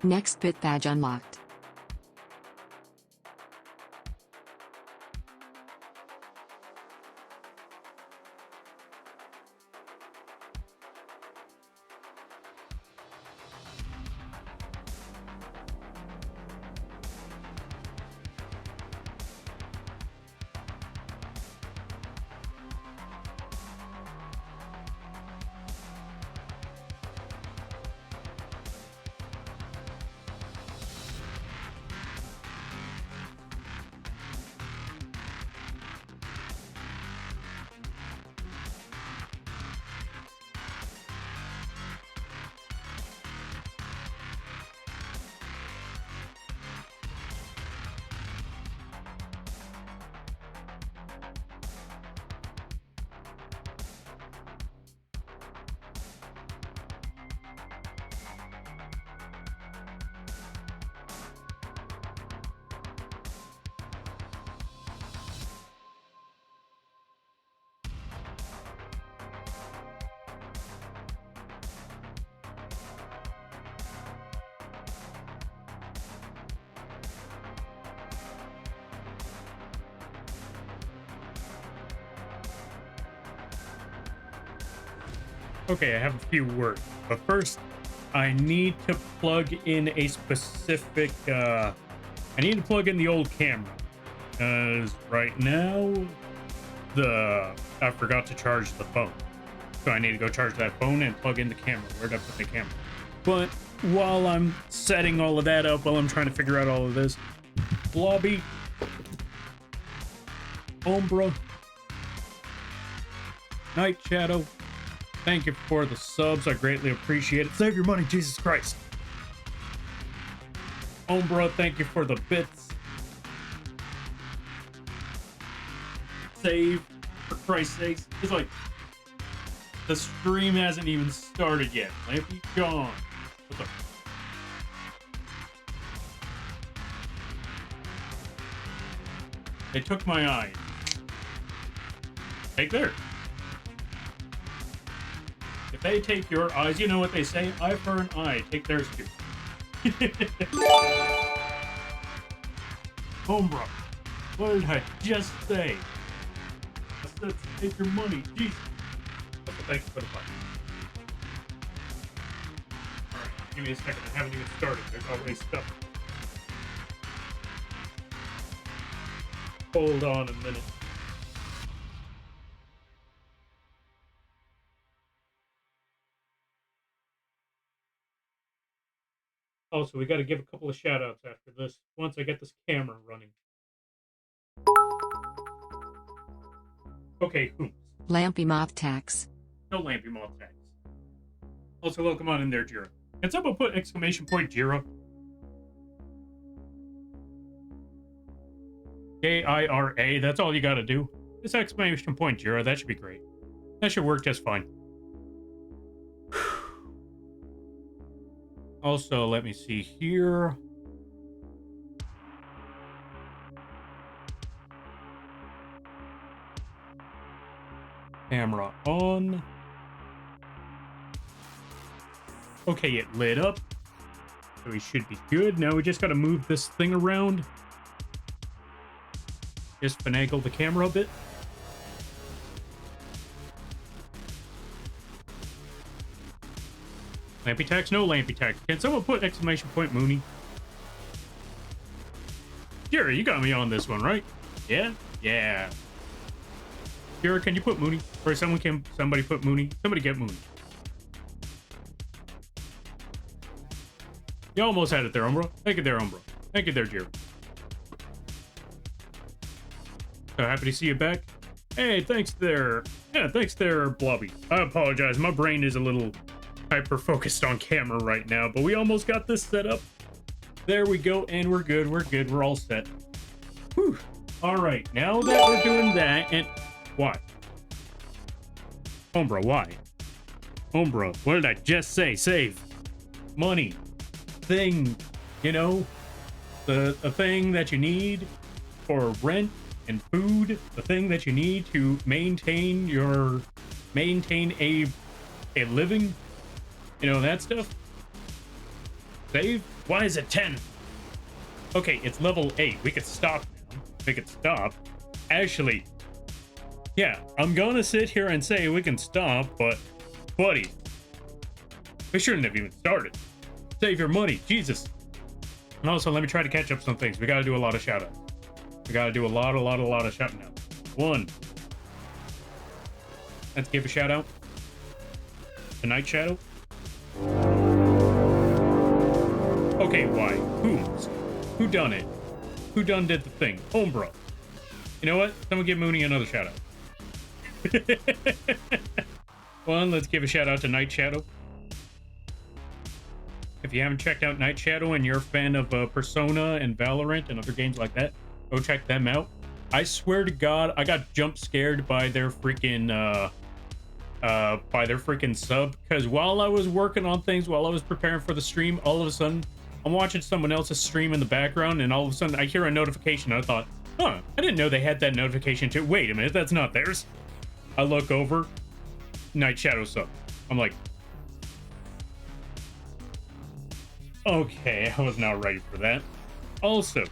Next pit badge unlocked. Okay, I have a few words, but first I need to plug in a specific I need to plug in the old camera, because right now I forgot to charge the phone, so I need to go charge that phone and plug in the camera. Where'd I put the camera? But while I'm setting all of that up, while I'm trying to figure out all of this, Blobby, Ombra, Night Shadow, thank you for the subs. I greatly appreciate it. Save your money, Jesus Christ. Ombra, thank you for the bits. Save, for Christ's sakes. It's like, the stream hasn't even started yet. Lampy gone. What's up? They took my eyes. Take theirs. If they take your eyes, you know what they say? Eye for an eye. Take theirs too. Homebrew. What did I just say? I said take your money. Jesus. Okay, thank you for the button. Alright, give me a second. I haven't even started. There's always stuff. Hold on a minute. Also, we got to give a couple of shout outs after this, once I get this camera running. Okay, whom? Lampy Moth Tax. No Lampy Moth Tax. Also, welcome on in there, Jira. Can someone put exclamation point Jira? J-I-R-A, that's all you got to do. This exclamation point Jira, that should be great. That should work just fine. Also, let me see here. Camera on. Okay, it lit up. So we should be good. Now we just got to move this thing around. Just finagle the camera a bit. Lampy tax? No Lampy tax. Can someone put exclamation point Mooney? Jerry, you got me on this one, right? Yeah? Yeah. Jerry, can you put Mooney? Or somebody put Mooney? Somebody get Mooney. You almost had it there, Umbra. Thank you there, Umbra. Thank you there, Jerry. So happy to see you back. Hey, thanks there. Yeah, thanks there, Blobby. I apologize. My brain is a little hyper-focused on camera right now, but we almost got this set up. There we go, and we're good. We're good. We're all set. Whew. All right, now that we're doing that, and... Why? Umbra, why? Umbra, what did I just say? Save. Money. Thing. You know? The thing that you need for rent and food. The thing that you need to maintain a living. You know, that stuff. Save? Why is it 10? Okay, it's level 8. We could stop now. We could stop. Actually, yeah, I'm gonna sit here and say we can stop, but, buddy, we shouldn't have even started. Save your money, Jesus. And also, let me try to catch up some things. We gotta do a lot of shout-outs. We gotta do a lot of shouting out. 1. Let's give a shout-out to Night Shadow. Okay, why? Who done it? Who done did the thing? Umbra. You know what? Someone give Mooney another shout-out. 1, let's give a shout-out to Night Shadow. If you haven't checked out Night Shadow and you're a fan of Persona and Valorant and other games like that, go check them out. I swear to God, I got jump scared by their freaking sub, because while I was working on things, while I was preparing for the stream, all of a sudden I'm watching someone else's stream in the background, and all of a sudden I hear a notification. I thought, huh, I didn't know they had that notification too. Wait a minute, that's not theirs. I look over, Night Shadow sub. I'm like, okay, I was not ready for that. Also,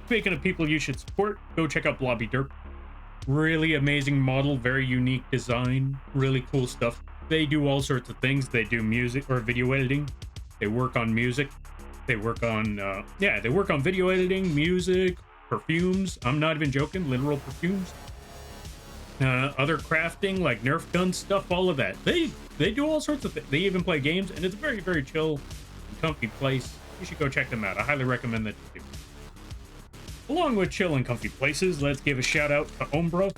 speaking of people you should support, go check out Blobby Derp. Really amazing model, very unique design, really cool stuff. They do all sorts of things. They do music or video editing. They work on music. They work on, they work on video editing, music, perfumes. I'm not even joking, literal perfumes. Other crafting, like Nerf gun stuff, all of that. They do all sorts of things. They even play games, and it's a very, very chill, comfy place. You should go check them out. I highly recommend that you do. Along with chill and comfy places, let's give a shout out to Umbra.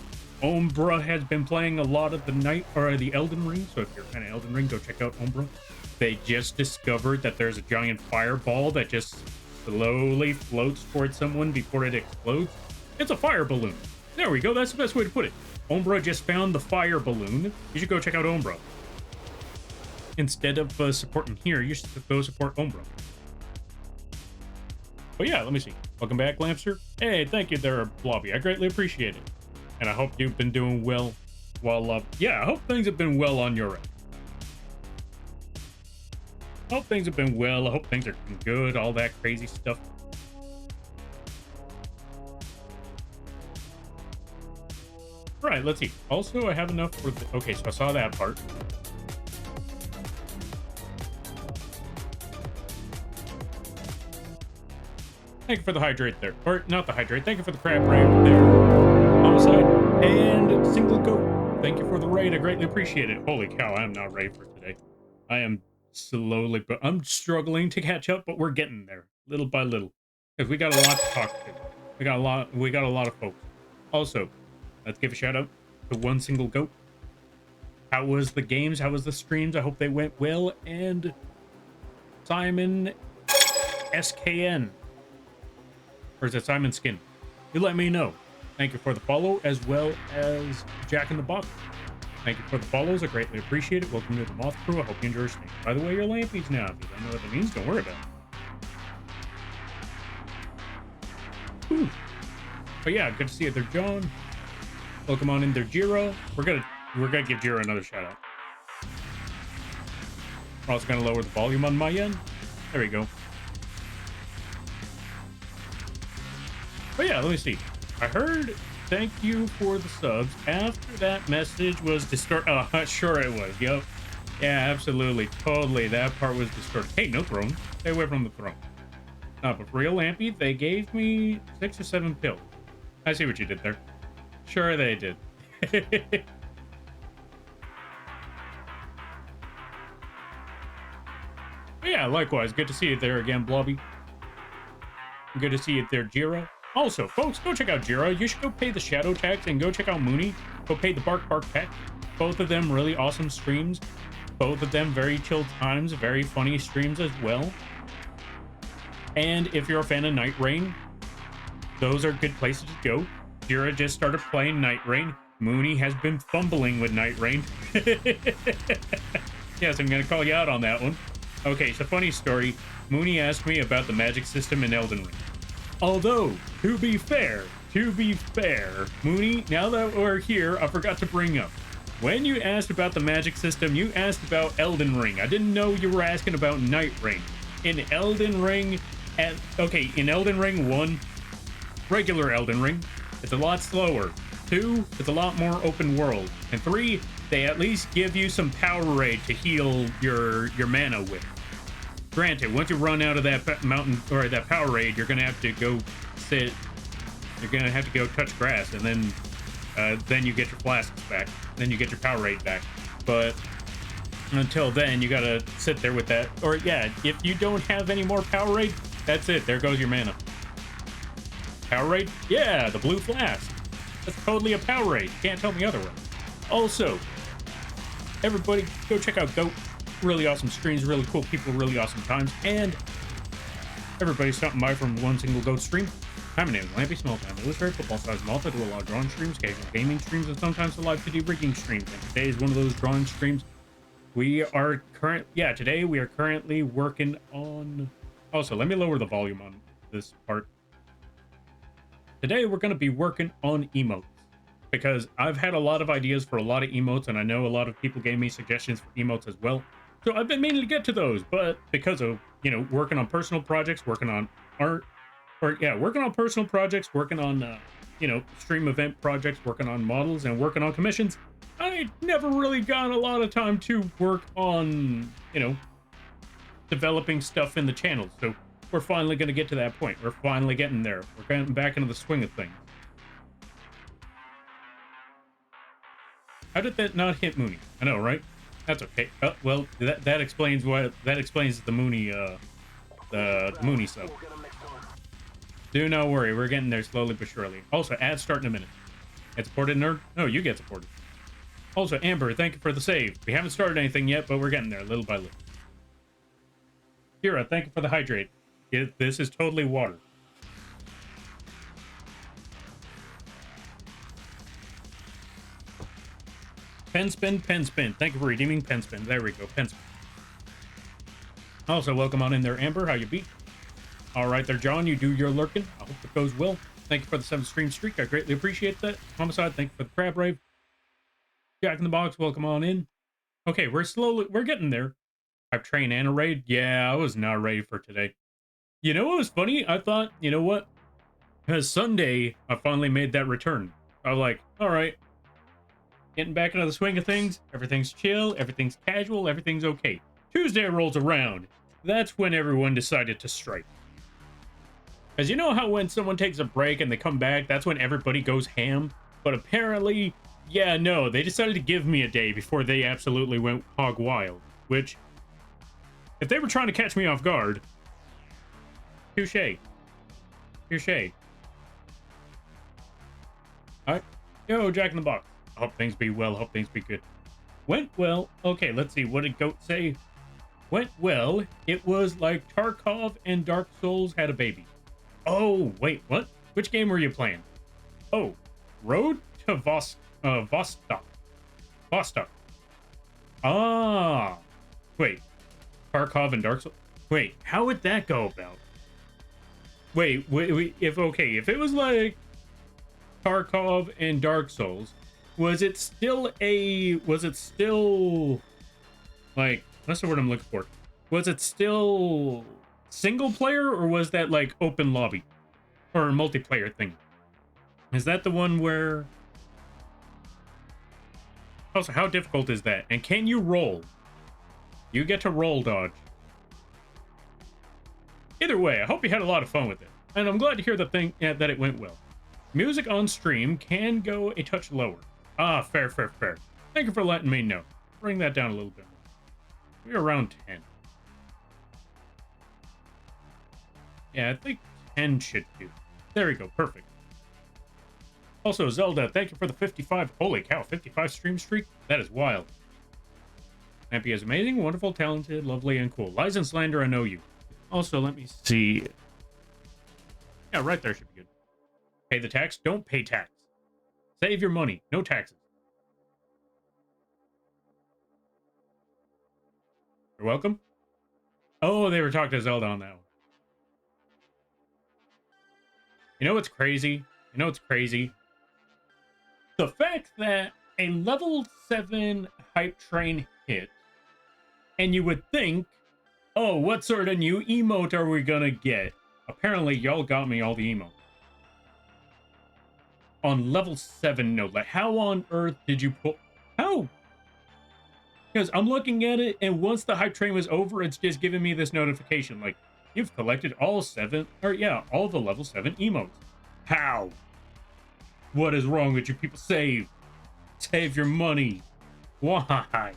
Umbra has been playing a lot of the Elden Ring, so if you're a fan of Elden Ring, go check out Umbra. They just discovered that there's a giant fireball that just slowly floats towards someone before it explodes. It's a fire balloon. There we go, that's the best way to put it. Umbra just found the fire balloon. You should go check out Umbra. Instead of supporting here, you should go support Umbra. But yeah, let me see. Welcome back, Lampster. Hey, thank you there, Blobby. I greatly appreciate it. And I hope you've been doing well while, yeah, I hope things have been well on your end. I hope things have been well. I hope things are good, all that crazy stuff. Right, let's see. Also, I have enough for the... Okay, so I saw that part. Thank you for the hydrate there. Or, not the hydrate. Thank you for the crab raid there. Homicide. And single goat. Thank you for the raid. I greatly appreciate it. Holy cow, I am not ready for today. I am slowly, but I'm struggling to catch up, but we're getting there. Little by little. Because we got a lot to talk to. We got a lot of folks. Also, let's give a shout out to One Single Goat. How was the games? How was the streams? I hope they went well. And Simon SKN. Or is it Simon Skin? You let me know. Thank you for the follow, as well as Jack in the Box. Thank you for the follows. I greatly appreciate it. Welcome to the Moth Crew. I hope you enjoy your stream. By the way, you're lampies now. If you don't know what that means, don't worry about it. Ooh. But yeah, good to see you there, John. Welcome on in there, Jira. We're gonna give Jira another shout out. We're also gonna lower the volume on my end. There we go. But yeah, let me see. I heard thank you for the subs. After that message was distorted. Oh, sure it was. Yep. Yeah, absolutely. Totally. That part was distorted. Hey, no throne. Stay away from the throne. No, but for real, Lampy, they gave me 6 or 7 pills. I see what you did there. Sure they did. But yeah, likewise. Good to see you there again, Blobby. Good to see you there, Jira. Also, folks, go check out Jira. You should go pay the Shadow tax and go check out Mooney. Go pay the Bark tax. Both of them really awesome streams. Both of them very chill times, very funny streams as well. And if you're a fan of Night Rain, those are good places to go. Jira just started playing Night Rain. Mooney has been fumbling with Night Rain. Yes, I'm going to call you out on that one. Okay, so funny story. Mooney asked me about the magic system in Elden Ring. Although, to be fair, Mooney, now that we're here, I forgot to bring up. When you asked about the magic system, you asked about Elden Ring. I didn't know you were asking about Night Rain. in Elden Ring, in Elden Ring 1, regular Elden Ring, it's a lot slower. 2, it's a lot more open world. And 3, they at least give you some Powerade to heal your mana with. Granted, once you run out of that mountain or that Powerade, you're gonna have to go sit. You're gonna have to go touch grass, and then you get your flasks back. Then you get your Powerade back. But until then, you gotta sit there with that. Or yeah, if you don't have any more Powerade, that's it. There goes your mana. Powerade? Yeah, the blue flask. That's totally a Powerade. Can't tell me otherwise. Also, everybody go check out Goat. Really awesome streams, really cool people, really awesome times, and everybody's stopping by from one single Goat stream. Hi, my name is Lampy, small time illustrator, football size Moth. I do a lot of drawing streams, casual gaming streams, and sometimes a live 2D rigging streams. And today is one of those drawing streams. Today we are currently working on. Also, let me lower the volume on this part. Today we're going to be working on emotes, because I've had a lot of ideas for a lot of emotes, and I know a lot of people gave me suggestions for emotes as well. So I've been meaning to get to those, but because of, working on personal projects, working on art, working on personal projects, working on, stream event projects, working on models, and working on commissions, I never really got a lot of time to work on, developing stuff in the channel. So we're finally going to get to that point. We're finally getting there. We're getting back into the swing of things. How did that not hit Mooney? I know, right? That's okay. Well, that explains why. That explains the Mooney, the Mooney sub. Do not worry, we're getting there slowly but surely. Also, ads start in a minute. Get supported, nerd? No, you get supported. Also, Amber, thank you for the save. We haven't started anything yet, but we're getting there little by little. Kira, thank you for the hydrate. This is totally water. Pen spin, pen spin. Thank you for redeeming pen spin. There we go, pen spin. Also, welcome on in there, Amber. How you be? All right there, John. You do your lurking. I hope it goes well. Thank you for the 7 stream streak. I greatly appreciate that. Homicide, thank you for the crab rave. Jack in the box, welcome on in. Okay, we're getting there. I've trained and a raid. Yeah, I was not ready for today. You know what was funny? I thought, you know what? Because Sunday, I finally made that return. I was like, all right. Getting back into the swing of things. Everything's chill. Everything's casual. Everything's okay. Tuesday rolls around. That's when everyone decided to strike. Because you know how when someone takes a break and they come back, that's when everybody goes ham? But apparently, yeah, no, they decided to give me a day before they absolutely went hog wild. Which, if they were trying to catch me off guard, touche. Touche. Alright. Yo, Jack in the Box. Hope things be well. Hope things be good. Went well. Okay, let's see. What did Goat say? Went well. It was like Tarkov and Dark Souls had a baby. Oh, wait, what? Which game were you playing? Oh, Road to Vostok. Vostok. Ah. Wait. Tarkov and Dark Souls? Wait, how would that go about? Wait, if it was like Tarkov and Dark Souls, was it still like, what's the word I'm looking for? Was it still single player, or was that like open lobby or multiplayer thing? Is that the one where, also, how difficult is that? And can you roll? You get to roll dodge. Either way, I hope you had a lot of fun with it, and I'm glad to hear that it went well. Music on stream can go a touch lower. Ah, fair. Thank you for letting me know. Bring that down a little bit more. We're around 10. Yeah, I think 10 should do. There we go, perfect. Also, Zelda, thank you for the 55. Holy cow, 55 stream streak? That is wild. Nappy is amazing, wonderful, talented, lovely, and cool. Lies and slander, I know you. Also, let me see. Yeah, right there should be good. Pay the tax, don't pay tax. Save your money, no taxes. You're welcome. Oh, they were talking to Zelda on that one. You know what's crazy? The fact that a level 7 hype train hit, and you would think Oh, what sort of new emote are we gonna get? Apparently, y'all got me all the emotes. On level 7, no. Like, how on earth did you pull... How? Because I'm looking at it, and once the hype train was over, it's just giving me this notification. Like, you've collected all 7... Or, yeah, all the level 7 emotes. How? What is wrong with you people? Save. Save your money. Why?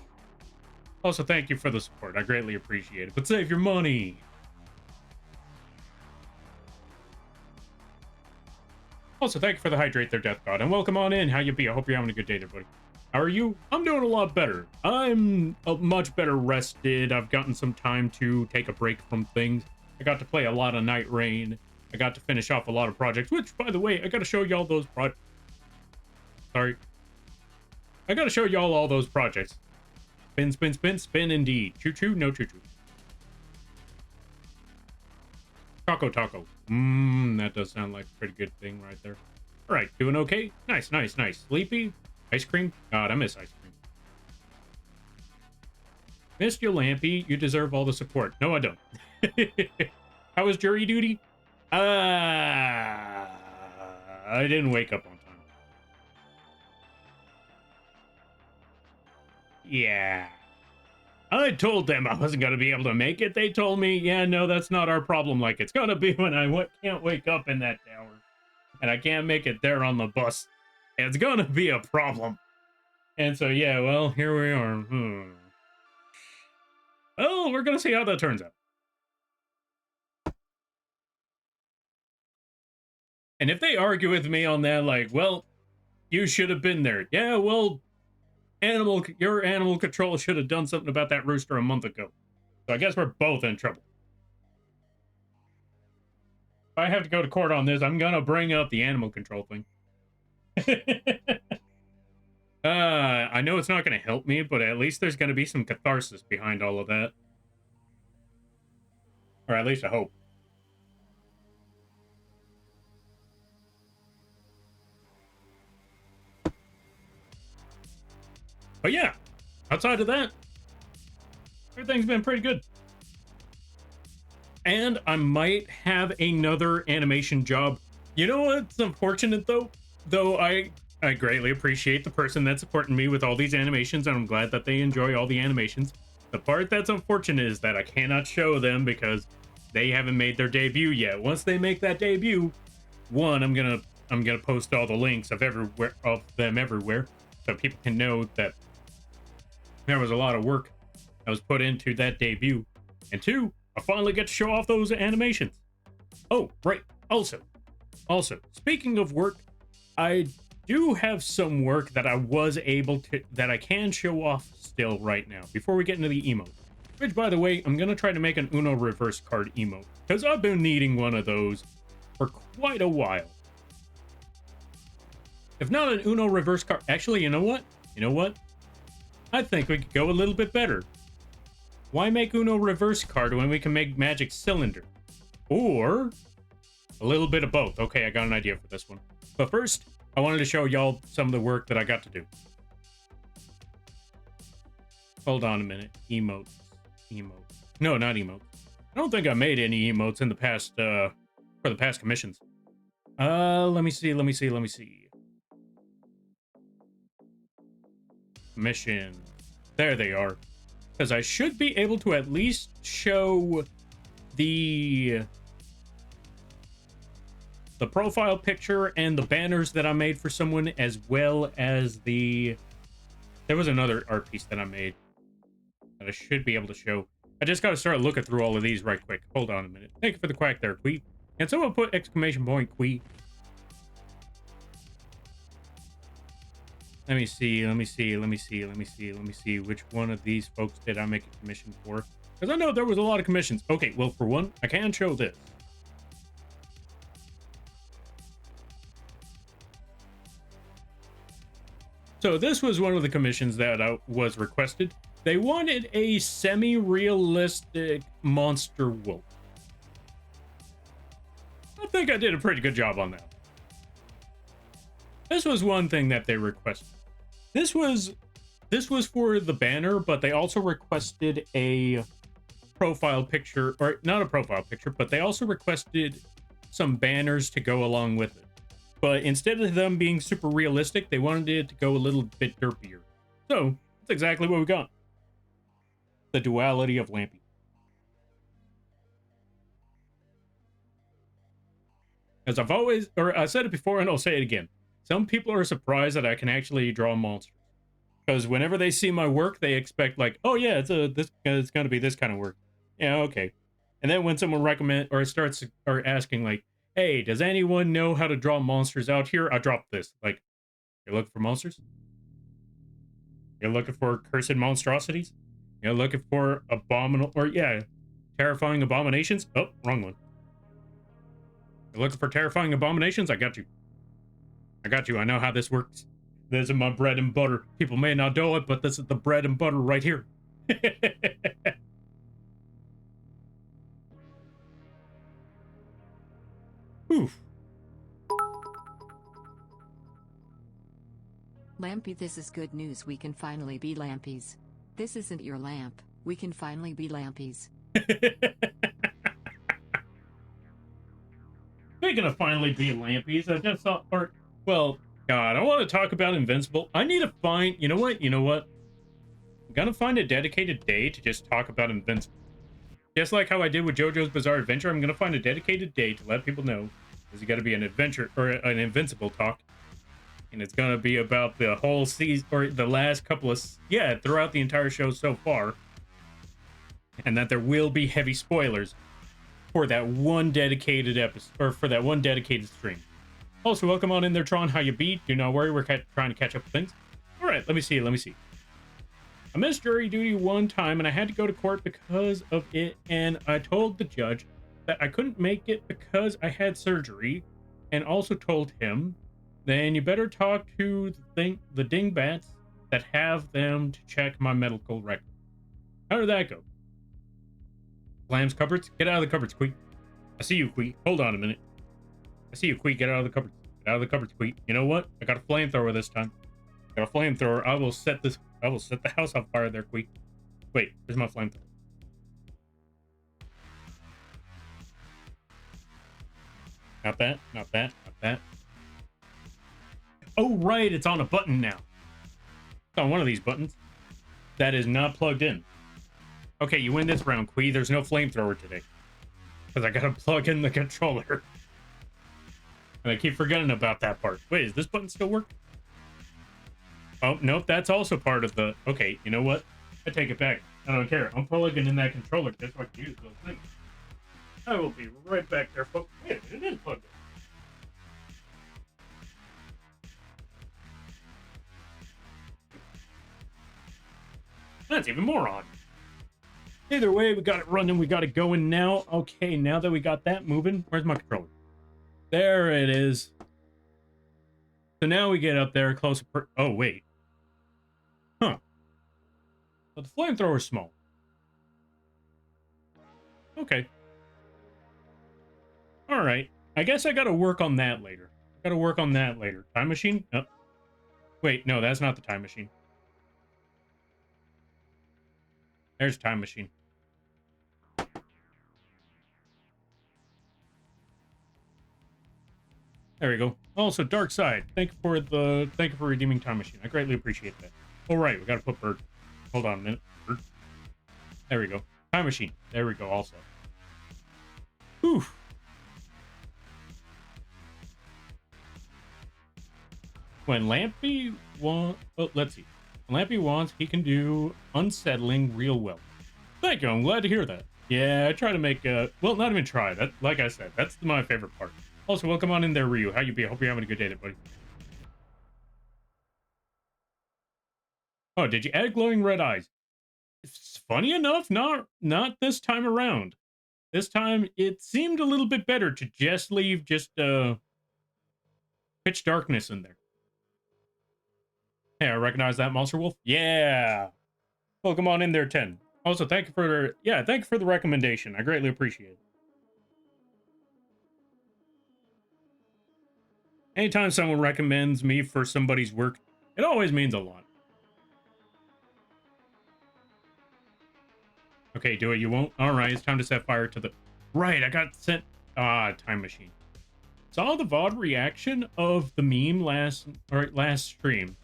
Also, thank you for the support. I greatly appreciate it. But save your money. Also, thank you for the hydrate there, Death God. And welcome on in. How you be? I hope you're having a good day there, buddy. How are you? I'm doing a lot better. I'm much better rested. I've gotten some time to take a break from things. I got to play a lot of Night Rain. I got to finish off a lot of projects, which, by the way, I got to show y'all those projects. Sorry. I got to show y'all all those projects. Spin, spin, spin, spin, indeed. Choo-choo, no choo-choo. Taco, taco. That does sound like a pretty good thing right there. All right, doing okay? Nice, nice, nice. Sleepy? Ice cream? God, I miss ice cream. Missed you, Lampy. You deserve all the support. No, I don't. How was jury duty? I didn't wake up on time. Yeah. I told them I wasn't going to be able to make it. They told me, yeah, no, that's not our problem. Like, it's going to be when I can't wake up in that tower. And I can't make it there on the bus. It's going to be a problem. And so, yeah, well, here we are. Well, we're going to see how that turns out. And if they argue with me on that, like, well, you should have been there. Yeah, well, your animal control should have done something about that rooster a month ago. So I guess we're both in trouble. If I have to go to court on this, I'm going to bring up the animal control thing. I know it's not going to help me, but at least there's going to be some catharsis behind all of that. Or at least I hope. But yeah, outside of that, everything's been pretty good. And I might have another animation job. You know what's unfortunate, though? Though I greatly appreciate the person that's supporting me with all these animations, and I'm glad that they enjoy all the animations. The part that's unfortunate is that I cannot show them because they haven't made their debut yet. Once they make that debut, one, I'm gonna post all the links of them everywhere, so people can know that there was a lot of work that was put into that debut. And two, I finally get to show off those animations. Oh, right. Also, speaking of work, I do have some work that I can show off still right now before we get into the emote. Which, by the way, I'm going to try to make an Uno reverse card emote because I've been needing one of those for quite a while. If not an Uno reverse card, actually, you know what? I think we could go a little bit better. Why make Uno reverse card when we can make magic cylinder? Or a little bit of both. Okay, I got an idea for this one. But first, I wanted to show y'all some of the work that I got to do. Hold on a minute. Emotes. No, not emotes. I don't think I made any emotes in the past, for the past commissions. Let me see. Mission. There they are. Because I should be able to at least show the profile picture and the banners that I made for someone, as well as there was another art piece that I made that I should be able to show. I just got to start looking through all of these right quick. Hold on a minute. Thank you for the quack there, Quee. And someone put exclamation point, Quee. Let me see which one of these folks did I make a commission for. Because I know there was a lot of commissions. Okay, well, for one, I can show this. So this was one of the commissions that was requested. They wanted a semi-realistic monster wolf. I think I did a pretty good job on that. This was one thing that they requested. This was for the banner, but they also requested a profile picture, or not a profile picture, but they also requested some banners to go along with it. But instead of them being super realistic, they wanted it to go a little bit derpier. So that's exactly what we got. The duality of Lampy. As I've always, or I said it before and I'll say it again. Some people are surprised that I can actually draw monsters. Because whenever they see my work, they expect like, oh yeah, it's going to be this kind of work. Yeah, okay. And then when someone recommend or starts or asking like, hey, does anyone know how to draw monsters out here? I drop this. Like, you're looking for monsters? You're looking for cursed monstrosities? You're looking for abominable, or yeah, terrifying abominations? Oh, wrong one. You're looking for terrifying abominations? I got you. I got you. I know how this works. This is my bread and butter. People may not know it, but this is the bread and butter right here. Oof. Lampy, this is good news. We can finally be Lampies. This isn't your lamp. We can finally be Lampies. We're gonna finally be Lampies. I just thought, or, well, God, I want to talk about Invincible. I need to find, you know what? I'm gonna find a dedicated day to just talk about Invincible. Just like how I did with JoJo's Bizarre Adventure, I'm gonna find a dedicated day to let people know there's gotta be an adventure or an Invincible talk. And it's gonna be about the whole season or the last couple of throughout the entire show so far. And that there will be heavy spoilers for that one dedicated episode or for that one dedicated stream. Also, welcome on in there, Tron. How you be? Do not worry, we're trying to catch up with things. All right, let me see. I missed jury duty one time and I had to go to court because of it. And I told the judge that I couldn't make it because I had surgery, and also told him, then you better talk to the dingbats that have them to check my medical record. How did that go? Lamb's cupboards? Get out of the cupboards, quick. I see you, Queet. Hold on a minute. I see you, Queet. Get out of the cupboards. Get out of the cupboards, Queet. You know what? I got a flamethrower this time. I got a flamethrower. I will set the house on fire there, Queet. Wait, where's my flamethrower? Not that. Not that. Not that. Oh, right. It's on a button now. It's on one of these buttons. That is not plugged in. Okay, you win this round, Quee. There's no flamethrower today. Because I gotta plug in the controller. And I keep forgetting about that part. Wait, is this button still work? Oh, nope, that's also part of the... Okay, you know what? I take it back. I don't care. I'm plugging in that controller just so I can use those things. I will be right back there, folks. Wait, it is plugged in. That's even more odd. Either way, we got it running. We got it going now. Okay, now that we got that moving, where's my controller? There it is. So now we get up there close. Oh, wait. Huh. So the flamethrower is small. Okay. All right. I guess I got to work on that later. Time machine? Oh. Wait, no, that's not the time machine. There's time machine. There we go. Also, Dark Side. Thank you for redeeming time machine. I greatly appreciate that. All right, we gotta put bird. Hold on a minute. Bird. There we go. Time machine. There we go. Also. Whew. When Lampy wants, oh, let's see. When Lampy wants, he can do unsettling real well. Thank you. I'm glad to hear that. Yeah, I try to make well, not even try. That, like I said, that's my favorite part. Also, welcome on in there, Ryu. How you be? I hope you're having a good day, there, buddy. Oh, did you add glowing red eyes? It's funny enough, not this time around. This time, it seemed a little bit better to just leave pitch darkness in there. Hey, I recognize that monster wolf. Yeah. Welcome on in there, 10. Also, thank you for the recommendation. I greatly appreciate it. Anytime someone recommends me for somebody's work, it always means a lot. Okay, do it. You won't. All right, it's time to set fire to the. Right, I got sent. Time machine. Saw the VOD reaction of the meme last stream.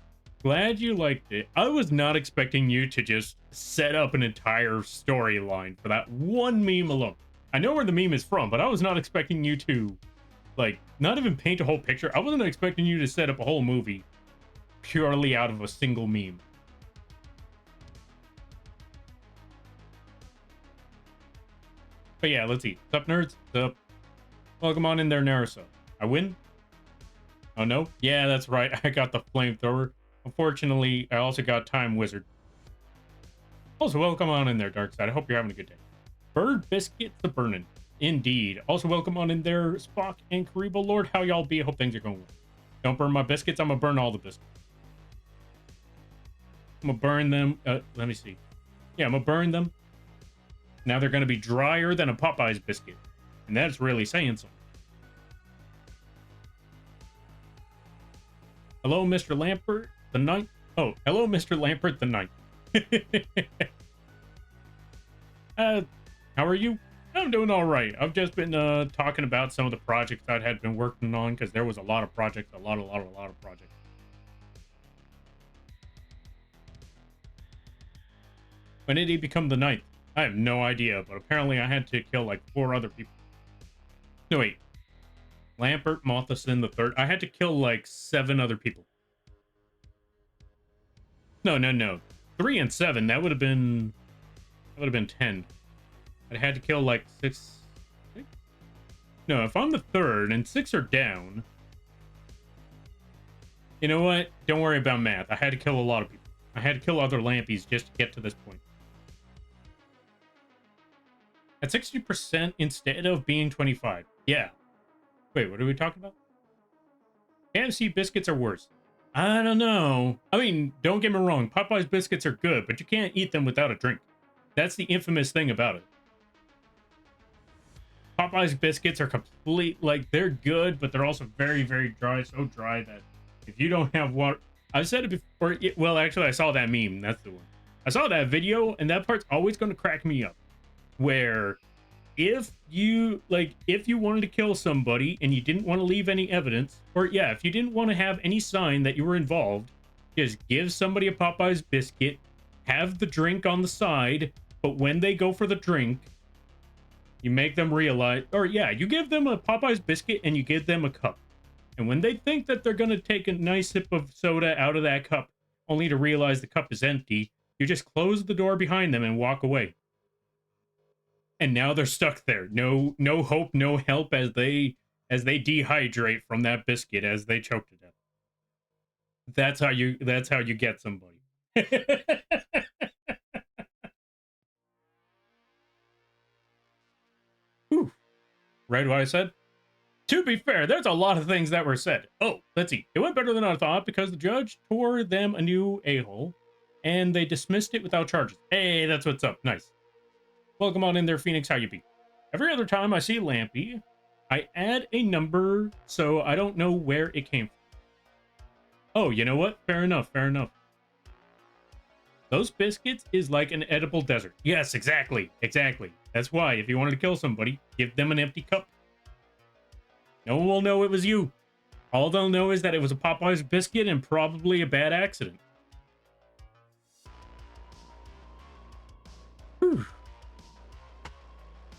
Glad you liked it. I was not expecting you to just set up an entire storyline for that one meme alone. I know where the meme is from, but I was not expecting you to, like, not even paint a whole picture. I wasn't expecting you to set up a whole movie purely out of a single meme. But yeah, let's see. What's up, nerds? What's up? Welcome on in there, Naruto. I win? Oh, no? Yeah, that's right. I got the flamethrower. Unfortunately, I also got Time Wizard. Also, welcome on in there, Darkside. I hope you're having a good day. Bird Biscuit the Burnin'. Indeed. Also, welcome on in there, Spock and Karibo Lord. How y'all be? I hope things are going well. Don't burn my biscuits. I'm going to burn all the biscuits. I'm going to burn them. Let me see. Yeah, I'm going to burn them. Now they're going to be drier than a Popeye's biscuit. And that's really saying something. Hello, Mr. Lampert the Ninth. Oh, hello, Mr. Lampert the Ninth. How are you? I'm doing all right. I've just been talking about some of the projects I had been working on because there was a lot of projects, a lot of projects. When did he become the Ninth? I have no idea, but apparently I had to kill like 4 other people. No, wait. Lampert, Mothison the Third. I had to kill like 7 other people. No. 3 and 7. That would have been 10. I had to kill like 6. No, if I'm the 3rd and 6 are down. You know what? Don't worry about math. I had to kill a lot of people. I had to kill other lampies just to get to this point. At 60% instead of being 25. Yeah. Wait, what are we talking about? KFC biscuits are worse. I don't know. I mean, don't get me wrong. Popeye's biscuits are good, but you can't eat them without a drink. That's the infamous thing about it. Popeye's biscuits are complete, like, they're good, but they're also very, very dry. So dry that if you don't have water... I've said it before. Well, actually, I saw that meme. That's the one. I saw that video, and that part's always going to crack me up. Where if you wanted to kill somebody and you didn't want to leave any evidence, or yeah, if you didn't want to have any sign that you were involved, just give somebody a Popeye's biscuit, have the drink on the side, but when they go for the drink, you make them realize, or yeah, you give them a Popeye's biscuit and you give them a cup. And when they think that they're going to take a nice sip of soda out of that cup, only to realize the cup is empty, you just close the door behind them and walk away. And now they're stuck there. No hope, no help as they dehydrate from that biscuit as they choke to death. That's how you get somebody. Whew. Right what I said? To be fair, there's a lot of things that were said. Oh, let's see. It went better than I thought because the judge tore them a new a-hole and they dismissed it without charges. Hey, that's what's up. Nice. Welcome on in there, Phoenix. How you be? Every other time I see Lampy, I add a number so I don't know where it came from. Oh, you know what? Fair enough. Those biscuits is like an edible desert. Yes, exactly. That's why if you wanted to kill somebody, give them an empty cup. No one will know it was you. All they'll know is that it was a Popeye's biscuit and probably a bad accident. Whew.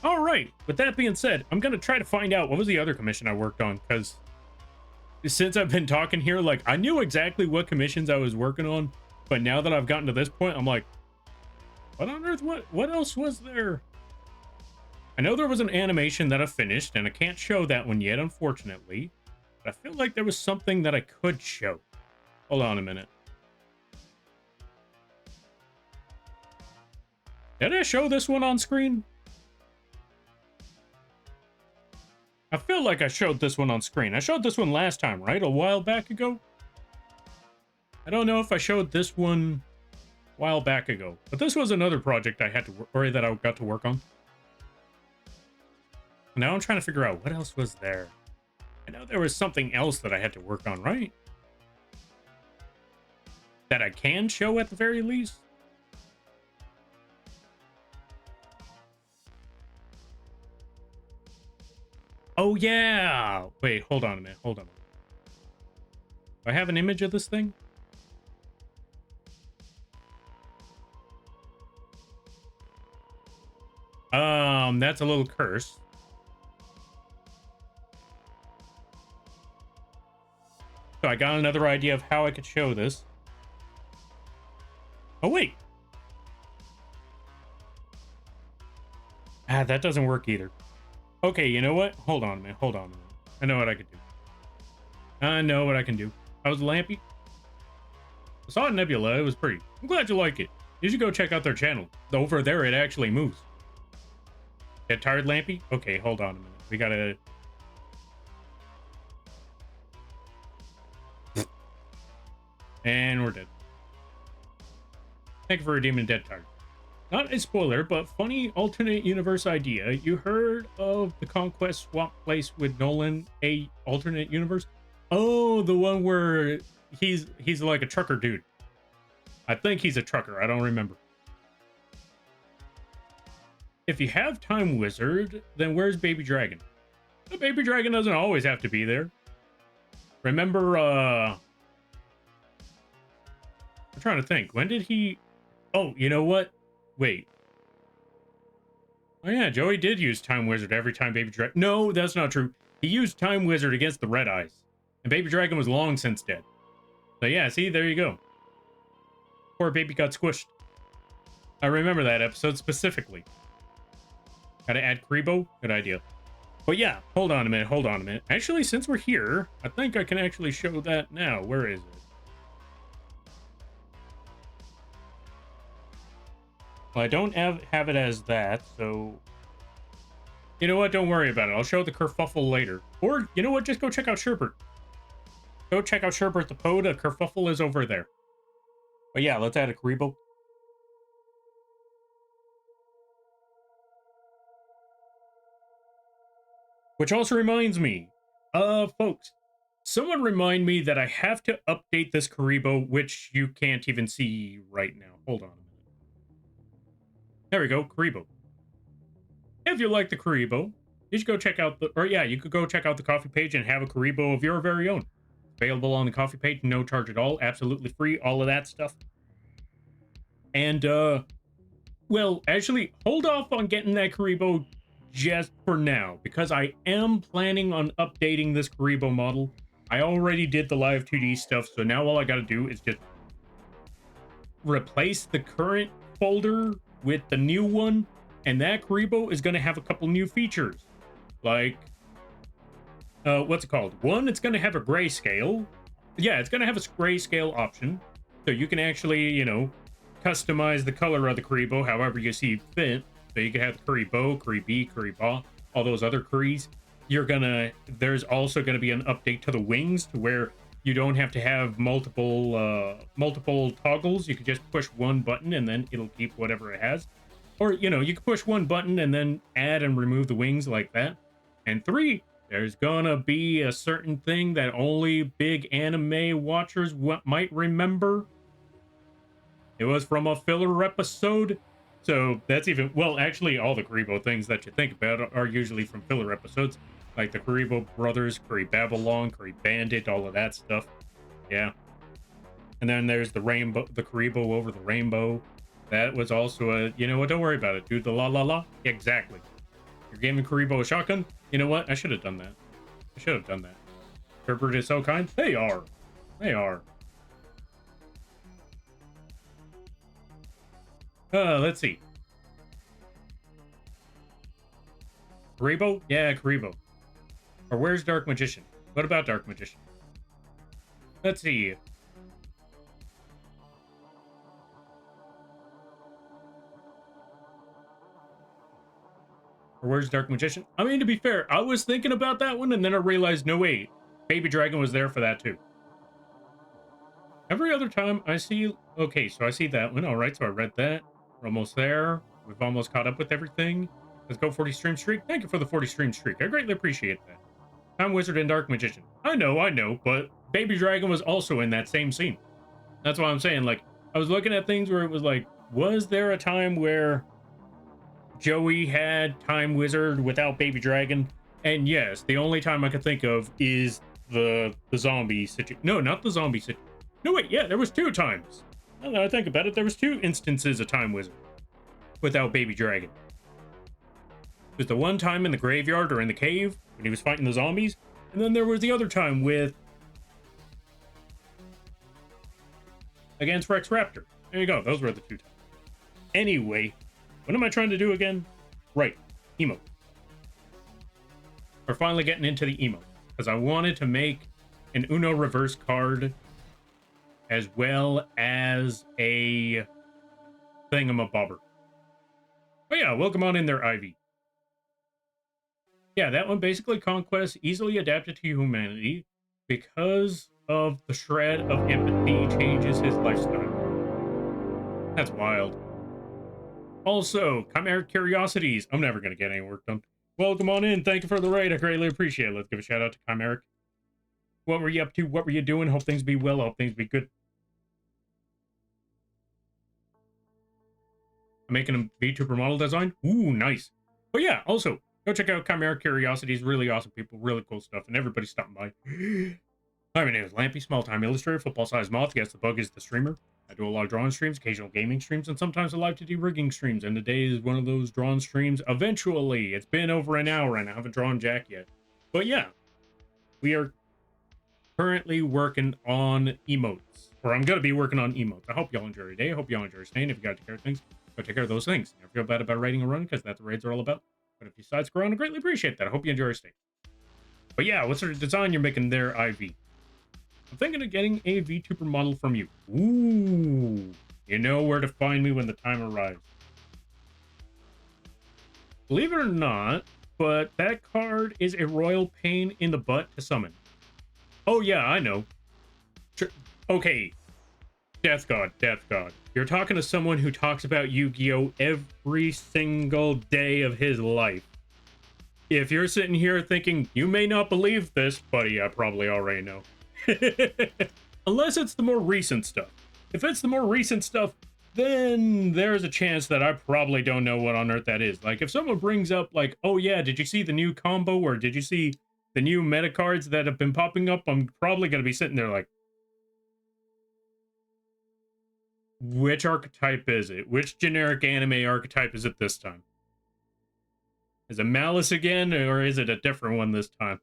All right, with that being said, I'm going to try to find out what was the other commission I worked on, because since I've been talking here, like, I knew exactly what commissions I was working on, but now that I've gotten to this point, I'm like, what on earth, what else was there? I know there was an animation that I finished, and I can't show that one yet, unfortunately, but I feel like there was something that I could show. Hold on a minute. Did I show this one on screen? I feel like I showed this one on screen. I showed this one last time, right? A while back ago? I don't know if I showed this one a while back ago. But this was another project I had to or that I got to work on. Now I'm trying to figure out what else was there. I know there was something else that I had to work on, right? That I can show at the very least? Oh, yeah. Wait, hold on a minute. Hold on. Do I have an image of this thing? That's a little curse. So I got another idea of how I could show this. Oh, wait. Ah, that doesn't work either. Okay, you know what? Hold on a minute. Hold on a minute. I know what I could do. I know what I can do. I was Lampy. I saw a nebula. It was pretty. I'm glad you like it. You should go check out their channel. Over there, it actually moves. Get tired, Lampy? Okay, hold on a minute. We gotta... And we're dead. Thank you for redeeming Dead Tired. Not a spoiler, but funny alternate universe idea. You heard of the Conquest swap place with Nolan, a alternate universe? Oh, the one where he's like a trucker dude. I think he's a trucker. I don't remember. If you have Time Wizard, then where's Baby Dragon? The Baby Dragon doesn't always have to be there. Remember, I'm trying to think. When did he... Oh, you know what? Wait. Oh, yeah, Joey did use Time Wizard every time Baby Dragon... No, that's not true. He used Time Wizard against the Red Eyes. And Baby Dragon was long since dead. So, yeah, see, there you go. Poor baby got squished. I remember that episode specifically. Gotta add Karibo? Good idea. But yeah, hold on a minute, hold on a minute. Actually, since we're here, I think I can actually show that now. Where is it? Well, I don't have it as that, so... You know what? Don't worry about it. I'll show the kerfuffle later. Or, you know what? Just go check out Sherbert. Go check out Sherbert the Poe. The kerfuffle is over there. But yeah, let's add a Karibo. Which also reminds me, folks, someone remind me that I have to update this Karibo, which you can't even see right now. Hold on a minute. There we go, Karibo. If you like the Karibo, you should go check out the, or yeah, you could go check out the coffee page and have a Karibo of your very own. Available on the coffee page, no charge at all, absolutely free, all of that stuff. And, well, actually, hold off on getting that Karibo just for now, because I am planning on updating this Karibo model. I already did the live 2D stuff, so now all I gotta do is just replace the current folder with the new one, and that Karibo is gonna have a couple new features. Like, what's it called? One, it's gonna have a grayscale. Yeah, it's gonna have a grayscale option, so you can actually, you know, customize the color of the Karibo however you see fit. So you can have the Karibo, Karibi, Kariba, all those other Karis. There's also gonna be an update to the wings to where you don't have to have multiple toggles. You can just push one button and then it'll keep whatever it has. Or, you know, you can push one button and then add and remove the wings like that. And 3, there's gonna be a certain thing that only big anime watchers might remember. It was from a filler episode. So that's even, well, actually, all the Karibo things that you think about are usually from filler episodes. Like the Karibo Brothers, Kari Babylon, Kari Bandit, all of that stuff. Yeah. And then there's the rainbow, the Karibo over the rainbow. That was also a, you know what, don't worry about it, dude. The la la la. Exactly. You're giving Karibo a shotgun? You know what? I should have done that. I should have done that. Sherbert is so kind. They are. They are. Let's see. Karibo? Yeah, Karibo. Or where's Dark Magician? What about Dark Magician? Let's see. Or where's Dark Magician? I mean, to be fair, I was thinking about that one, and then I realized, no, wait. Baby Dragon was there for that, too. Every other time I see... Okay, so I see that one. All right, so I read that. We're almost there. We've almost caught up with everything. Let's go 40 stream streak. Thank you for the 40 stream streak. I greatly appreciate that. Time Wizard and Dark Magician. I know, but Baby Dragon was also in that same scene. That's why I'm saying, like, I was looking at things where it was like, was there a time where Joey had Time Wizard without Baby Dragon? And yes, the only time I could think of is the zombie situation. No, not the zombie situation. No, wait, yeah, there was 2 times. Now that I think about it, there was 2 instances of Time Wizard without Baby Dragon. It was the one time in the graveyard or in the cave when he was fighting the zombies, and then there was the other time with against Rex Raptor. There you go. Those were the 2 times. Anyway, what am I trying to do again? Right, emote. We're finally getting into the emote because I wanted to make an Uno reverse card as well as a thingamabobber. Oh yeah, welcome on in there, Ivy. Yeah, that one basically conquest easily adapted to humanity because of the shred of empathy changes his lifestyle. That's wild. Also, Chimeric Curiosities. I'm never going to get any work done. Welcome on in. Thank you for the raid. I greatly appreciate it. Let's give a shout out to Chimeric. What were you up to? What were you doing? Hope things be well. Hope things be good. I'm making a VTuber model design. Ooh, nice. But yeah, also, go check out Chimeric Curiosities. Really awesome people. Really cool stuff. And everybody's stopping by. Hi, my name is Lampy, small-time illustrator, football-sized moth. Yes, the bug is the streamer. I do a lot of drawing streams, occasional gaming streams, and sometimes I live to do rigging streams. And today is one of those drawn streams. Eventually, it's been over an hour and I haven't drawn jack yet. But yeah, we are currently working on emotes. Or I'm going to be working on emotes. I hope y'all enjoy your day. I hope y'all enjoy your staying. If you got to take care of things, go take care of those things. Never feel bad about writing a run, because that's what raids are all about. But if you side scroll on, I greatly appreciate that. I hope you enjoy your stay. But yeah, what sort of design you're making there, Ivy? I'm thinking of getting a VTuber model from you. Ooh, you know where to find me when the time arrives. Believe it or not, but that card is a royal pain in the butt to summon. Oh yeah, I know. Okay, Death God, Death God. You're talking to someone who talks about Yu-Gi-Oh! Every single day of his life. If you're sitting here thinking, you may not believe this, buddy, I probably already know. Unless it's the more recent stuff. If it's the more recent stuff, then there's a chance that I probably don't know what on earth that is. Like, if someone brings up, like, oh yeah, did you see the new combo, or did you see the new meta cards that have been popping up, I'm probably going to be sitting there like, which archetype is it? Which generic anime archetype is it this time? Is it Malice again, or is it a different one this time?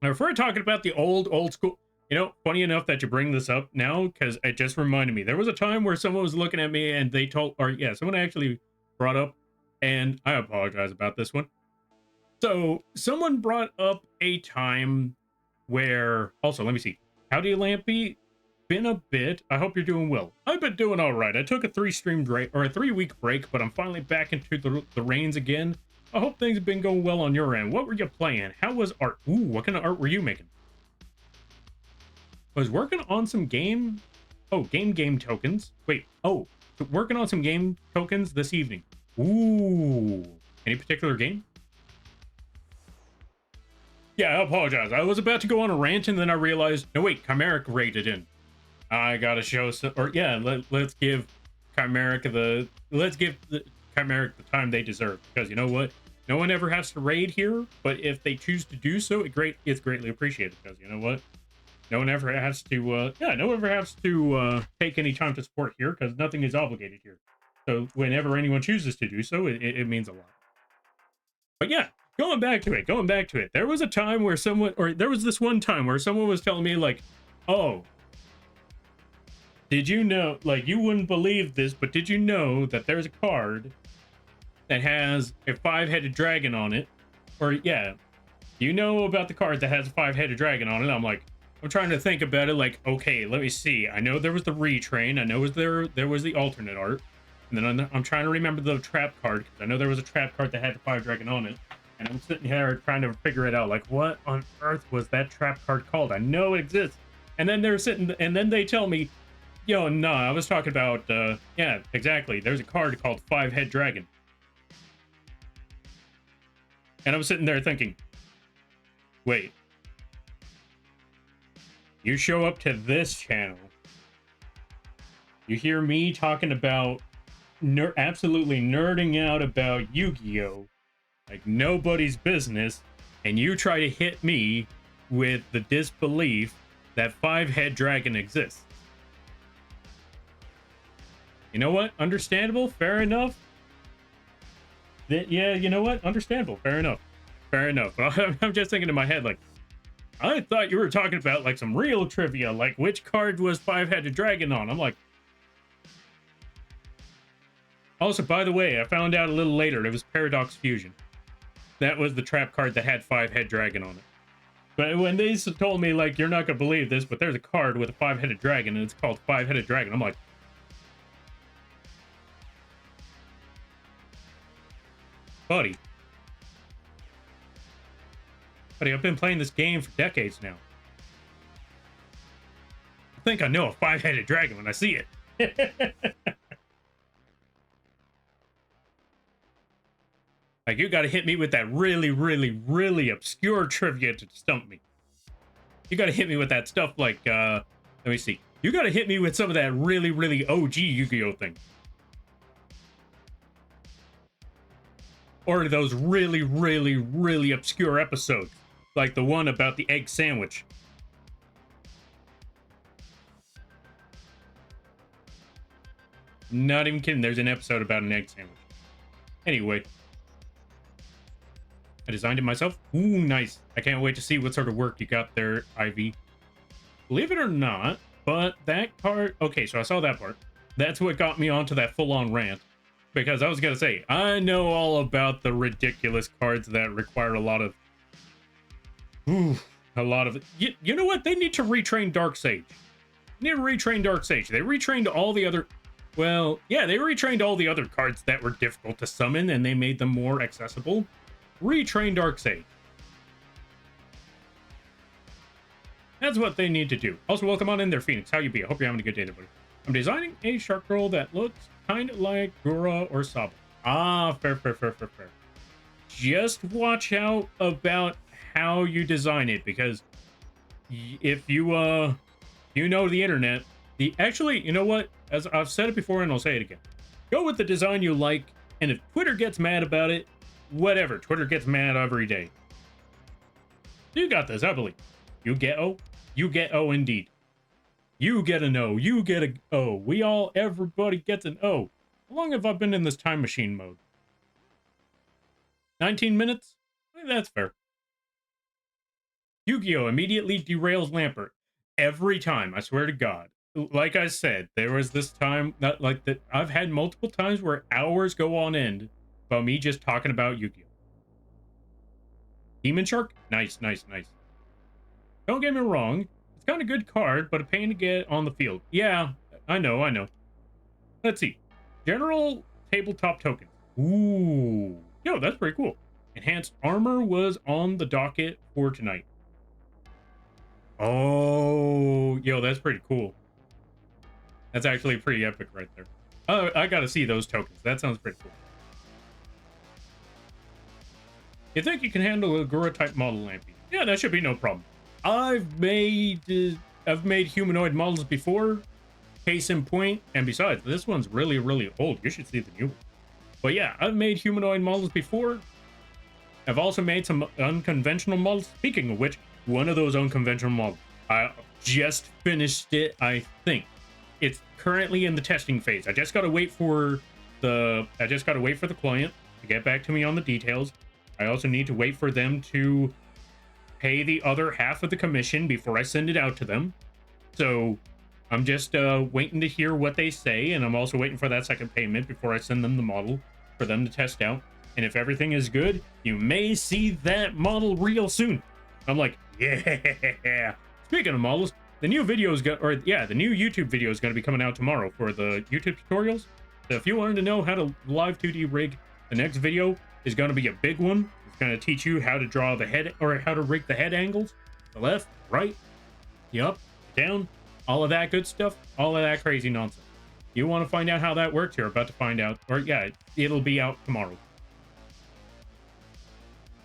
Now, if we're talking about the old school, you know, funny enough that you bring this up now, because it just reminded me. There was a time where someone was looking at me and they told, or yeah, someone actually brought up, and I apologize about this one. So someone brought up a time where, also, let me see. Howdy, Lampy. Been a bit. I hope you're doing well. I've been doing all right. I took a 3-week break, but I'm finally back into the reins again. I hope things have been going well on your end. What were you playing? How was art? Ooh, what kind of art were you making? I was working on some game. Oh, game tokens. Wait. Oh, working on some game tokens this evening. Ooh. Any particular game? Yeah, I apologize. I was about to go on a rant and then I realized, no wait, Chimeric raided in. I gotta show some, or yeah, let's give Chimeric the Chimeric the time they deserve, because you know what? No one ever has to raid here, but if they choose to do so, it's greatly appreciated, because you know what? No one ever has to no one ever has to take any time to support here, because nothing is obligated here. So whenever anyone chooses to do so, it means a lot. But yeah, going back to it, there was a time where there was this one time where someone was telling me like, oh, did you know, like, you wouldn't believe this, but did you know that there's a card that has a 5-headed dragon on it? Or yeah, you know about the card that has a 5-headed dragon on it? I'm like, I'm trying to think about it, like, okay, let me see. I know there was the retrain. I know there was the alternate art. And then I'm trying to remember the trap card, because I know there was a trap card that had the 5 dragon on it. And I'm sitting here trying to figure it out, like, what on earth was that trap card called? I know it exists. And then they tell me, yo, no, I was talking about, yeah, exactly. There's a card called 5-Head Dragon. And I was sitting there thinking, wait. You show up to this channel. You hear me talking about absolutely nerding out about Yu-Gi-Oh! like nobody's business, and you try to hit me with the disbelief that 5-head dragon exists. You know what? Understandable. Fair enough. Yeah, you know what? Understandable. Fair enough. Fair enough. I'm just thinking in my head, like, I thought you were talking about like some real trivia, like which card was 5-headed dragon on. I'm like, also, by the way, I found out a little later it was Paradox Fusion. That was the trap card that had 5-head dragon on it. But when they told me, like, you're not gonna believe this, but there's a card with a 5-headed dragon and it's called 5-headed dragon, I'm like, buddy, I've been playing this game for decades now. I think I know a 5-headed dragon when I see it. Like, you gotta hit me with that really, really, really obscure trivia to stump me. You gotta hit me with that stuff like, let me see. You gotta hit me with some of that really, really OG Yu-Gi-Oh thing. Or those really, really, really obscure episodes. Like the one about the egg sandwich. Not even kidding, there's an episode about an egg sandwich. Anyway. I designed it myself. Ooh, nice. I can't wait to see what sort of work you got there, Ivy. Believe it or not, but that card... Okay, so I saw that part. That's what got me onto that full-on rant. Because I was going to say, I know all about the ridiculous cards that require a lot of... Ooh, a lot of... You know what? They need to retrain Darkseid. They need to retrain Darkseid. They retrained all the other... Well, yeah, they retrained all the other cards that were difficult to summon, and they made them more accessible. Retrain Darkseid. That's what they need to do. Also, welcome on in there, Phoenix. How you be? I hope you're having a good day, everybody. I'm designing a shark girl that looks kind of like Gura or Saba. Ah, fair. Just watch out about how you design it, because if you know the internet, actually, you know what? As I've said it before, and I'll say it again. Go with the design you like, and if Twitter gets mad about it, whatever. Twitter gets mad every day. You got this, I believe. You get O? You get O indeed. You get an O. You get a O. Everybody gets an O. How long have I been in this time machine mode? 19 minutes? I think that's fair. Yu-Gi-Oh! Immediately derails Lampert. Every time, I swear to God. Like I said, there was this time, I've had multiple times where hours go on end about me just talking about Yu-Gi-Oh! Demon Shark? Nice. Don't get me wrong. It's kind of good card, but a pain to get on the field. Yeah, I know. Let's see. General tabletop tokens. Ooh. Yo, that's pretty cool. Enhanced armor was on the docket for tonight. Oh, yo, that's pretty cool. That's actually pretty epic right there. Oh, I gotta see those tokens. That sounds pretty cool. You think you can handle a Gura type model, Lampy? Yeah, that should be no problem. I've made humanoid models before, case in point, and besides, this one's really, really old. You should see the new one. But yeah, I've made humanoid models before. I've also made some unconventional models. Speaking of which, one of those unconventional models, I just finished it, I think. It's currently in the testing phase. I just gotta wait for the client to get back to me on the details. I also need to wait for them to pay the other half of the commission before I send it out to them. So I'm just waiting to hear what they say, and I'm also waiting for that second payment before I send them the model for them to test out. And if everything is good, you may see that model real soon. I'm like, yeah. Speaking of models, the new video is the new YouTube video is going to be coming out tomorrow for the YouTube tutorials. So if you wanted to know how to live 2D rig, the next video is going to be a big one. It's going to teach you how to draw the head, or how to rig the head angles, the left, right, the up, down, all of that good stuff, all of that crazy nonsense. You want to find out how that works? You're about to find out, or yeah, it'll be out tomorrow.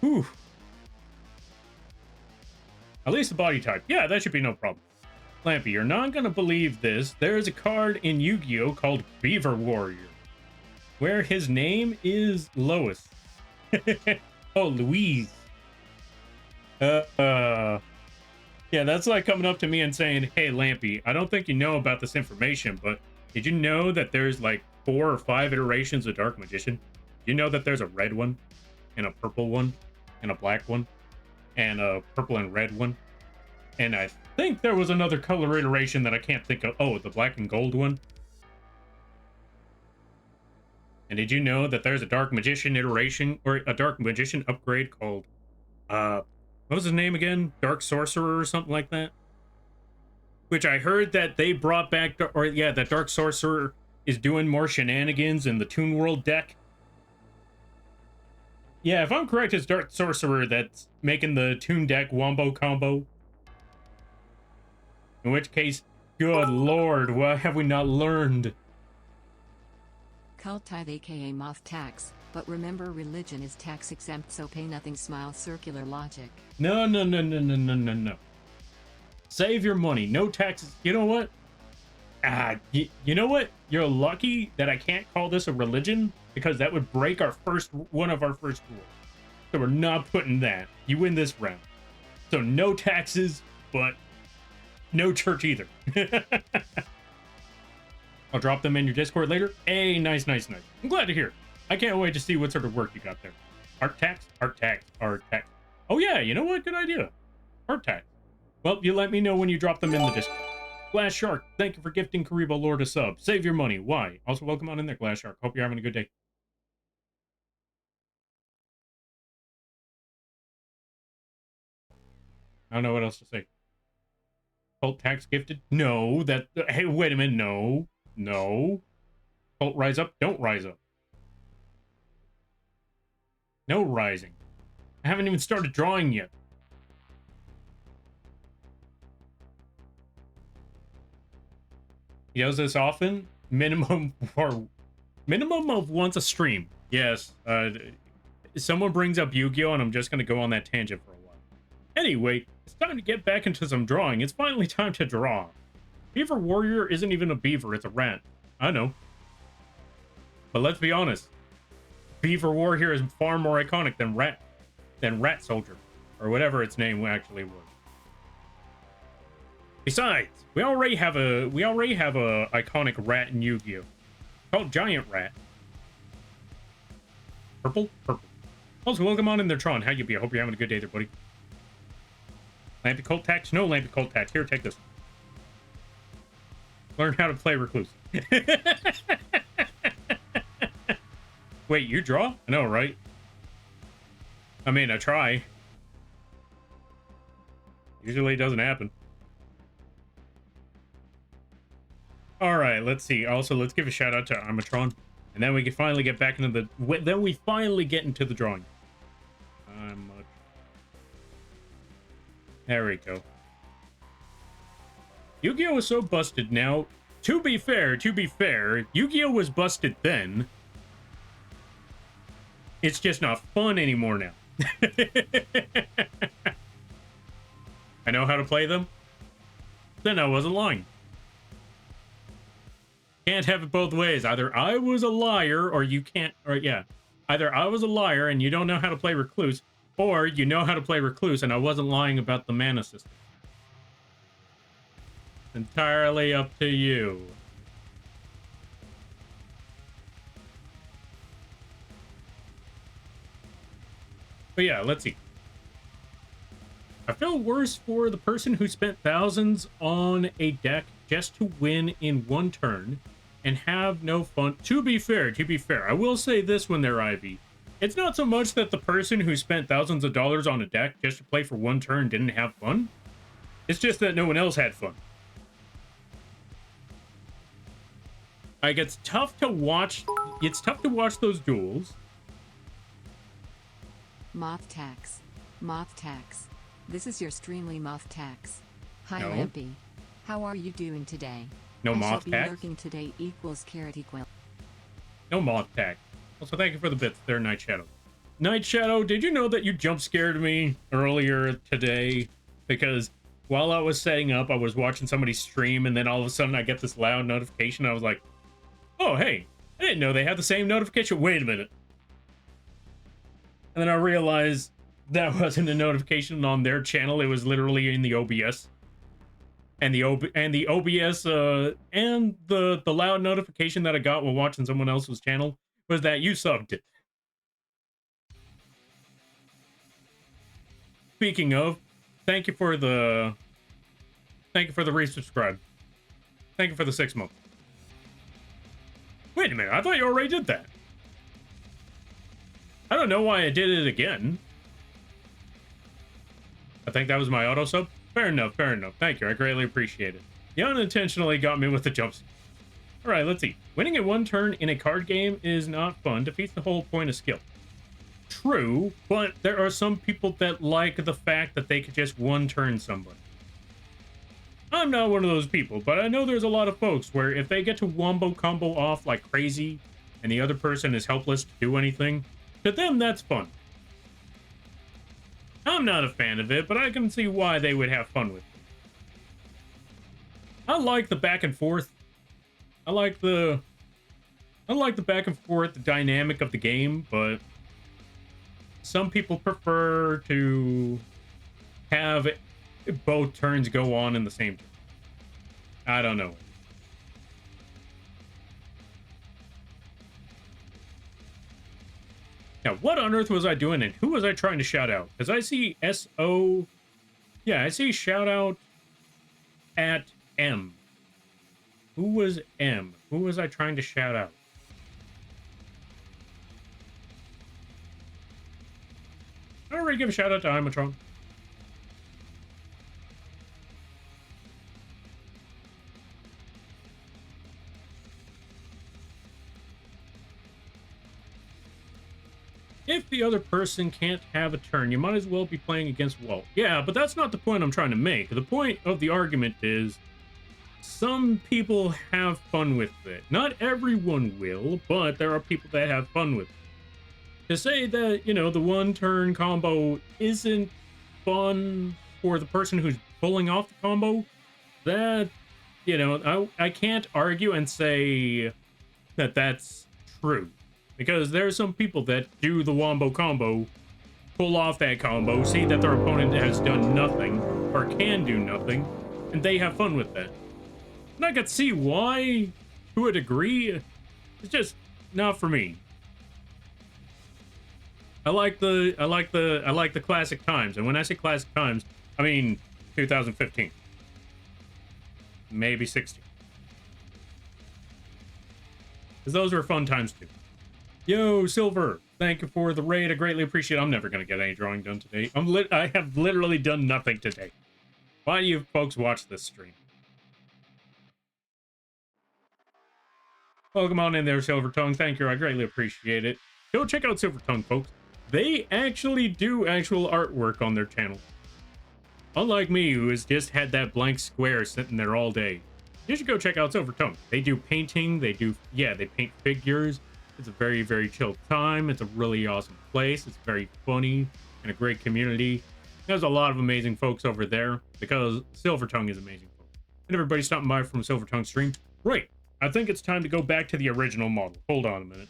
Whew. At least the body type. Yeah, that should be no problem. Lampy, you're not going to believe this. There's a card in Yu-Gi-Oh! Called Beaver Warrior, where his name is Lois. Oh, Louise. Yeah, that's like coming up to me and saying, "Hey, Lampy, I don't think you know about this information, but did you know that there's like 4 or 5 iterations of Dark Magician? Do you know that there's a red one, and a purple one, and a black one, and a purple and red one? And I think there was another color iteration that I can't think of. Oh, the black and gold one. And did you know that there's a Dark Magician iteration, or a Dark Magician upgrade called, what was his name again? Dark Sorcerer or something like that? Which I heard that they brought back, or yeah, that Dark Sorcerer is doing more shenanigans in the Toon World deck. Yeah, if I'm correct, it's Dark Sorcerer that's making the Toon deck wombo combo. In which case, good lord, what have we not learned? Cult tithe aka Moth tax, but remember religion is tax exempt, so pay nothing. Smile. Circular logic. No. Save your money. No taxes. You know what? You know what? You're lucky that I can't call this a religion, because that would break one of our first rules. So we're not putting that. You win this round. So no taxes, but no church either. I'll drop them in your Discord later. Hey, nice. I'm glad to hear. I can't wait to see what sort of work you got there. Art tax. Oh yeah, you know what? Good idea. Art tax. Well, you let me know when you drop them in the Discord. Glass Shark, thank you for gifting Karibo Lord a sub. Save your money. Why? Also, welcome on in there, Glass Shark. Hope you're having a good day. I don't know what else to say. Cult tax gifted? No, that... Hey, wait a minute. No. Cult rise up? Don't rise up. No rising. I haven't even started drawing yet. He does this often. Minimum of once a stream. Yes. Someone brings up Yu-Gi-Oh! And I'm just going to go on that tangent for a while. Anyway, it's time to get back into some drawing. It's finally time to draw. Beaver Warrior isn't even a beaver, it's a rat. I know. But let's be honest. Beaver Warrior is far more iconic than Rat Soldier, or whatever its name actually was. Besides, we already have a iconic rat in Yu-Gi-Oh! Called Giant Rat. Purple. Also, welcome on in there, Tron. How you be? I hope you're having a good day there, buddy. Lampy Cult Tax? No Lampy Cult Tax. Here, take this. Learn how to play Recluse. Wait, you draw? I know, right? I mean, I try. Usually it doesn't happen. Alright, let's see. Also, let's give a shout out to Armatron. And then we can finally get back into the... Then we finally get into the drawing. There we go. Yu-Gi-Oh! Is so busted now. To be fair, Yu-Gi-Oh! Was busted then. It's just not fun anymore now. I know how to play them. Then I wasn't lying. Can't have it both ways. Either I was a liar, or you can't, or yeah. Either I was a liar and you don't know how to play Recluse, or you know how to play Recluse and I wasn't lying about the mana system. Entirely up to you. But yeah, let's see. I feel worse for the person who spent thousands on a deck just to win in one turn and have no fun. To be fair, I will say this when they're Ivy. It's not so much that the person who spent thousands of dollars on a deck just to play for one turn didn't have fun. It's just that no one else had fun. Like, it's tough to watch those duels. Moth tax. This is your Streamly Moth tax. Hi, No. Lampy. How are you doing today? No I moth shall be tax? lurking today equals carrot equal. No moth tax. Also, thank you for the bits there, Night Shadow. Night Shadow, did you know that you jump scared me earlier today? Because while I was setting up, I was watching somebody stream, and then all of a sudden I get this loud notification. I was like, oh, hey, I didn't know they had the same notification. Wait a minute. And then I realized that wasn't a notification on their channel. It was literally in the OBS. And the OBS and the loud notification that I got while watching someone else's channel was that you subbed it. Speaking of, thank you for the resubscribe. Thank you for the 6 months. Wait a minute, I thought you already did that. I don't know why I did it again. I think that was my auto sub. Fair enough, fair enough. Thank you, I greatly appreciate it. You unintentionally got me with the jumps. Alright, let's see. Winning in one turn in a card game is not fun. Defeats the whole point of skill. True, but there are some people that like the fact that they could just one-turn somebody. I'm not one of those people, but I know there's a lot of folks where if they get to wombo combo off like crazy and the other person is helpless to do anything, to them that's fun. I'm not a fan of it, but I can see why they would have fun with it. I like the back and forth. I like the back and forth, the dynamic of the game, but some people prefer to have both turns go on in the same turn. I don't know. Now, what on earth was I doing and who was I trying to shout out? Because I see S-O... Yeah, I see shout out at M. Who was M? Who was I trying to shout out? I already give a shout out to Imatron. If the other person can't have a turn, you might as well be playing against Walt. Yeah, but that's not the point I'm trying to make. The point of the argument is some people have fun with it. Not everyone will, but there are people that have fun with it. To say that, you know, the one-turn combo isn't fun for the person who's pulling off the combo, that, you know, I can't argue and say that that's true. Because there's some people that do the wombo combo, pull off that combo, see that their opponent has done nothing, or can do nothing, and they have fun with that. And I can see why, to a degree. It's just not for me. I like the classic times, and when I say classic times, I mean 2015. Maybe 16. Because those were fun times too. Yo, Silver, thank you for the raid. I greatly appreciate it. I'm never going to get any drawing done today. I have literally done nothing today. Why do you folks watch this stream? Welcome on in there, Silver Tongue. Thank you. I greatly appreciate it. Go check out Silver Tongue, folks. They actually do actual artwork on their channel. Unlike me, who has just had that blank square sitting there all day. You should go check out Silver Tongue. They do painting. They paint figures. It's a very, very chill time. It's a really awesome place. It's very funny and a great community. There's a lot of amazing folks over there because Silver Tongue is amazing folks. And everybody stopping by from Silver Tongue stream. Right. I think it's time to go back to the original model. Hold on a minute.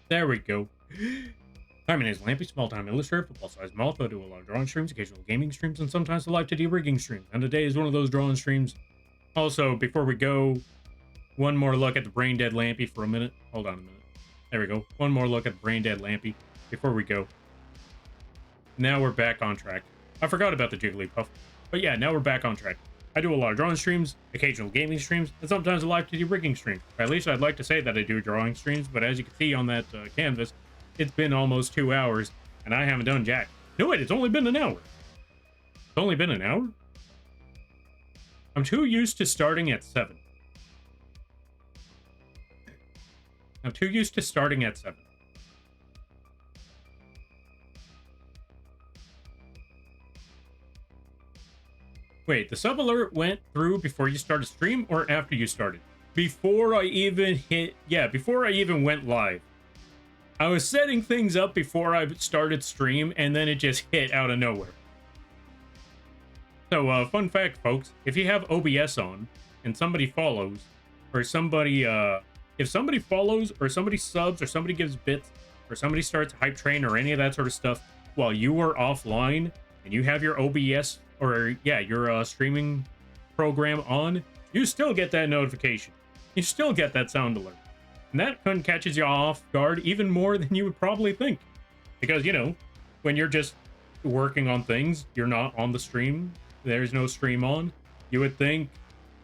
There we go. Hi, my name is Lampy, small-time illustrator, football-sized moth. I do a lot of drawing streams, occasional gaming streams, and sometimes the live 2D rigging streams. And today is one of those drawing streams. Also, before we go, one more look at the brain-dead Lampy for a minute. Hold on a minute. There we go. One more look at the brain-dead Lampy before we go. Now we're back on track. I forgot about the Jigglypuff. But yeah, now we're back on track. I do a lot of drawing streams, occasional gaming streams, and sometimes a live 2D rigging stream. Or at least I'd like to say that I do drawing streams, but as you can see on that canvas, it's been almost 2 hours, and I haven't done jack. No, wait, it's only been an hour. It's only been an hour? I'm too used to starting at 7. I'm too used to starting at 7. Wait, the sub alert went through before you started stream or after you started? Before I even before I even went live. I was setting things up before I started stream, and then it just hit out of nowhere. So, fun fact, folks, if you have OBS on, and somebody follows, or somebody if somebody follows or somebody subs or somebody gives bits or somebody starts a hype train or any of that sort of stuff while you are offline and you have your OBS or yeah, your streaming program on, you still get that notification. You still get that sound alert. And that kind of catches you off guard even more than you would probably think. Because, you know, when you're just working on things, you're not on the stream, there's no stream on, you would think,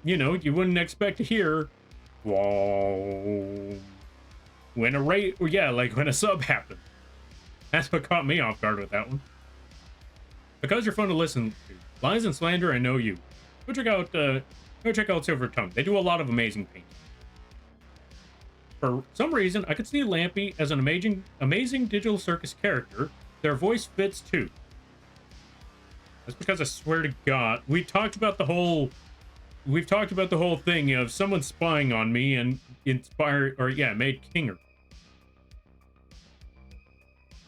you know, you wouldn't expect to hear, whoa, when a rate, or yeah, like when a sub happened. That's what caught me off guard with that one. Because you're fun to listen to. Lies and Slander, I know you. Go check out Silver Tongue. They do a lot of amazing painting. For some reason, I could see Lampy as an amazing Digital Circus character. Their voice fits too. That's because I swear to God, we've talked about the whole thing of someone spying on me and inspired, or yeah, made Kinger.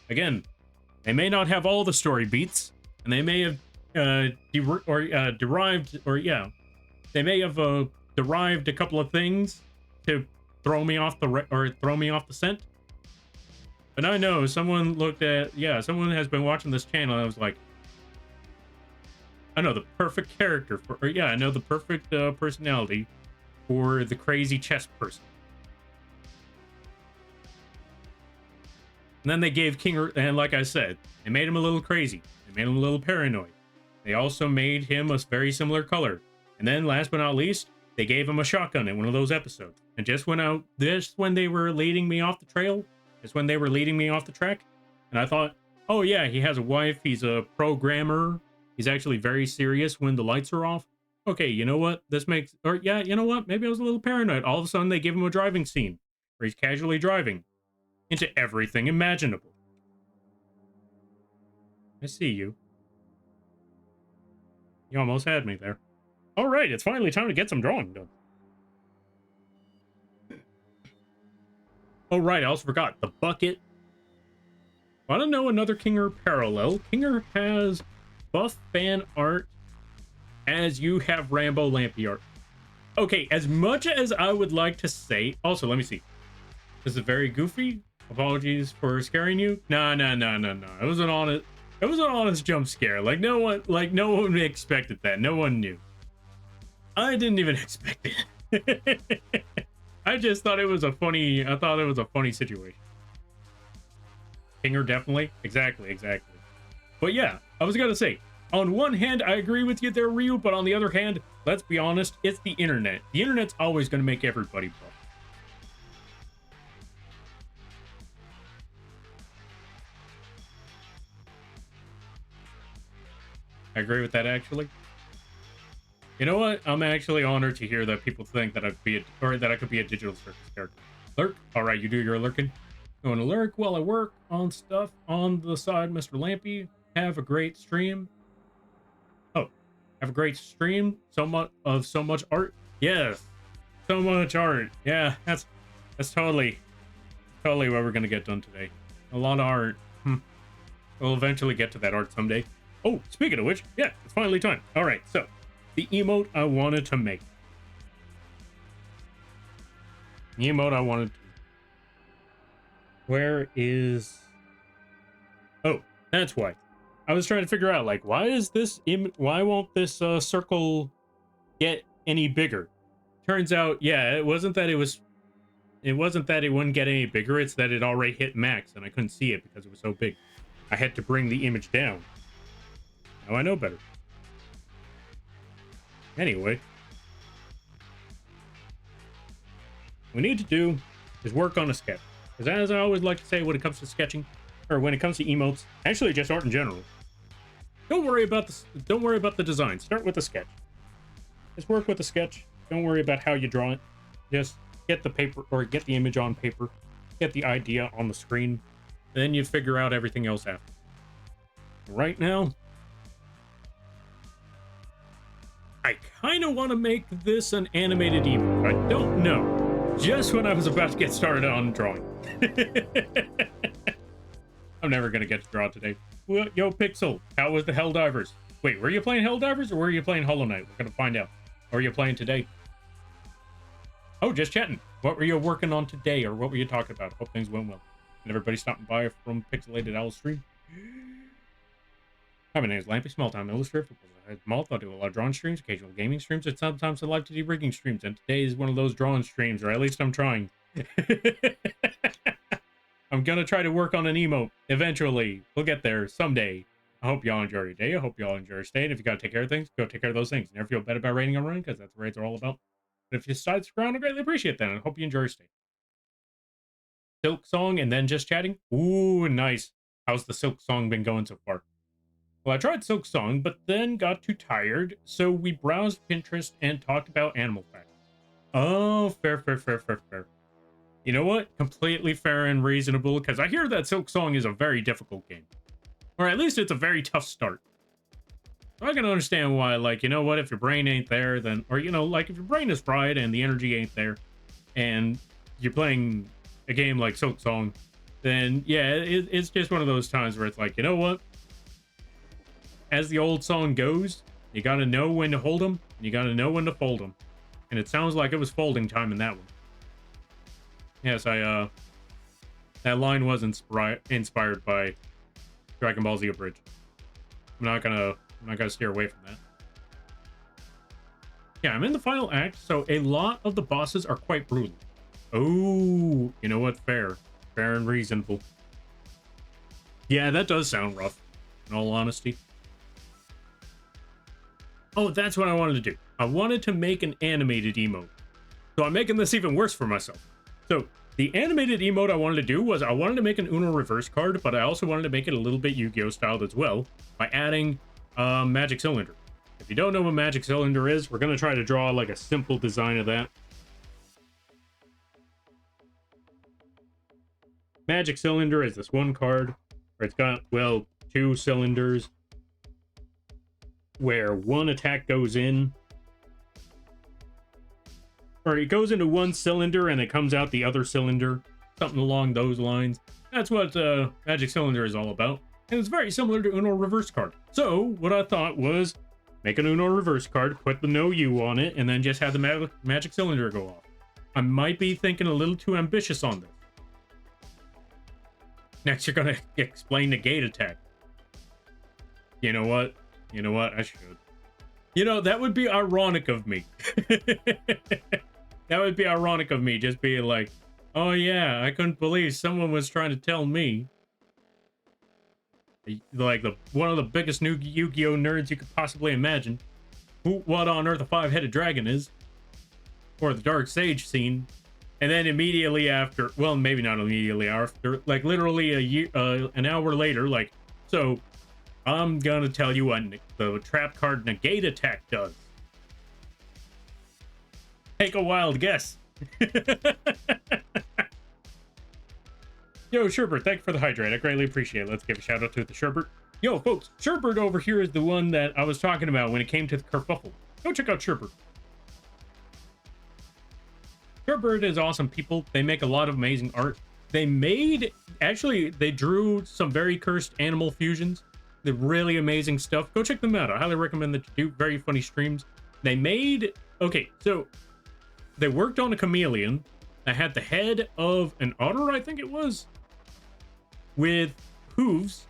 Again, they may not have all the story beats, and they may have derived, or yeah, they may have derived a couple of things to throw me off the scent. But I know someone someone has been watching this channel and I was like, I know the perfect character for, or yeah, I know the perfect personality for the crazy chess person. And then they gave King, and like I said, they made him a little crazy. They made him a little paranoid. They also made him a very similar color. And then last but not least, they gave him a shotgun in one of those episodes. And just when they were leading me off the trail, just when they were leading me off the track, and I thought, oh yeah, he has a wife, he's a programmer, he's actually very serious when the lights are off. Okay, you know what? This makes, or yeah, you know what? Maybe I was a little paranoid. All of a sudden, they give him a driving scene where he's casually driving into everything imaginable. I see you. You almost had me there. All right, it's finally time to get some drawing done. Oh right, I also forgot the bucket. Want to know another Kinger parallel? Kinger has buff fan art as you have Rambo Lampy art. Okay, as much as I would like to say, also let me see. This is very goofy. Apologies for scaring you. No. It was an honest jump scare. Like no one expected that. No one knew. I didn't even expect it. I just thought it was a funny situation. Kinger definitely. Exactly. But yeah, I was gonna say, on one hand, I agree with you there, Ryu, but on the other hand, let's be honest, it's the internet. The internet's always gonna make everybody buff. I agree with that, actually. You know what? I'm actually honored to hear that people think that I could be a Digital Circus character. Lurk? Alright, you do your lurking. Going to lurk while I work on stuff on the side, Mr. Lampy. Have a great stream. Oh, have a great stream. So much art. Yes, so much art. Yeah, that's totally what we're gonna get done today. A lot of art. We'll eventually get to that art someday. Oh, speaking of which, yeah, it's finally time. All right, so the emote I wanted to make. Where is? Oh, that's why. I was trying to figure out, like, why won't this circle get any bigger? Turns out, yeah, it wasn't that it wouldn't get any bigger, it's that it already hit max and I couldn't see it because it was so big. I had to bring the image down. Now I know better. Anyway, what we need to do is work on a sketch. Because as I always like to say when it comes to sketching, or when it comes to emotes, actually just art in general, don't worry about the design. Start with a sketch. Just work with a sketch. Don't worry about how you draw it. Just get the paper, or get the image on paper. Get the idea on the screen. Then you figure out everything else after. Right now, I kind of want to make this an animated emote. I don't know. Just when I was about to get started on drawing. I'm never going to get to draw today. Yo, Pixel, how was the Helldivers? Wait, were you playing Helldivers or were you playing Hollow Knight? We're going to find out. Or are you playing today? Oh, just chatting. What were you working on today, or what were you talking about? Hope things went well. And everybody stopping by from Pixelated Owl Stream. Hi, my name is Lampy, small-time illustrator. Moth, I do a lot of drawing streams, occasional gaming streams, and sometimes I live to do rigging streams. And today is one of those drawing streams, or at least I'm trying. I'm gonna try to work on an emote eventually. We'll get there someday. I hope y'all enjoy your day. I hope y'all enjoy your stay. And if you gotta take care of things, go take care of those things. Never feel bad about raiding or running, because that's what raids are all about. But if you decide to stick around, I greatly appreciate that. And I hope you enjoy your stay. Silk Song and then just chatting. Ooh, nice. How's the Silk Song been going so far? Well, I tried Silk Song, but then got too tired, so we browsed Pinterest and talked about animal facts. Oh, fair. You know what? Completely fair and reasonable, because I hear that Silk Song is a very difficult game. Or at least it's a very tough start. So I can understand why, like, you know what, if your brain ain't there, then, or, you know, like, if your brain is fried and the energy ain't there, and you're playing a game like Silk Song, then, yeah, it's just one of those times where it's like, you know what? As the old song goes, you gotta know when to hold them, and you gotta know when to fold them. And it sounds like it was folding time in that one. Yes, that line was inspired by Dragon Ball Z Abridged. I'm not gonna steer away from that. Yeah, I'm in the final act, so a lot of the bosses are quite brutal. Oh, you know what? Fair and reasonable. Yeah, that does sound rough, in all honesty. Oh, that's what I wanted to do. I wanted to make an animated emote. So I'm making this even worse for myself. So the animated emote I wanted to do was I wanted to make an Uno reverse card, but I also wanted to make it a little bit Yu-Gi-Oh styled as well by adding Magic Cylinder. If you don't know what Magic Cylinder is, we're going to try to draw like a simple design of that. Magic Cylinder is this one card where it's got, well, 2 cylinders where one attack goes in, or it goes into one cylinder and it comes out the other cylinder, something along those lines. That's what Magic Cylinder is all about, and it's very similar to Uno reverse card. So what I thought was make an Uno reverse card, put the no U on it, and then just have the Magic Cylinder go off. I might be thinking a little too ambitious on this. Next, you're gonna explain the gate attack. You know what? I should. You know, that would be ironic of me. That would be ironic of me, just being like, oh yeah, I couldn't believe someone was trying to tell me. Like, one of the biggest new Yu-Gi-Oh nerds you could possibly imagine. What on earth a 5-headed dragon is. Or the Dark Sage scene. And then immediately after, well, maybe not immediately after, like literally an hour later, like, so I'm gonna tell you what the trap card negate attack does. Take a wild guess. Yo, Sherbert, thank you for the hydrate. I greatly appreciate it. Let's give a shout out to the Sherbert. Yo, folks, Sherbert over here is the one that I was talking about when it came to the kerfuffle. Go check out Sherbert. Sherbert is awesome people. They make a lot of amazing art. They drew some very cursed animal fusions. They're really amazing stuff. Go check them out. I highly recommend that you do. Very funny streams. Okay, so they worked on a chameleon that had the head of an otter, I think it was, with hooves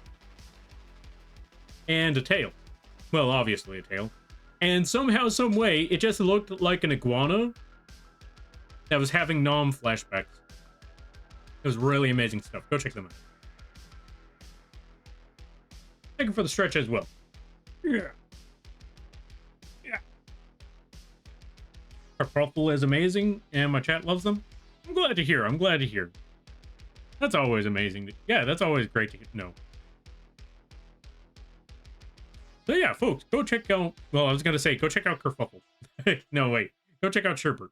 and a tail. Well, obviously a tail. And somehow, some way, it just looked like an iguana that was having Nom flashbacks. It was really amazing stuff. Go check them out. Thank you for the stretch as well. Yeah. Our profile is amazing, and my chat loves them. I'm glad to hear. That's always amazing. Yeah, that's always great to know. So yeah, folks, go check out... Well, I was going to say, go check out Kerfuffle. No, wait. Go check out Sherbert.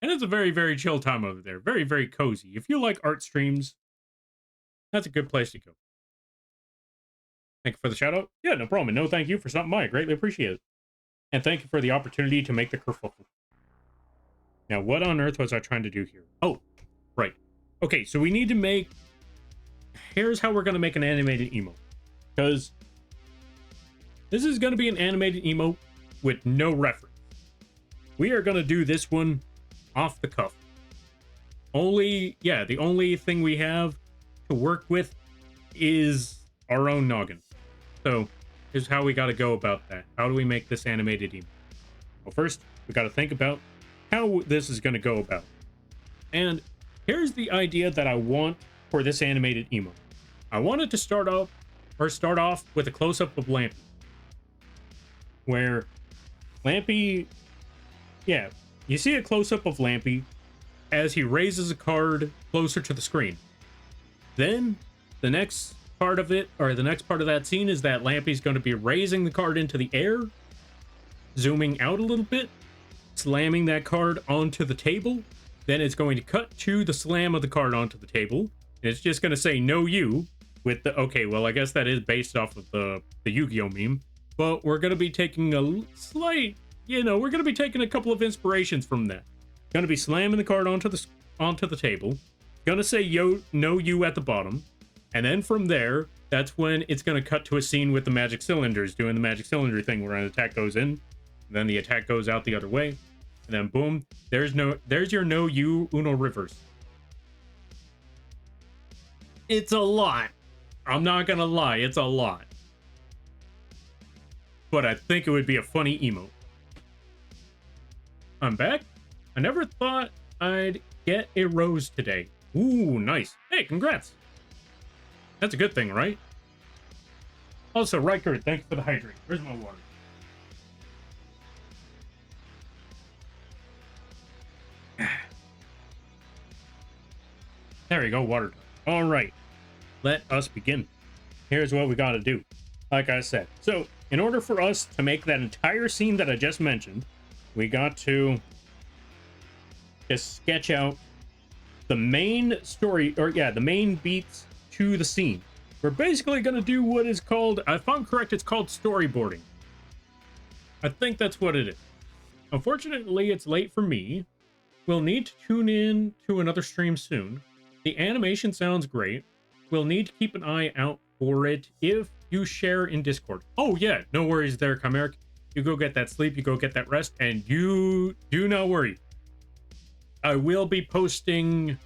And it's a very, very chill time over there. Very, very cozy. If you like art streams, that's a good place to go. Thank you for the shout out. Yeah, no problem. And no thank you for stopping by. I greatly appreciate it. And thank you for the opportunity to make the kerfuffle. Now, what on earth was I trying to do here? Oh, right. Okay, so we need to make... Here's how we're going to make an animated emote. Because this is going to be an animated emote with no reference. We are going to do this one off the cuff. The only thing we have to work with is our own noggin. So here's how we got to go about that. How do we make this animated emote? Well, first, we got to think about how this is going to go about. And here's the idea that I want for this animated emote. I want it to start off with a close-up of Lampy. Where Lampy, you see a close-up of Lampy as he raises a card closer to the screen. Then the next part of it, or the next part of that scene, is that Lampy's going to be raising the card into the air, zooming out a little bit, slamming that card onto the table. Then it's going to cut to the slam of the card onto the table. And it's just going to say "No you" with the, okay, well, I guess that is based off of the Yu-Gi-Oh meme, but we're going to be taking a slight, we're going to be taking a couple of inspirations from that. Going to be slamming the card onto the table. Going to say "No you" at the bottom. And then from there, that's when it's going to cut to a scene with the magic cylinders doing the magic cylinder thing where an attack goes in, then the attack goes out the other way, and then boom, there's your "No you" Uno reverse. It's a lot. I'm not going to lie, it's a lot. But I think it would be a funny emote. I'm back. I never thought I'd get a rose today. Ooh, nice. Hey, congrats. That's a good thing, right? Also, Riker, thanks for the hydrate. Where's my water? There we go, water. All right, let us begin. Here's what we got to do. Like I said, so in order for us to make that entire scene that I just mentioned, we got to just sketch out the main story, or the main beats to the scene. We're basically going to do what is called, if I'm correct, it's called storyboarding. I think that's what it is. Unfortunately, it's late for me. We'll need to tune in to another stream soon. The animation sounds great. We'll need to keep an eye out for it if you share in Discord. Oh yeah, no worries there, Chimeric. You go get that sleep, you go get that rest, and you do not worry. I will be posting,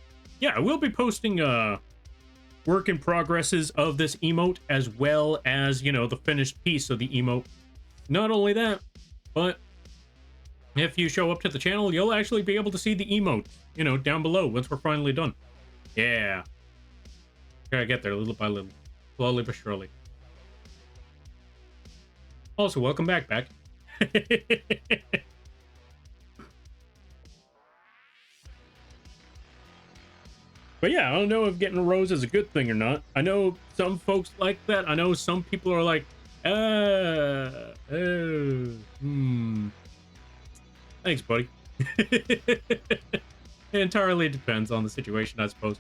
work in progresses of this emote, as well as, the finished piece of the emote. Not only that, but if you show up to the channel, you'll actually be able to see the emote, down below once we're finally done. Yeah. Gotta get there little by little, slowly but surely. Also, welcome back. But yeah, I don't know if getting a rose is a good thing or not. I know some folks like that. I know some people are like, Thanks, buddy. It entirely depends on the situation, I suppose.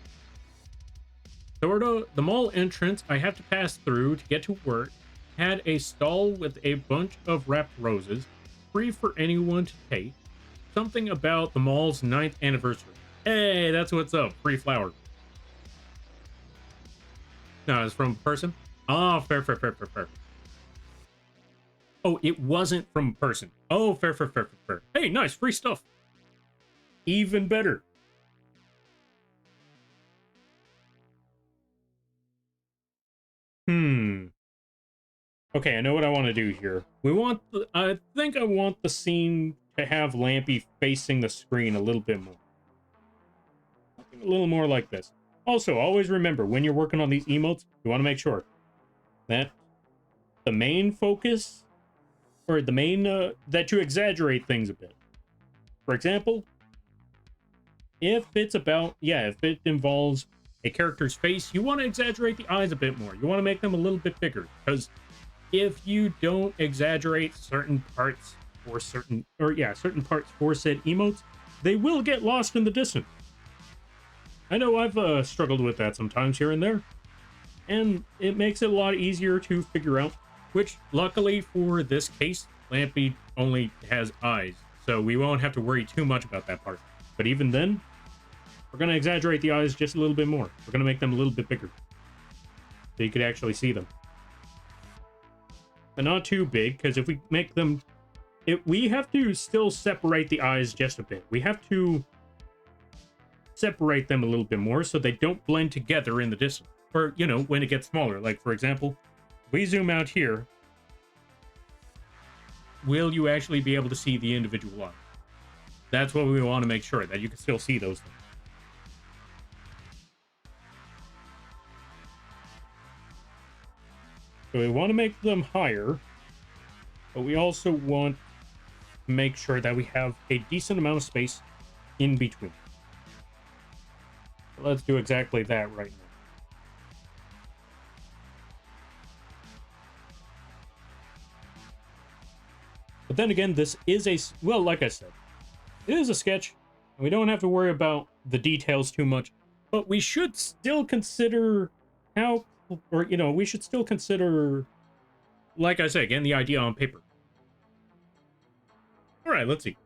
So the mall entrance I have to pass through to get to work had a stall with a bunch of wrapped roses, free for anyone to take. Something about the mall's 9th anniversary. Hey, that's what's up. Free flower. No, it's from a person? Oh, fair. Oh, it wasn't from a person. Oh, fair. Hey, nice. Free stuff. Even better. Okay, I know what I want to do here. I think I want the scene to have Lampy facing the screen a little bit more. A little more like this. Also, always remember, when you're working on these emotes, you want to make sure that the main focus, or the main, that you exaggerate things a bit. For example, if it involves a character's face, you want to exaggerate the eyes a bit more. You want to make them a little bit bigger, because if you don't exaggerate certain parts for certain parts for said emotes, they will get lost in the distance. I know I've struggled with that sometimes here and there, and it makes it a lot easier to figure out, which luckily for this case, Lampy only has eyes, so we won't have to worry too much about that part. But even then, we're going to exaggerate the eyes just a little bit more. We're going to make them a little bit bigger, so you could actually see them. But not too big, because if we make them... we have to still separate the eyes just a bit. We have to separate them a little bit more so they don't blend together in the distance. Or, you know, when it gets smaller. Like, for example, if we zoom out here, will you actually be able to see the individual lines? That's what we want to make sure, that you can still see those things. So we want to make them higher, but we also want to make sure that we have a decent amount of space in between. So let's do exactly that right now. But then again, this is a, well, like I said, it is a sketch, and we don't have to worry about the details too much, but we should still consider how, or, you know, we should still consider, like I said, again, the idea on paper. All right, let's see.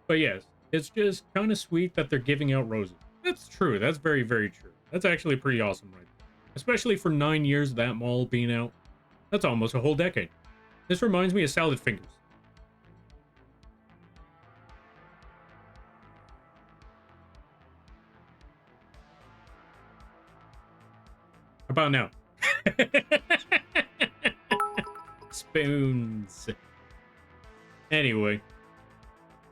But yes, it's just kind of sweet that they're giving out roses. That's true. That's very, very true. That's actually pretty awesome right there. Especially for 9 years, that mall being out. That's almost a whole decade. This reminds me of Salad Fingers. How about now? Spoons. Anyway.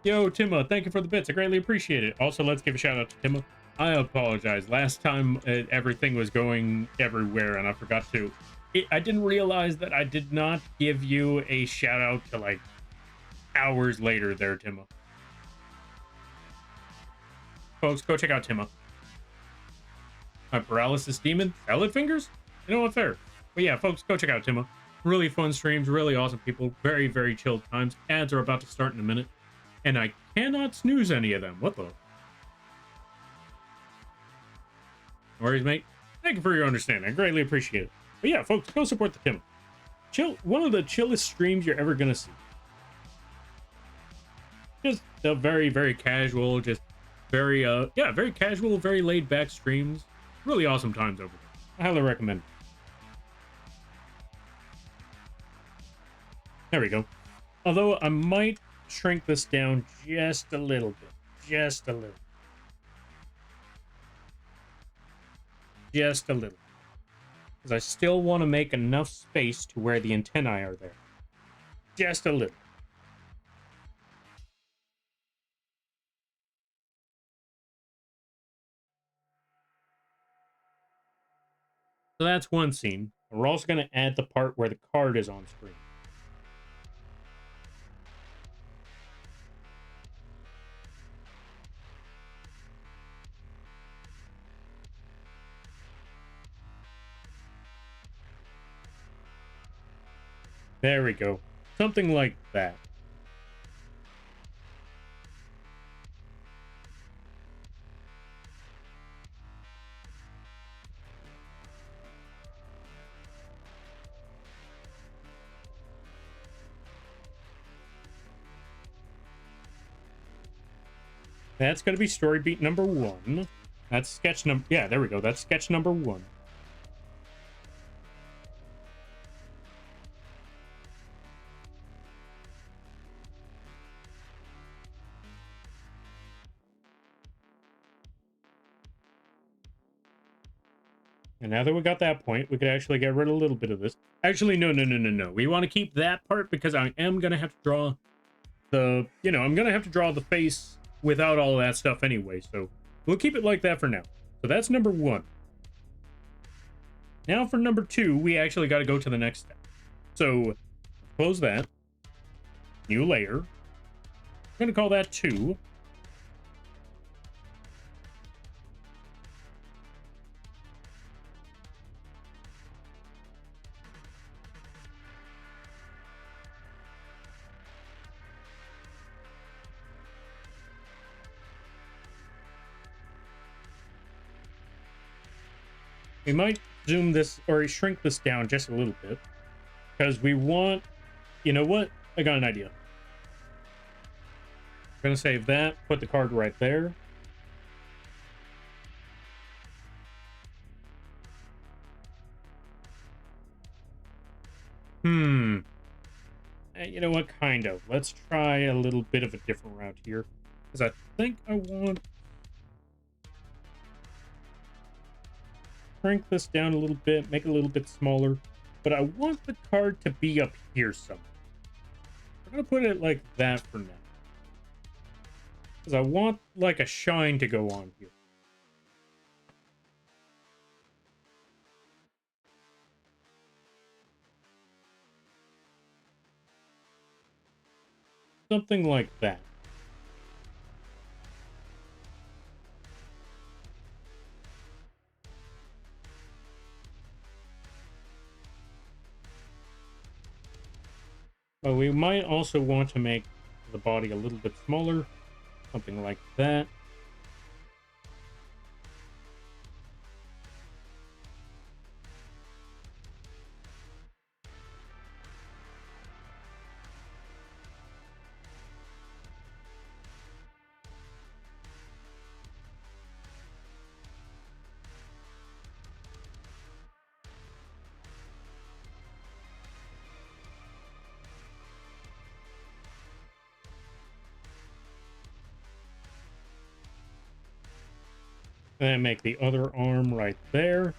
Yo, Timo, thank you for the bits. I greatly appreciate it. Also, let's give a shout out to Timo. I apologize. Last time, everything was going everywhere, and I forgot to... I didn't realize that I did not give you a shout out to like hours later there, Timo. Folks, go check out Timo. My paralysis demon, Salad Fingers? You know what, fair. But yeah, folks, go check out Timo. Really fun streams, really awesome people, very, very chill times. Ads are about to start in a minute, and I cannot snooze any of them. What the? No worries, mate. Thank you for your understanding. I greatly appreciate it. But yeah, folks, go support the Timo. Chill, one of the chillest streams you're ever gonna see. Just a very, very casual, just very, yeah, very casual, very laid back streams. Really awesome times over there. I highly recommend it. There we go. Although I might shrink this down just a little bit. Just a little. Just a little. Because I still want to make enough space to where the antennae are there. Just a little. So that's one scene. We're also going to add the part where the card is on screen. There we go. Something like that. That's going to be story beat number 1. That's sketch number... Yeah, there we go. That's sketch number 1. And now that we got that point, we could actually get rid of a little bit of this. Actually, no. We want to keep that part because I am going to have to draw the... You know, I'm going to have to draw the face without all that stuff anyway. So we'll keep it like that for now. So that's number 1. Now for number 2, we actually got to go to the next step. So close that. New layer. I'm going to call that 2. We might zoom this or shrink this down just a little bit because we want, you know what? I got an idea. I'm going to save that, put the card right there. You know what? Kind of. Let's try a little bit of a different route here because I think I want shrink this down a little bit, make it a little bit smaller, but I want the card to be up here somewhere. We're gonna put it like that for now, because I want like a shine to go on here. Something like that. But we might also want to make the body a little bit smaller. Something like that. And make the other arm right there.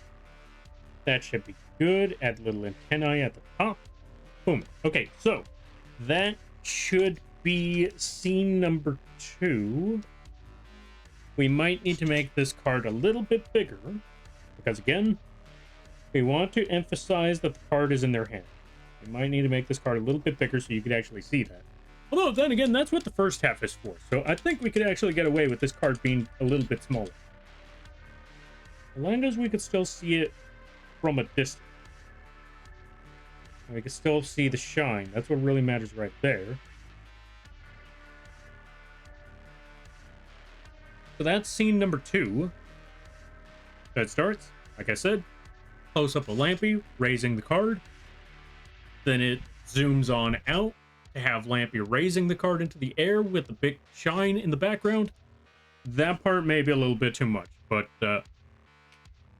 That should be good. Add little antennae at the top. Boom. Okay, so that should be scene number 2. We might need to make this card a little bit bigger, because again, we want to emphasize that the card is in their hand. We might need to make this card a little bit bigger so you could actually see that. Although, then again, that's what the first half is for. So I think we could actually get away with this card being a little bit smaller. As long as we could still see it from a distance. And we can still see the shine. That's what really matters right there. So that's scene number 2. So it starts, like I said, close up of Lampy, raising the card. Then it zooms on out to have Lampy raising the card into the air with the big shine in the background. That part may be a little bit too much, but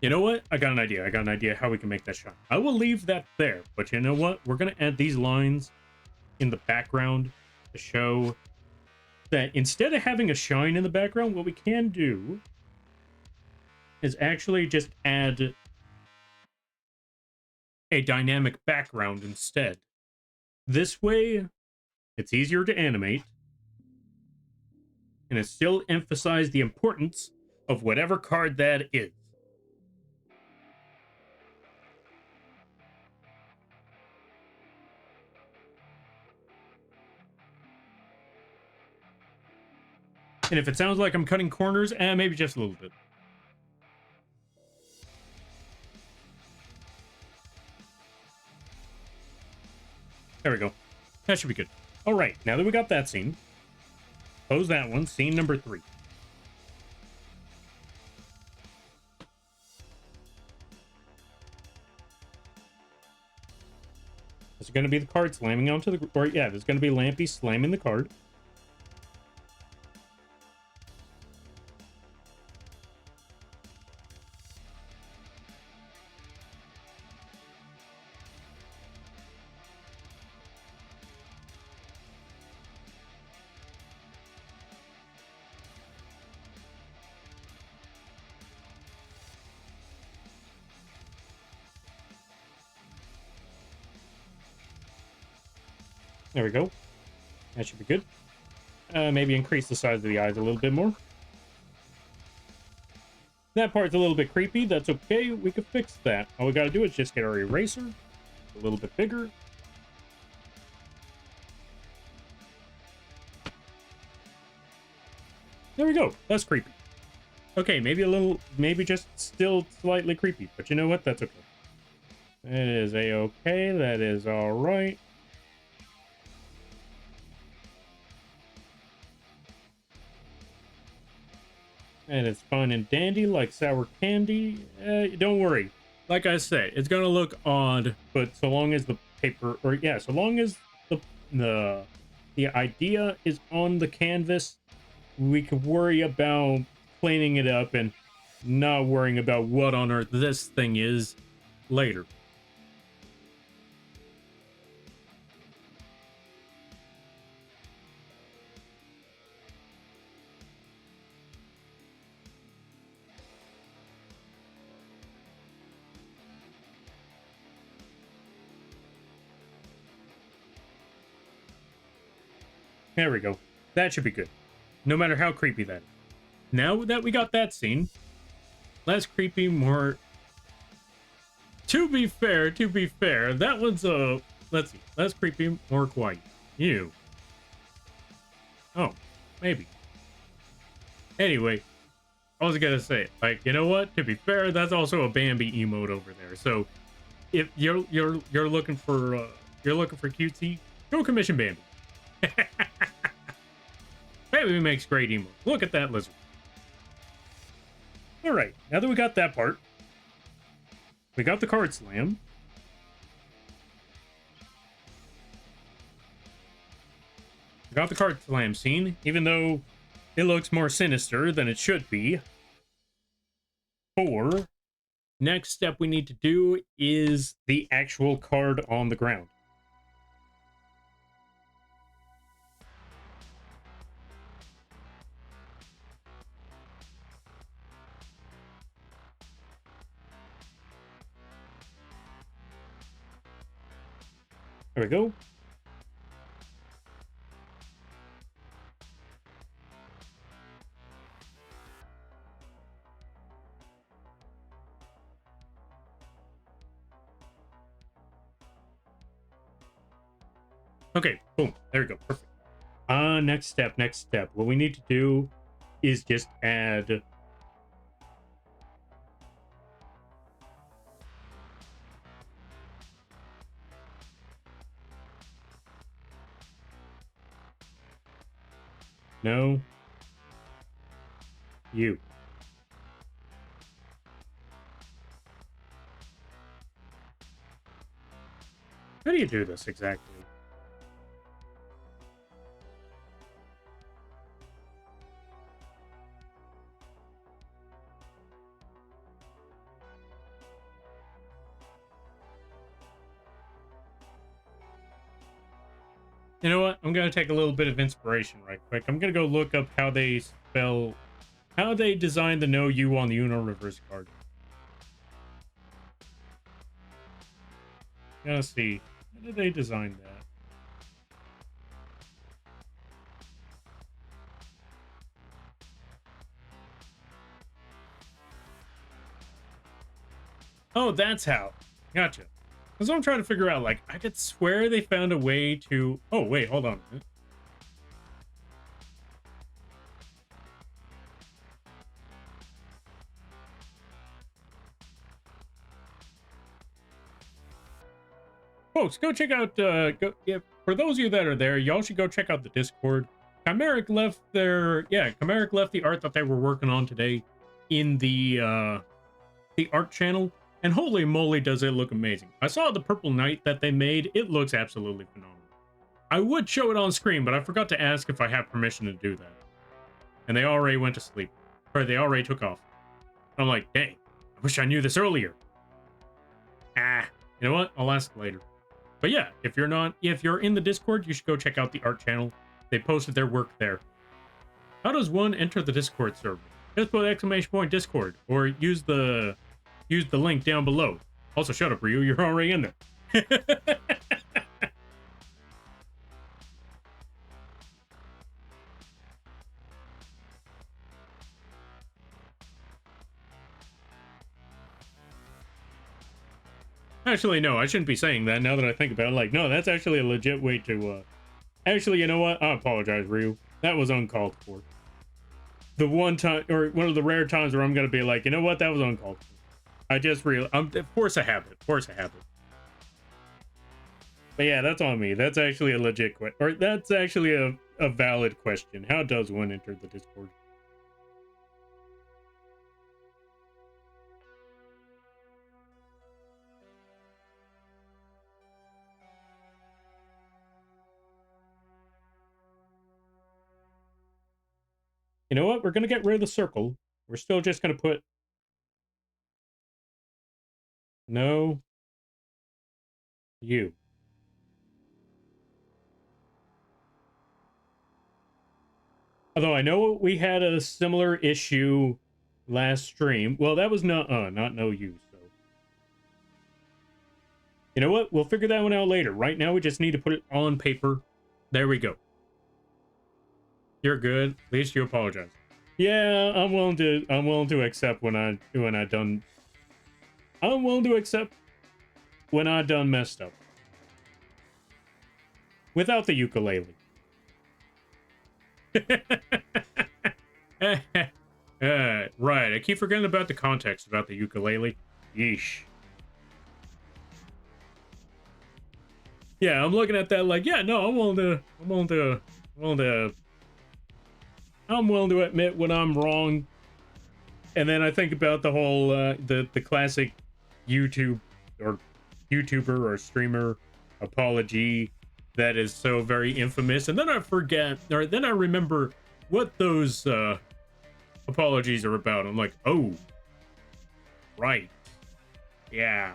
you know what? I got an idea. I got an idea how we can make that shine. I will leave that there, but you know what? We're going to add these lines in the background to show that instead of having a shine in the background, what we can do is actually just add a dynamic background instead. This way, it's easier to animate, and it still emphasizes the importance of whatever card that is. And if it sounds like I'm cutting corners, maybe just a little bit. There we go. That should be good. All right, now that we got that scene, close that one. Scene number 3. This is going to be the card slamming onto the... Or, yeah, there's going to be Lampy slamming the card. There we go. That should be good. Maybe increase the size of the eyes a little bit more. That part's a little bit creepy. That's okay. We can fix that. All we got to do is just get our eraser a little bit bigger. There we go. That's creepy. Okay, maybe just still slightly creepy. But you know what? That's okay. That is a-okay. That is all right. And it's fun and dandy like sour candy. Don't worry. Like I say, it's gonna look odd, but so long as the paper, or yeah, so long as the idea is on the canvas, we can worry about cleaning it up and not worrying about what on earth this thing is later. There we go. That should be good. No matter how creepy that is. Now that we got that scene, less creepy, more... To be fair, that one's let's see, less creepy, more kawaii. You. Oh, maybe. Anyway, I was gonna say, like, you know what? To be fair, that's also a Bambi emote over there. So, if you're looking for cutesy, go commission Bambi. Bambi makes great emotes. Look at that lizard. All right, now that we got that part, we got the card slam. We got the card slam scene, even though it looks more sinister than it should be. Next step we need to do is the actual card on the ground. There we go. Okay, boom. There we go. Perfect. Next step. What we need to do is just add... No. You. How do you do this exactly? You know what? I'm going to take a little bit of inspiration right quick. I'm going to go look up how they designed the no you on the Uno reverse card. Gotta see. How did they design that? Oh, that's how. Gotcha. That's what I'm trying to figure out. Like, I could swear they found a way to... Oh, wait, hold on a minute. Folks, go check out... for those of you that are there, y'all should go check out the Discord. Chimeric left the art that they were working on today in the art channel. And holy moly, does it look amazing. I saw the Purple Knight that they made. It looks absolutely phenomenal. I would show it on screen, but I forgot to ask if I have permission to do that. And they already went to sleep. Or they already took off. I'm like, dang, I wish I knew this earlier. You know what? I'll ask later. But yeah, if you're in the Discord, you should go check out the art channel. They posted their work there. How does one enter the Discord server? Just put !Discord or use the link down below. Also, shut up, Ryu. You're already in there. Actually, no, I shouldn't be saying that now that I think about it. Like, no, that's actually a legit way to... Actually, you know what? I apologize, Ryu. That was uncalled for. The one time, or one of the rare times where I'm going to be like, you know what? That was uncalled for. I just force a habit. But yeah, that's on me. That's actually a legit question. Or that's actually a valid question. How does one enter the Discord? You know what? We're going to get rid of the circle. We're still just going to put... No. You. Although I know we had a similar issue last stream. Well, that was not no you. So you know what? We'll figure that one out later. Right now, we just need to put it on paper. There we go. You're good. At least you apologize. Yeah, I'm willing to accept when I done. I'm willing to accept when I done messed up. Without the ukulele. Right. I keep forgetting about the context about the ukulele. Yeesh. Yeah, I'm looking at that like, yeah, no, I'm willing to admit when I'm wrong. And then I think about the whole the classic YouTube or YouTuber or streamer apology that is so very infamous, and then I forget, or then I remember what those apologies are about. I'm like, oh, right, yeah,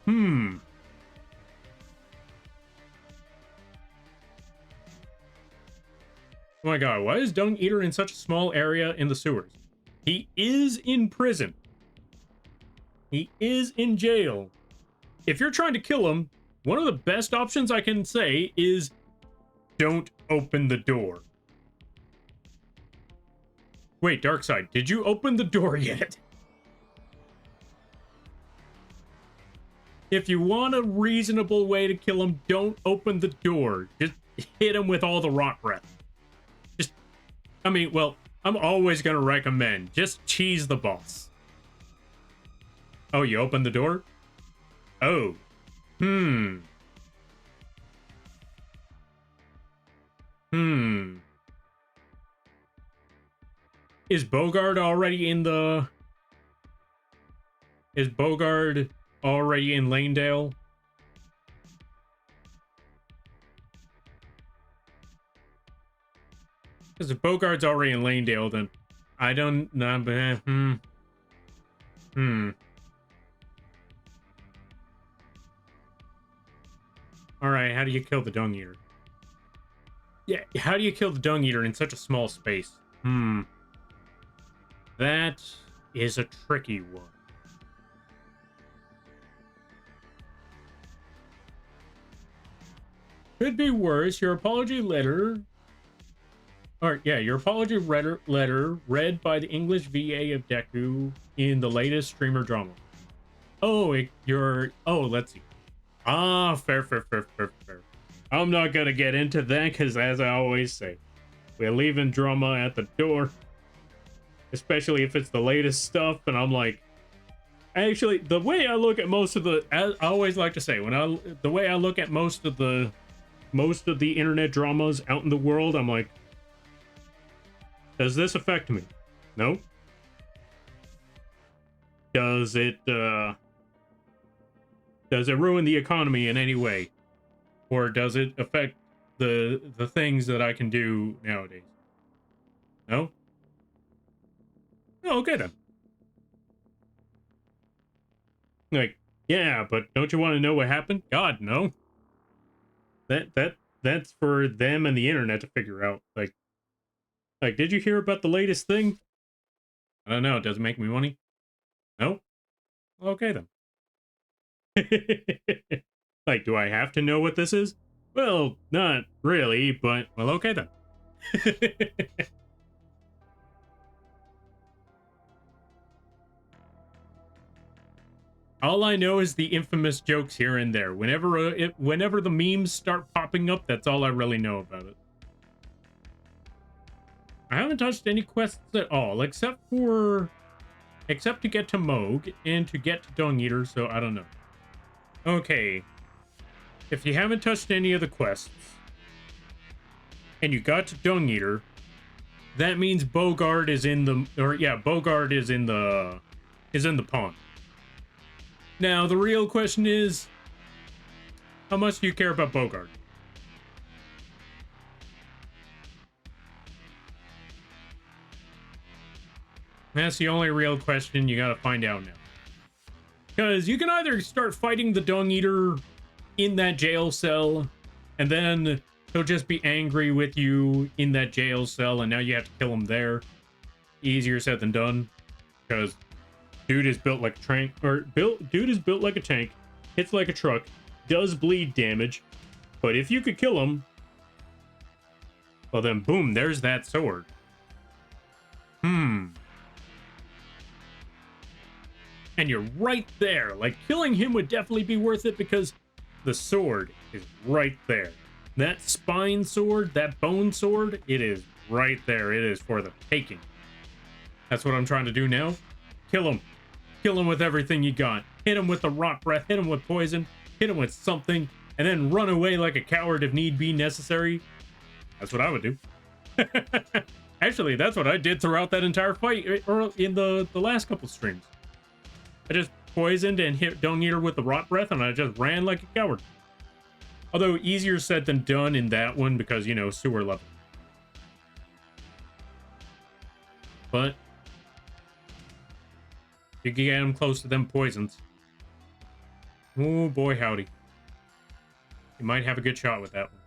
oh my god, why is Dung Eater in such a small area in the sewers? He is in prison. He is in jail. If you're trying to kill him, one of the best options I can say is don't open the door. Wait, Darkseid, did you open the door yet? If you want a reasonable way to kill him, don't open the door. Just hit him with all the rot breath. Just, I mean, well, I'm always going to recommend just cheese the boss. Oh, you opened the door? Oh. Is Bogard already in the... Is Bogard already in Lanedale? Because if Bogard's already in Lanedale, then I don't know, but Alright, how do you kill the Dung Eater? Yeah, how do you kill the Dung Eater in such a small space? That is a tricky one. Could be worse. Your apology letter... your apology letter read by the English VA of Deku in the latest streamer drama. Oh, let's see. Ah, fair. I'm not gonna get into that because, as I always say, we're leaving drama at the door. Especially if it's the latest stuff, and I'm like... Actually, the way I look at most of the... I always like to say, the way I look at most of the internet dramas out in the world, I'm like... Does this affect me? No. Does it ruin the economy in any way? Or does it affect the things that I can do nowadays? No? Oh, okay then. Like, yeah, but don't you want to know what happened? God, no. That's for them and the internet to figure out. Like, did you hear about the latest thing? I don't know. Does it make me money? No? Okay, then. Like, do I have to know what this is? Well, not really, but, well, okay, then. All I know is the infamous jokes here and there. Whenever the memes start popping up, that's all I really know about it. I haven't touched any quests at all, except to get to Moog and to get to Dung Eater, so I don't know. Okay. If you haven't touched any of the quests, and you got to Dung Eater, that means Bogard is in the... Bogard is in the pond. Now, the real question is, how much do you care about Bogard? That's the only real question you gotta find out now. Because you can either start fighting the Dung Eater in that jail cell, and then he'll just be angry with you in that jail cell, and now you have to kill him there. Easier said than done. Because dude is built like a tank, dude is built like a tank, hits like a truck, does bleed damage, but if you could kill him, Well, then, boom, there's that sword. And you're right there. Like, killing him would definitely be worth it because the sword is right there. That spine sword, that bone sword, it is right there. It is for the taking. That's what I'm trying to do now. Kill him. Kill him with everything you got. Hit him with the rot breath. Hit him with poison. Hit him with something. And then run away like a coward if need be necessary. That's what I would do. Actually, that's what I did throughout that entire fight or in the last couple streams. I just poisoned and hit Donator with the rot breath, and I just ran like a coward. Although easier said than done in that one because, you know, sewer level. But you can get them close to them poisons. Oh boy, howdy. You might have a good shot with that one.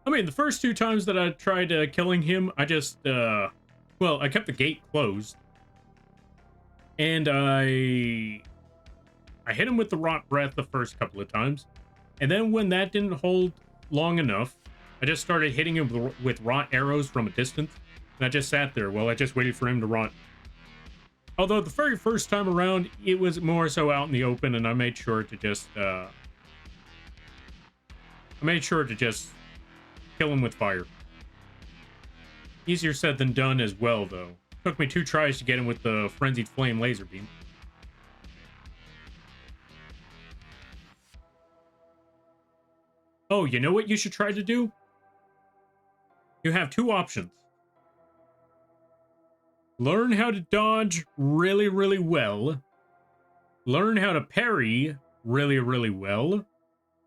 I mean, the first 2 times that I tried killing him, I just, well, I kept the gate closed. And I hit him with the rot breath the first couple of times. And then when that didn't hold long enough, I just started hitting him with rot arrows from a distance. And I just sat there while I just waited for him to rot. Although the very first time around, it was more so out in the open, and I made sure to just, kill him with fire. Easier said than done as well, though. Took me 2 tries to get him with the Frenzied Flame laser beam. Oh, you know what you should try to do? You have 2 options. Learn how to dodge really, really well. Learn how to parry really, really well.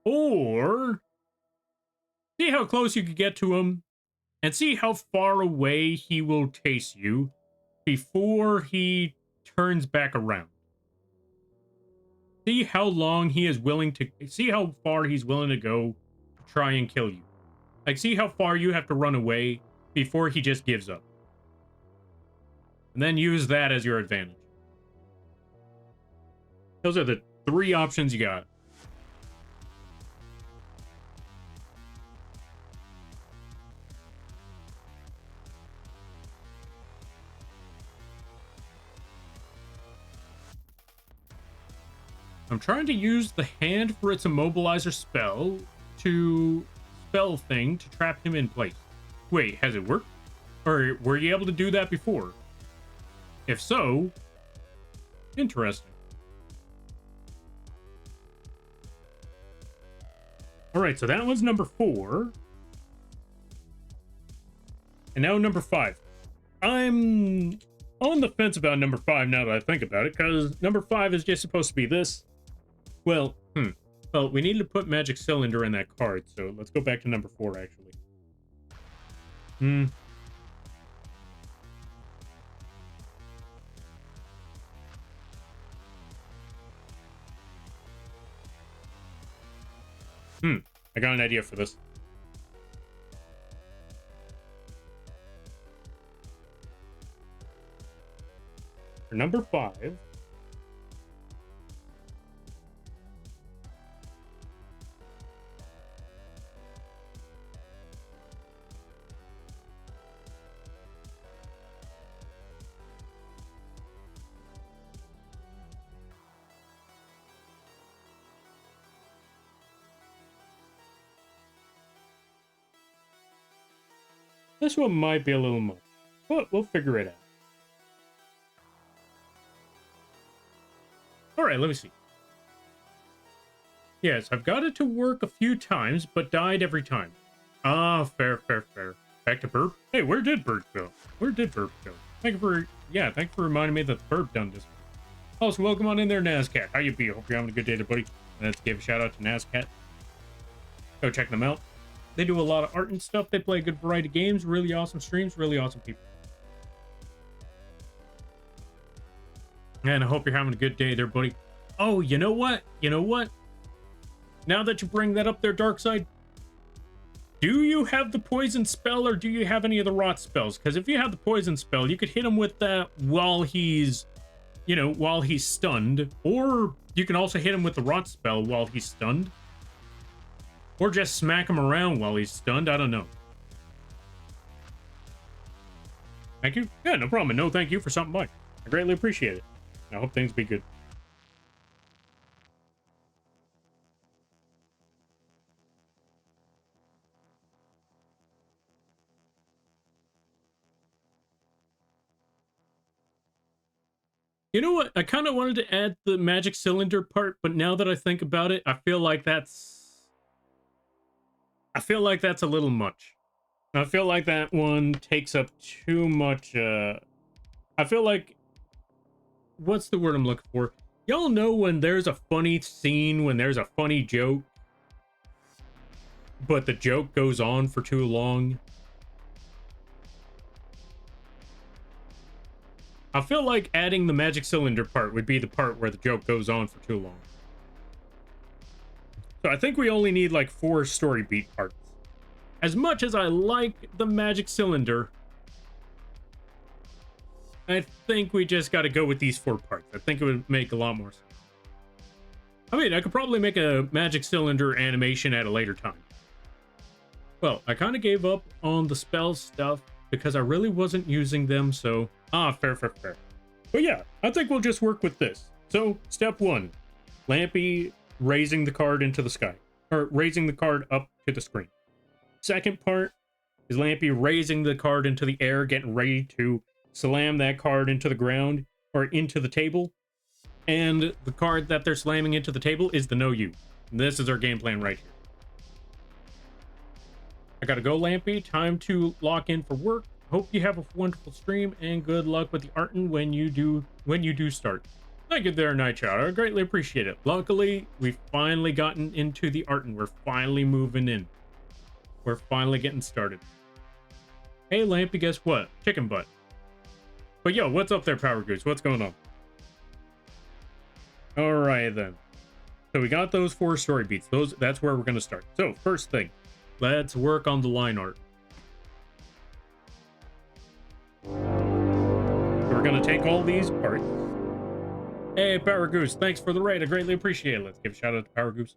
Or see how close you can get to him and see how far away he will chase you before he turns back around. See how long he is willing to, see how far he's willing to go to try and kill you. Like, see how far you have to run away before he just gives up. And then use that as your advantage. Those are the 3 options you got. I'm trying to use the hand for its immobilizer spell to trap him in place. Wait, has it worked? Or were you able to do that before? If so, interesting. All right, so that was number 4. And now number 5. I'm on the fence about number 5 now that I think about it, because number 5 is just supposed to be this. Well, well, we need to put Magic Cylinder in that card, so let's go back to number 4, actually. I got an idea for this. For number 5, this one might be a little much, but we'll figure it out. All right, let me see. Yes, I've got it to work a few times, but died every time. Ah, fair. Back to Burp. Hey, where did Burp go? Thank you for reminding me that the Burp done this. Also, welcome on in there, Nazcat. How you be? Hope you're having a good day there, buddy. Let's give a shout out to Nazcat. Go check them out. They do a lot of art and stuff. They play a good variety of games. Really awesome streams. Really awesome people. And I hope you're having a good day there, buddy. Oh, you know what? Now that you bring that up there, Darkside, do you have the poison spell or do you have any of the rot spells? Because if you have the poison spell, you could hit him with that while he's, you know, while he's stunned, or you can also hit him with the rot spell while he's stunned, or just smack him around while he's stunned. I don't know. Thank you. Yeah, no problem. And no thank you for stopping by. I greatly appreciate it. I hope things be good. You know what? I kind of wanted to add the magic cylinder part, but now that I think about it, I feel like that's a little much. I feel like that one takes up too much. I feel like, what's the word I'm looking for? Y'all know when there's a funny scene, when there's a funny joke, but the joke goes on for too long? I feel like adding the magic cylinder part would be the part where the joke goes on for too long. So I think we only need like 4 story beat parts. As much as I like the magic cylinder, I think we just got to go with these 4 parts. I think it would make a lot more sense. I mean, I could probably make a magic cylinder animation at a later time. Well, I kind of gave up on the spell stuff because I really wasn't using them, so... fair. But yeah, I think we'll just work with this. So, step 1. Lampy raising the card into the sky. Or raising the card up to the screen. Second part is Lampy raising the card into the air, getting ready to slam that card into the ground, or into the table. And the card that they're slamming into the table is the No You. This is our game plan right here. I gotta go, Lampy. Time to lock in for work. Hope you have a wonderful stream, and good luck with the artin when you do start. Thank you there, Night Child. I greatly appreciate it. Luckily, we've finally gotten into the artin. We're finally moving in. We're finally getting started. Hey, Lampy, guess what? Chicken butt. But yo, what's up there, Power Goose? What's going on? Alright then. So we got those 4 story beats. That's where we're gonna start. So, first thing, let's work on the line art. So we're gonna take all these parts. Hey, Power Goose, thanks for the raid. I greatly appreciate it. Let's give a shout out to Power Goose.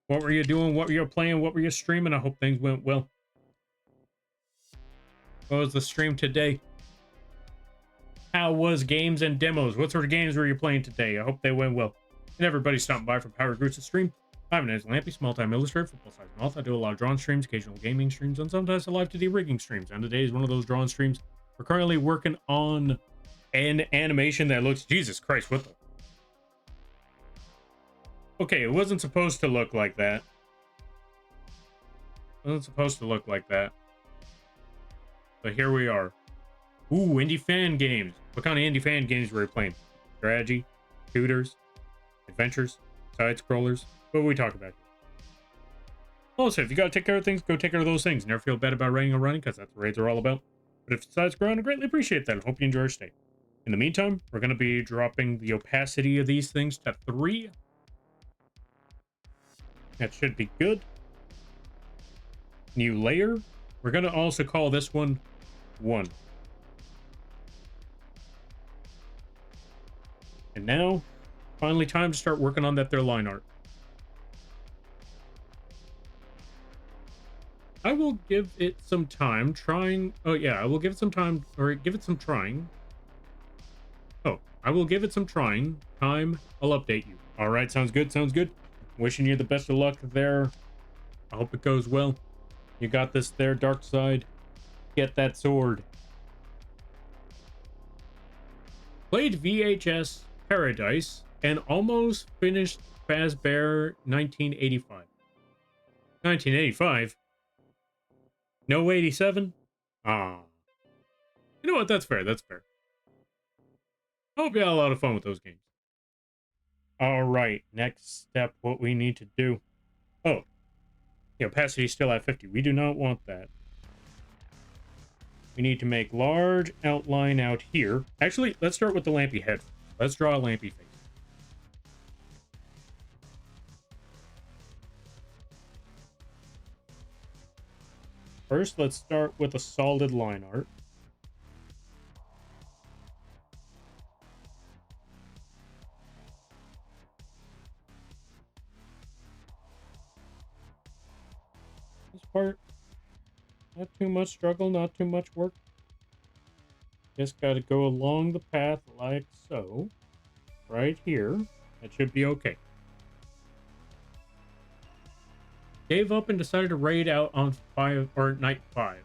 What were you doing? What were you playing? What were you streaming? I hope things went well. What was the stream today? How was games and demos? What sort of games were you playing today? I hope they went well. And everybody stopping by for Power Goose's stream. I'm an Lampy, small-time illustrator for full-size Moth. I do a lot of drawn streams, occasional gaming streams, and sometimes I live to do rigging streams. And today is one of those drawn streams. We're currently working on an animation that looks... Jesus Christ, what the... Okay, it wasn't supposed to look like that. It wasn't supposed to look like that. But here we are. Ooh, indie fan games. What kind of indie fan games were you playing? Strategy, shooters, adventures, side scrollers. What are we talking about? Also, if you gotta take care of things, go take care of those things. Never feel bad about raiding or running, because that's what raids are all about. But if it's side scrolling, I greatly appreciate that. I hope you enjoy your stay. In the meantime, we're gonna be dropping the opacity of these things to 3. That should be good. New layer. We're gonna also call this one 1. And now, finally time to start working on that their line art. I will give it some time trying. Oh yeah, I will give it some time, or give it some trying. Oh, I will give it some trying. Time, I'll update you. All right, sounds good, sounds good. Wishing you the best of luck there. I hope it goes well. You got this there, Dark Side. Get that sword. Played VHS Paradise and almost finished Fazbear 1985. 1985? No 87? Ah. You know what? That's fair. That's fair. I hope you had a lot of fun with those games. All right. Next step, what we need to do. Oh. The opacity is still at 50. We do not want that. We need to make large outline out here. Actually, let's start with the Lampy head. Let's draw a Lampy face. First, let's start with a solid line art. part. Not too much struggle, not too much work. Just got to go along the path like so. Right here. That should be okay. Gave up and decided to raid out on night 5.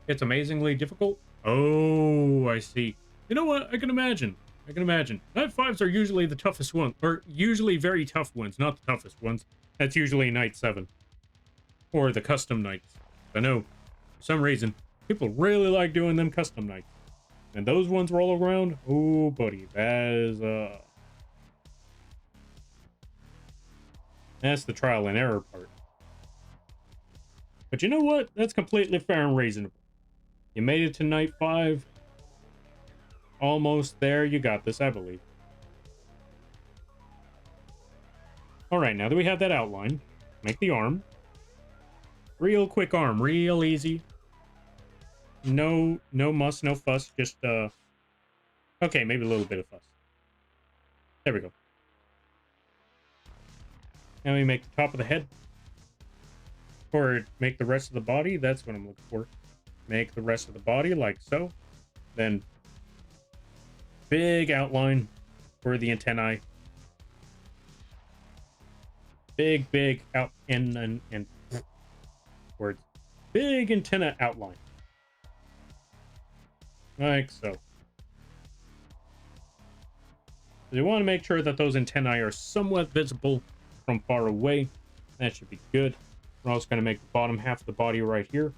It's amazingly difficult. Oh, I see. You know what? I can imagine. Night 5s are usually the toughest ones, or usually very tough ones, not the toughest ones. That's usually night 7. Or the custom nights. I know, for some reason, people really like doing them custom nights. And those ones roll around. Oh, buddy, that's the trial and error part. But you know what? That's completely fair and reasonable. You made it to night 5. Almost there. You got this, I believe. Alright, now that we have that outline, make the arm. Real quick arm, real easy. No muss, no fuss, just, okay, maybe a little bit of fuss. There we go. Now we make the top of the head. Or make the rest of the body, that's what I'm looking for. Make the rest of the body like so. Then, big outline for the antennae. Big out and words. Big antenna outline. Like so. You want to make sure that those antennae are somewhat visible from far away. That should be good. We're also going to make the bottom half of the body right here.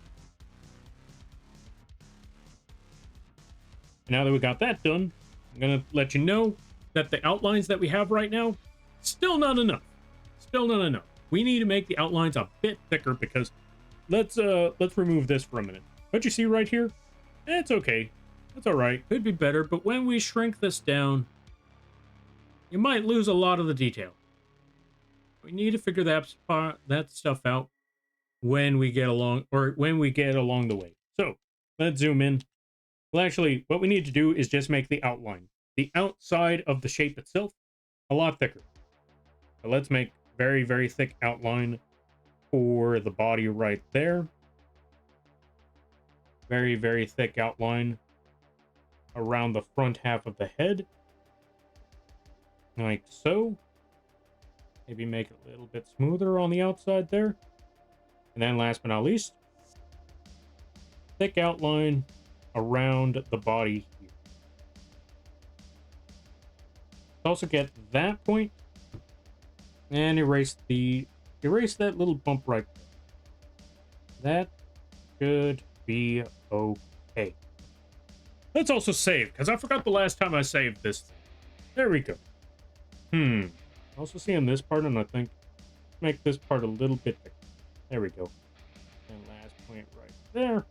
Now that we got that done, I'm going to let you know that the outlines that we have right now, still not enough. Still not enough. We need to make the outlines a bit thicker because let's remove this for a minute. What you see right here? It's okay. That's all right. Could be better, but when we shrink this down, you might lose a lot of the detail. We need to figure that stuff out when we get along the way. So let's zoom in. Well, actually, what we need to do is just make the outline, the outside of the shape itself, a lot thicker. So let's make very, very thick outline for the body right there. Very, very thick outline around the front half of the head. Like so. Maybe make it a little bit smoother on the outside there. And then last but not least, thick outline around the body here. Also get that point and erase that little bump right there. That should be okay. Let's also save, because I forgot the last time I saved this. There we go. Also see on this part, and I think make this part a little bit thicker. There we go. And last point right there.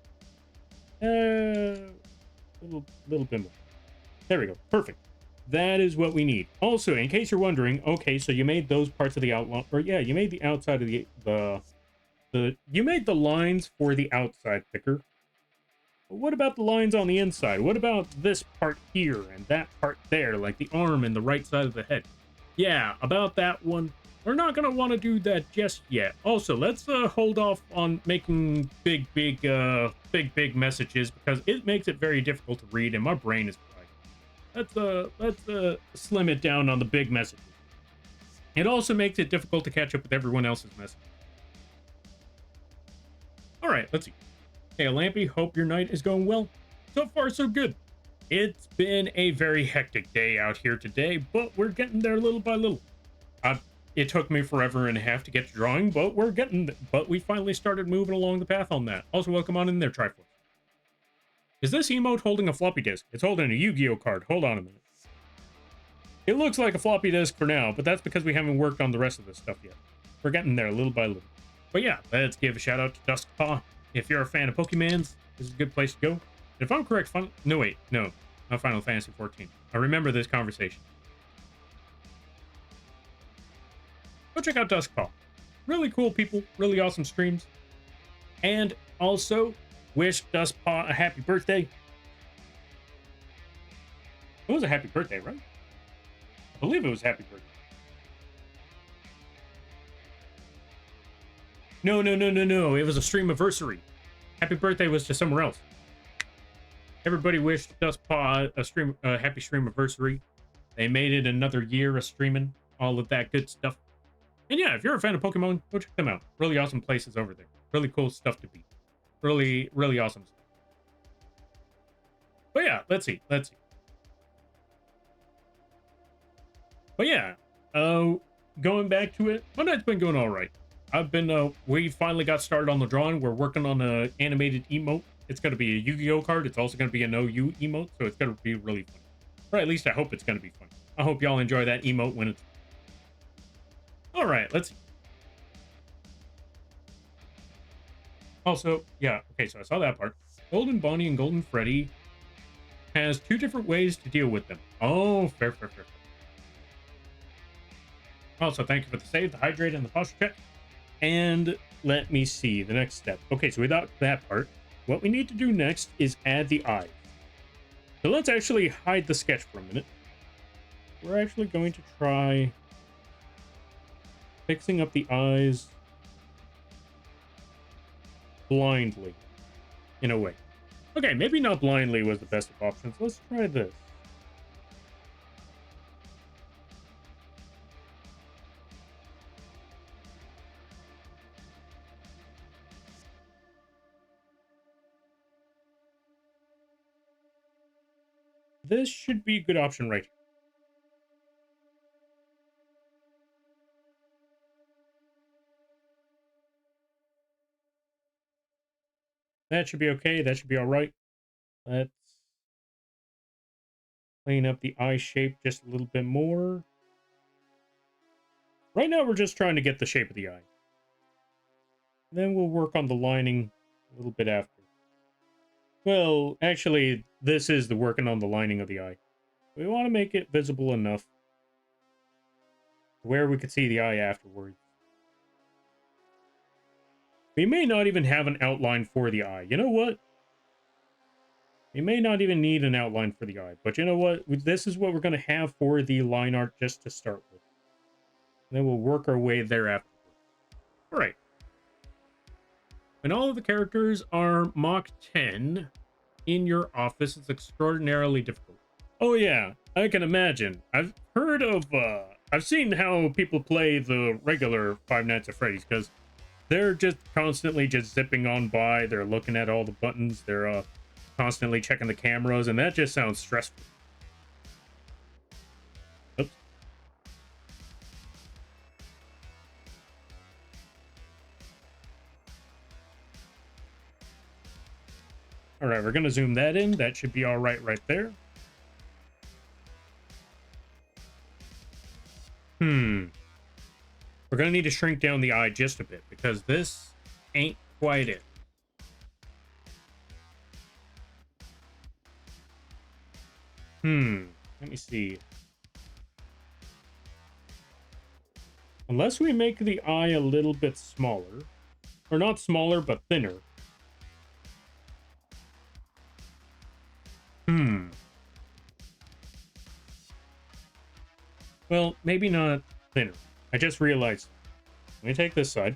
Little bit more. There we go. Perfect. That is what we need. Also, in case you're wondering, okay, so you made those parts of the outline, or yeah, you made the outside of you made the lines for the outside thicker. But what about the lines on the inside? What about this part here and that part there, like the arm and the right side of the head? Yeah, about that one. We're not going to want to do that just yet. Also, let's hold off on making big messages because it makes it very difficult to read and my brain is fried. Let's slim it down on the big messages. It also makes it difficult to catch up with everyone else's message. All right, let's see. Hey, Lampy, hope your night is going well. So far, so good. It's been a very hectic day out here today, but we're getting there little by little. It took me forever and a half to get to drawing, but we finally started moving along the path on that. Also, welcome on in there, Triforce. Is this emote holding a floppy disk? It's holding a Yu-Gi-Oh card. Hold on a minute. It looks like a floppy disk for now, but that's because we haven't worked on the rest of this stuff yet. We're getting there little by little. But yeah, let's give a shout out to Duskpaw. If you're a fan of Pokemans, this is a good place to go. If I'm correct, no, not Final Fantasy 14. I remember this conversation. Go check out Duskpaw. Really cool people, really awesome streams. And also, wish Duskpaw a happy birthday. It was a happy birthday, right? I believe it was a happy birthday. No, no, no, no, no. It was a stream anniversary. Happy birthday was to somewhere else. Everybody wished Dustpaw a happy stream anniversary. They made it another year of streaming, all of that good stuff. And yeah, if you're a fan of Pokemon, go check them out. Really awesome places over there. Really cool stuff to beat. Really, really awesome stuff. But yeah, let's see. But yeah, going back to it, my night's been going all right. We finally got started on the drawing. We're working on an animated emote. It's going to be a Yu-Gi-Oh card. It's also going to be an OU emote, so it's going to be really fun. Or at least I hope it's going to be fun. I hope y'all enjoy that emote when it's... All right, let's see. Also, yeah, okay, so I saw that part. Golden Bonnie and Golden Freddy has two different ways to deal with them. Oh, fair. Also, thank you for the save, the hydrate, and the posture check. And let me see the next step. Okay, so without that part, what we need to do next is add the eyes. So let's actually hide the sketch for a minute. We're actually going to try fixing up the eyes blindly, in a way. Okay, maybe not blindly was the best of options. Let's try this. This should be a good option right here. That should be okay. That should be all right. Let's clean up the eye shape just a little bit more. Right now, we're just trying to get the shape of the eye. Then we'll work on the lining a little bit after. Well, actually, this is the working on the lining of the eye. We want to make it visible enough where we could see the eye afterwards. We may not even have an outline for the eye. You know what? We may not even need an outline for the eye. But you know what? This is what we're going to have for the line art just to start with. And then we'll work our way thereafter. All right. When all of the characters are Mach 10 in your office, it's extraordinarily difficult. Oh yeah, I can imagine. I've seen how people play the regular Five Nights at Freddy's, because they're just constantly just zipping on by. They're looking at all the buttons. They're constantly checking the cameras, and that just sounds stressful. Oops. All right, we're going to zoom that in. That should be all right there. We're going to need to shrink down the eye just a bit, because this ain't quite it. Let me see. Unless we make the eye a little bit smaller, or not smaller, but thinner. Well, maybe not thinner. I just realized. Let me take this side.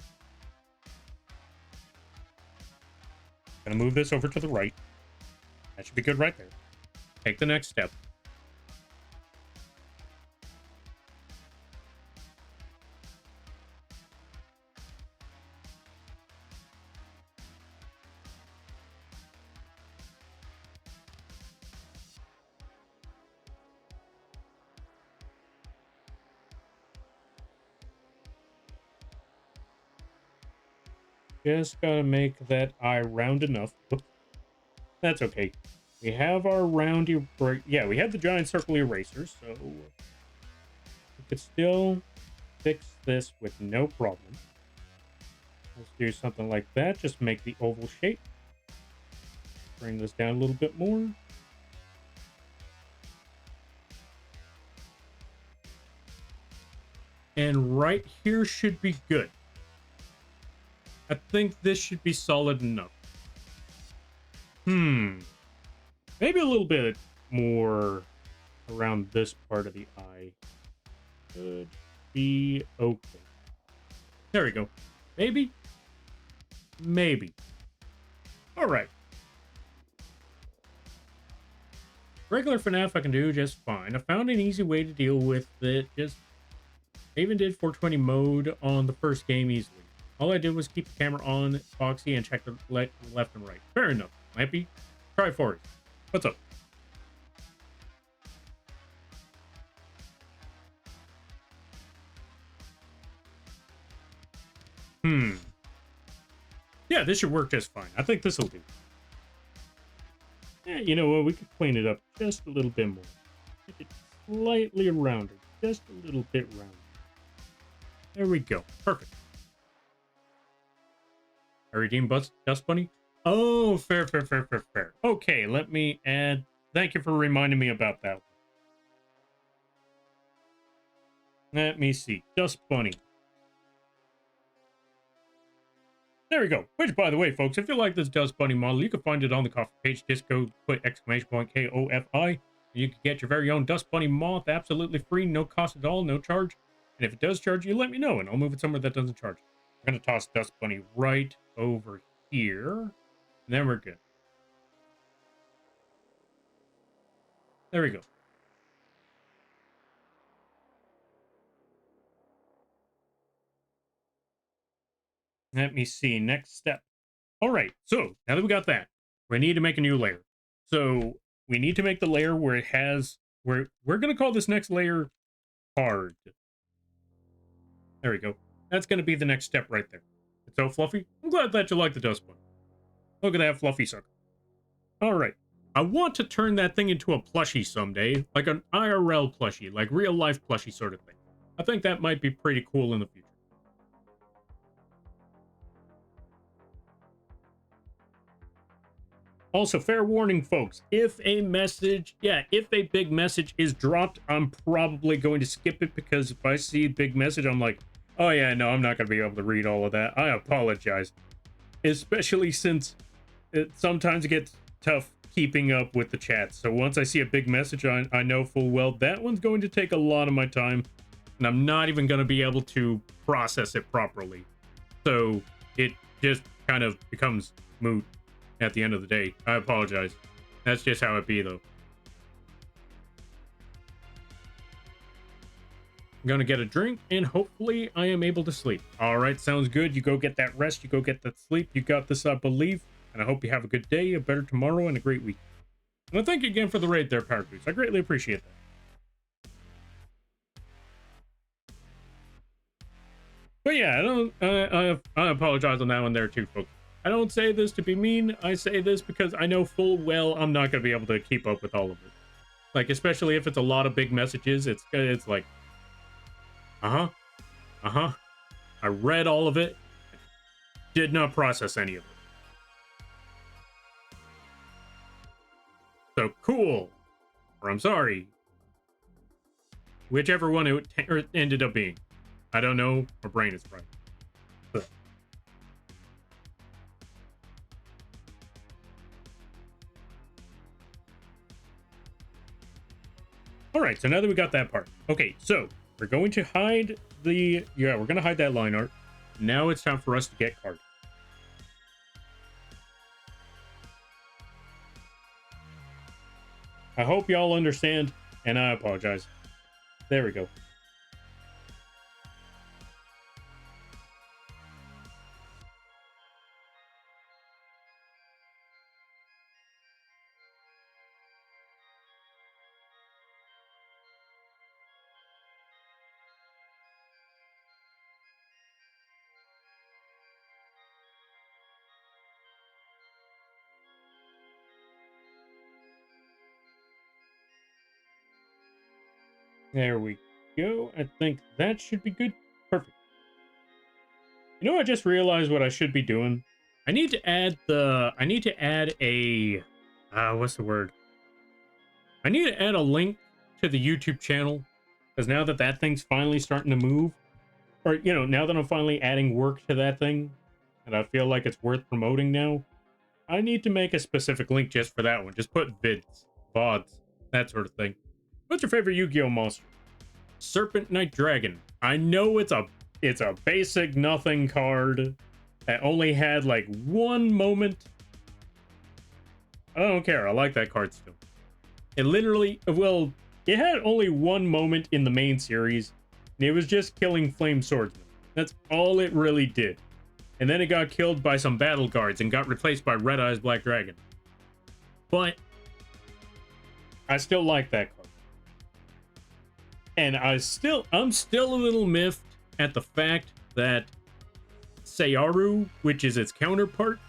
Gonna move this over to the right. That should be good right there. Take the next step. Just gotta make that eye round enough. Oops. That's okay. We have our round yeah, we have the giant circle erasers, so we could still fix this with no problem. Let's do something like that. Just make the oval shape. Bring this down a little bit more. And right here should be good. I think this should be solid enough. Maybe a little bit more around this part of the eye. Could be okay. There we go. Maybe. Maybe. All right. Regular FNAF I can do just fine. I found an easy way to deal with it. I even did 420 mode on the first game easily. All I did was keep the camera on Foxy and check the left and right. Fair enough. Lampy, try forward. What's up? Yeah, this should work just fine. I think this will do. Yeah, you know what? We could clean it up just a little bit more. Make it slightly rounded. Just a little bit rounded. There we go. Perfect. I redeemed Dust Bunny? Oh, fair. Okay, let me add... Thank you for reminding me about that. Let me see. Dust Bunny. There we go. Which, by the way, folks, if you like this Dust Bunny model, you can find it on the coffee page. Just go put !KOFI. You can get your very own Dust Bunny moth absolutely free, no cost at all, no charge. And if it does charge you, let me know, and I'll move it somewhere that doesn't charge. I'm going to toss Dust Bunny right over here. And then we're good. There we go. Let me see. Next step. All right. So now that we got that, we need to make a new layer. So we need to make the layer where it has... We're going to call this next layer hard. There we go. That's going to be the next step right there. It's so fluffy. I'm glad that you like the Dust Bunny. Look at that fluffy sucker. All right. I want to turn that thing into a plushie someday, like an IRL plushie, like real life plushie sort of thing. I think that might be pretty cool in the future. Also, fair warning, folks, if a big message is dropped, I'm probably going to skip it, because if I see big message, I'm like, oh yeah, no, I'm not going to be able to read all of that. I apologize. Especially since it sometimes gets tough keeping up with the chat. So once I see a big message, I know full well that one's going to take a lot of my time, and I'm not even going to be able to process it properly. So it just kind of becomes moot at the end of the day. I apologize. That's just how it be, though. I'm gonna get a drink, and hopefully I am able to sleep. All right, sounds good. You go get that rest. You go get that sleep. You got this, I believe. And I hope you have a good day, a better tomorrow, and a great week. And I thank you again for the raid there, Paragoose. I greatly appreciate that. But yeah, I apologize on that one there too, folks. I don't say this to be mean. I say this because I know full well I'm not going to be able to keep up with all of it. Like, especially if it's a lot of big messages, it's like, I read all of it, did not process any of it. So, cool. Or I'm sorry. Whichever one it ended up being. I don't know. My brain is fried. All right, so now that we got that part. Okay, so we're going to hide we're going to hide that line art. Now it's time for us to get card. I hope y'all understand, and I apologize. There we go. There we go. I think that should be good. Perfect. You know, I just realized what I should be doing. I need to add a what's the word? I need to add a link to the YouTube channel, because now that thing's finally starting to move, or you know, now that I'm finally adding work to that thing, and I feel like it's worth promoting now, I need to make a specific link just for that one. Just put vids, VODs, that sort of thing. What's your favorite Yu-Gi-Oh monster? Serpent Knight Dragon. I know it's a basic nothing card, that only had like one moment. I don't care. I like that card still. It literally, well, it had only one moment in the main series, and it was just killing Flame Swordsman. That's all it really did. And then it got killed by some battle guards and got replaced by Red Eyes Black Dragon. But I still like that card. And I'm still a little miffed at the fact that Sayaru, which is its counterpart,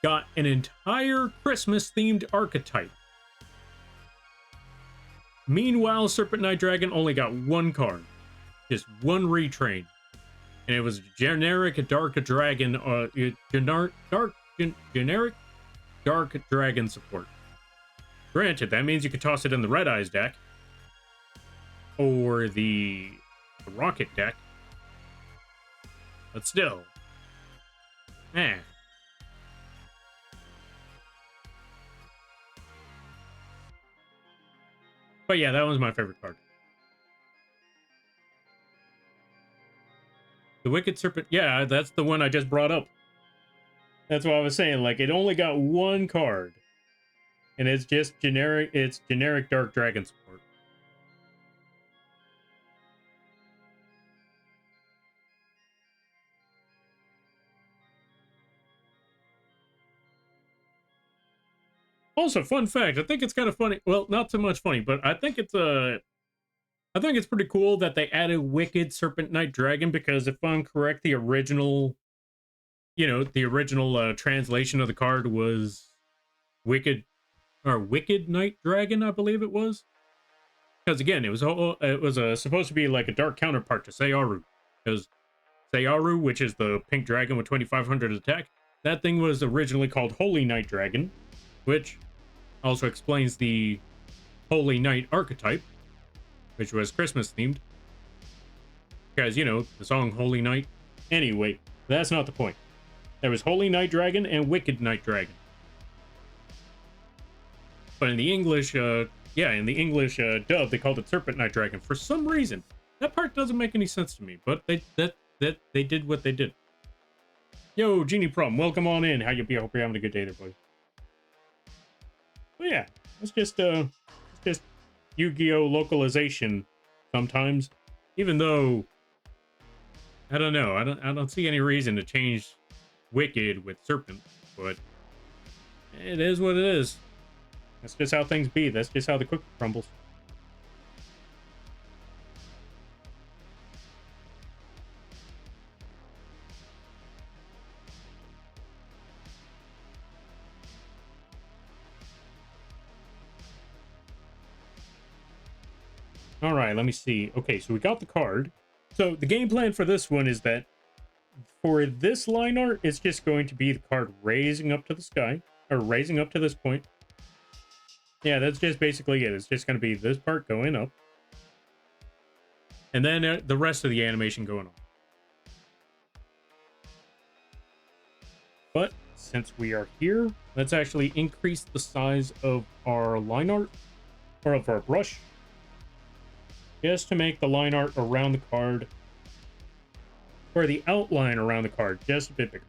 got an entire Christmas-themed archetype. Meanwhile, Serpent Knight Dragon only got one card. Just one retrain. And it was generic Dark Dragon, generic Dark Dragon support. Granted, that means you could toss it in the Red Eyes deck. Or the Rocket deck. But still. Eh. But yeah, that was my favorite card. The Wicked Serpent. Yeah, that's the one I just brought up. That's what I was saying. Like, it only got one card. And it's just generic. It's generic Dark Dragon support. Also, fun fact, I think it's kind of funny. Well, not so much funny, but I think it's pretty cool that they added Wicked Serpent Knight Dragon, because if I'm correct, the original translation of the card was Wicked Knight Dragon, I believe it was. Because again, it was supposed to be like a dark counterpart to Sayaru. Because Sayaru, which is the pink dragon with 2500 attack, that thing was originally called Holy Knight Dragon, which also explains the Holy Knight archetype, which was Christmas themed. Because, you know, the song Holy Knight. Anyway, that's not the point. There was Holy Knight Dragon and Wicked Knight Dragon. But in the English, dub, they called it Serpent Knight Dragon. For some reason, that part doesn't make any sense to me, but they did what they did. Yo, Genie Prom, welcome on in. How you be? I hope you're having a good day there, buddy. But yeah, it's just Yu-Gi-Oh! Localization sometimes. Even though, I don't know, I don't see any reason to change Wicked with Serpent, but it is what it is. That's just how things be. That's just how the cookie crumbles. All right, let me see. Okay, so we got the card. So the game plan for this one is that for this line art, it's just going to be the card raising up to the sky, or raising up to this point. Yeah, that's just basically it. It's just going to be this part going up, and then the rest of the animation going on. But since we are here, let's actually increase the size of our line art, or of our brush, just to make the line art around the card, or the outline around the card, just a bit bigger.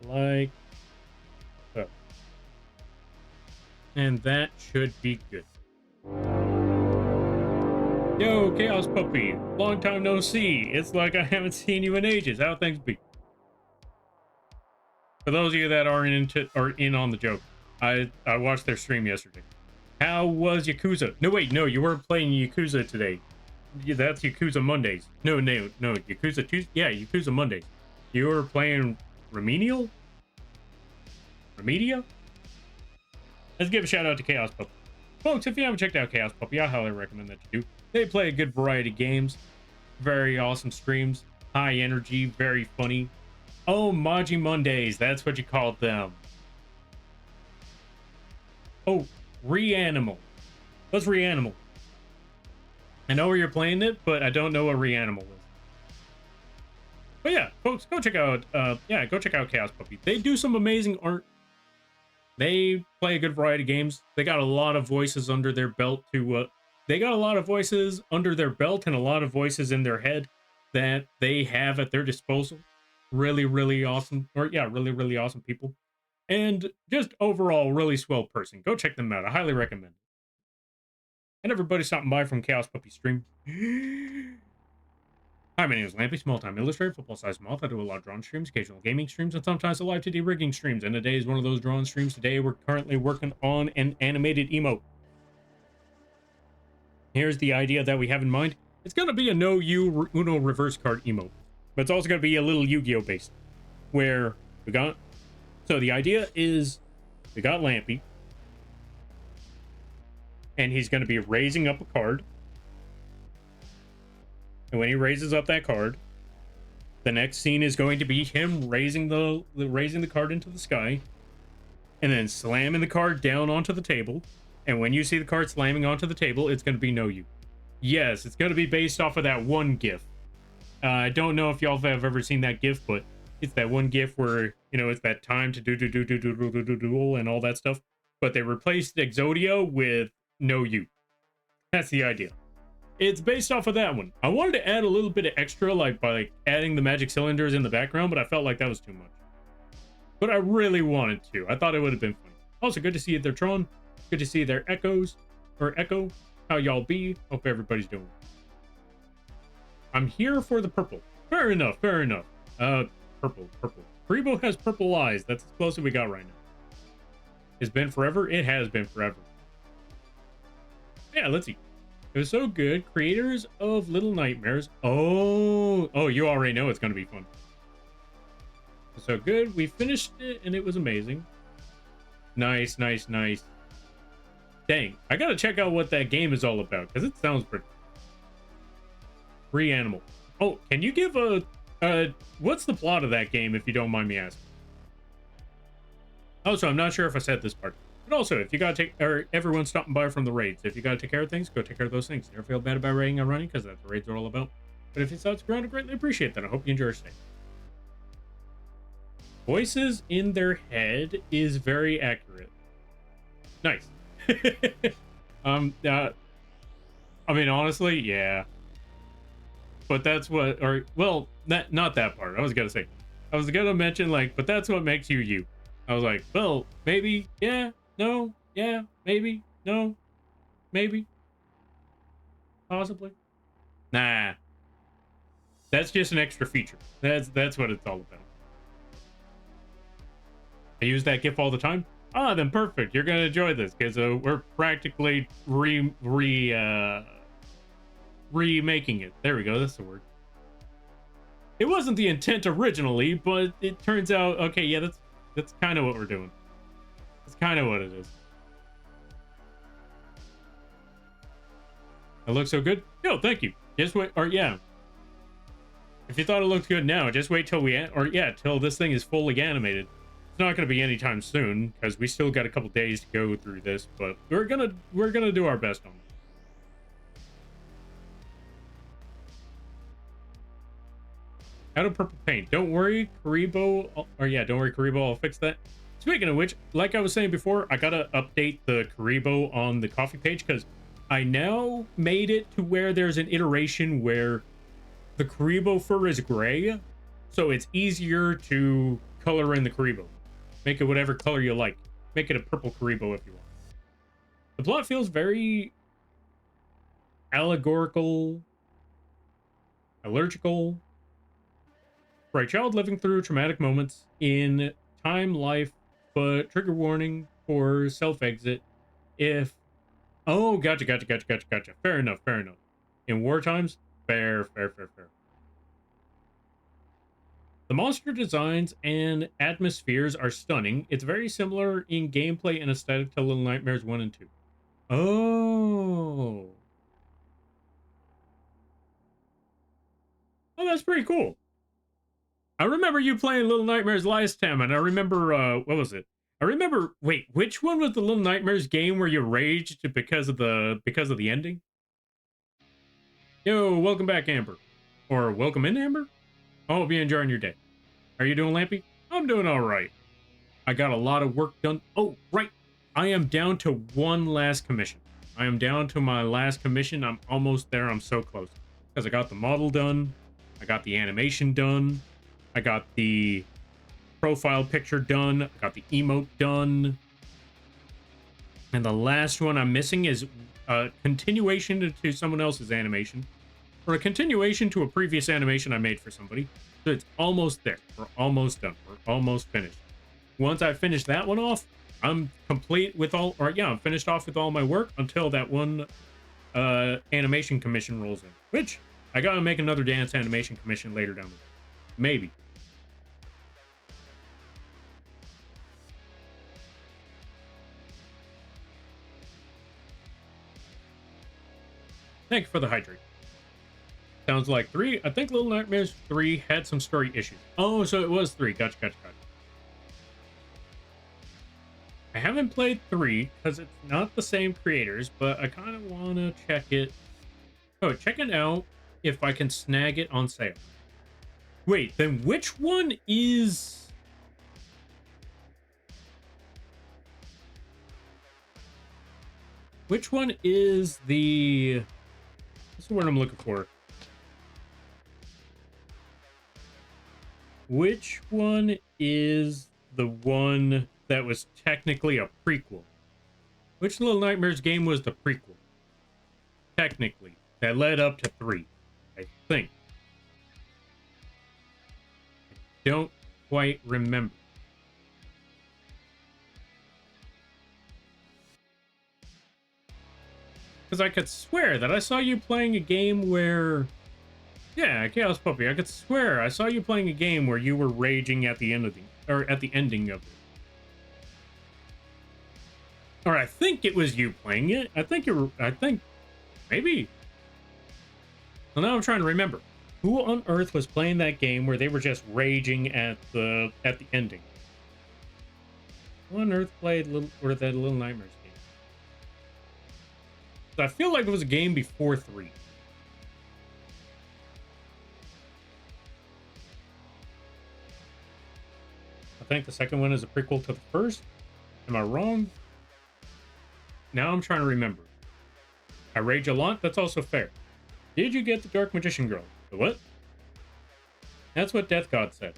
Like so. And that should be good. Yo, Chaos Puppy, long time no see. It's like I haven't seen you in ages. How things be? For those of you that are in on the joke, I watched their stream yesterday. How was Yakuza? No, wait, no, you weren't playing Yakuza today. That's Yakuza Mondays. No, Yakuza Tuesday. Yeah, Yakuza Mondays. You were playing Remedial? Remedia? Let's give a shout out to Chaos Puppy. Folks, if you haven't checked out Chaos Puppy, I highly recommend that you do. They play a good variety of games. Very awesome streams. High energy, very funny. Oh, Maji Mondays, that's what you called them. Oh, Reanimal. What's Reanimal? I know where you're playing it, but I don't know what Reanimal is. But yeah, folks, go check out Chaos Puppy. They do some amazing art. They play a good variety of games. They got a lot of voices under their belt and a lot of voices in their head that they have at their disposal. Really, really awesome. Or yeah, really, really awesome people. And just overall, really swell person. Go check them out. I highly recommend it. And everybody stopping by from Chaos Puppy Stream. Hi, my name is Lampy, small-time illustrator, football-sized moth. I do a lot of drawn streams, occasional gaming streams, and sometimes a live 2D rigging streams. And today is one of those drawn streams. Today we're currently working on an animated emote. Here's the idea that we have in mind. It's going to be a no you Uno reverse card emote. But it's also going to be a little Yu-Gi-Oh based. Where we got... So the idea is we got Lampy. And he's going to be raising up a card. And when he raises up that card, the next scene is going to be him raising the card into the sky, and then slamming the card down onto the table. And when you see the card slamming onto the table, it's going to be no you. Yes, it's going to be based off of that one GIF. I don't know if y'all have ever seen that GIF, but it's that one GIF where, you know, it's that time to do and all that stuff. But they replaced Exodia with no you. That's the idea. It's based off of that one. I wanted to add a little bit of extra, like by adding the magic cylinders in the background, but I felt like that was too much. But I really wanted to. I thought it would have been funny. Also, good to see their Tron. Good to see their Echoes, or Echo. How y'all be? Hope everybody's doing. I'm here for the purple. Fair enough, fair enough. Purple. Karibo has purple eyes. That's as close as we got right now. It's been forever? It has been forever. Yeah, let's see. It was so good. Creators of Little Nightmares. Oh, you already know it's going to be fun. So good. We finished it and it was amazing. Nice. Dang, I got to check out what that game is all about because it sounds pretty. Free animal. Oh, can you give what's the plot of that game if you don't mind me asking? Also, I'm not sure if I said this part. But also, if you gotta take, or everyone's stopping by from the raids, if you gotta take care of things, go take care of those things. Never feel bad about raiding and running, because that's what raids are all about. But if you thought it's ground, I greatly appreciate that. I hope you enjoy your stay. Voices in their head is very accurate. Nice. I mean, honestly, yeah. But that's what, or, well, not that part. I was gonna say. I was gonna mention, like, but that's what makes you you. I was like, well, maybe, yeah. No, yeah, maybe, no, maybe, possibly. Nah, that's just an extra feature. That's what it's all about. I use that GIF all the time. Ah, then perfect. You're gonna enjoy this because we're practically remaking it. There we go. That's the word. It wasn't the intent originally, but it turns out okay. Yeah, that's kind of what we're doing. That's kind of what it is. It looks so good. Yo, thank you. Just wait, or yeah. If you thought it looked good now, just wait till till this thing is fully animated. It's not going to be anytime soon because we still got a couple days to go through this, but we're gonna do our best on it. Out of purple paint. Don't worry, Karibo. Don't worry, Karibo. I'll fix that. Speaking of which, like I was saying before, I gotta update the Karibo on the coffee page because I now made it to where there's an iteration where the Karibo fur is gray, so it's easier to color in the Karibo. Make it whatever color you like. Make it a purple Karibo if you want. The plot feels very allegorical, allergical. For a child living through traumatic moments in time, life, but trigger warning for self-exit if... Oh, gotcha. Fair enough. In war times, fair. The monster designs and atmospheres are stunning. It's very similar in gameplay and aesthetic to Little Nightmares 1 and 2. Oh, that's pretty cool. I remember you playing Little Nightmares last time, and I remember, what was it? I remember, wait, which one was the Little Nightmares game where you raged because of the ending? Yo, welcome back, Amber. Or welcome in, Amber? I hope you're enjoying your day. How are you doing, Lampy? I'm doing all right. I got a lot of work done. Oh, right. I am down to one last commission. I am down to my last commission. I'm almost there. I'm so close. Because I got the model done. I got the animation done. I got the profile picture done. I got the emote done. And the last one I'm missing is a continuation to someone else's animation, or a continuation to a previous animation I made for somebody. So it's almost there. We're almost done. We're almost finished. Once I finish that one off, I'm complete with all, or yeah, I'm finished off with all my work until that one animation commission rolls in, which I gotta make another dance animation commission later down the road. Maybe. Thank you for the hydrate. Sounds like 3. I think Little Nightmares 3 had some story issues. Oh, so it was 3. Gotcha. I haven't played 3 because it's not the same creators, but I kind of want to check it. Oh, check it out if I can snag it on sale. Wait, then which one is... Which one is the... This is what I'm looking for. Which one is the one that was technically a prequel? Which Little Nightmares game was the prequel? Technically, that led up to 3, I think. I don't quite remember. Because I could swear that I saw you playing a game where... Yeah, Chaos Puppy, I could swear I saw you playing a game where you were raging at the end of the... Or at the ending of it. Or I think it was you playing it. I think maybe. Well, now I'm trying to remember. Who on earth was playing that game where they were just raging at the ending? Who on earth played that Little Nightmares game? I feel like it was a game before 3. I think the second one is a prequel to the first. Am I wrong? Now I'm trying to remember. I rage a lot. That's also fair. Did you get the Dark Magician Girl? The what? That's what Death God said.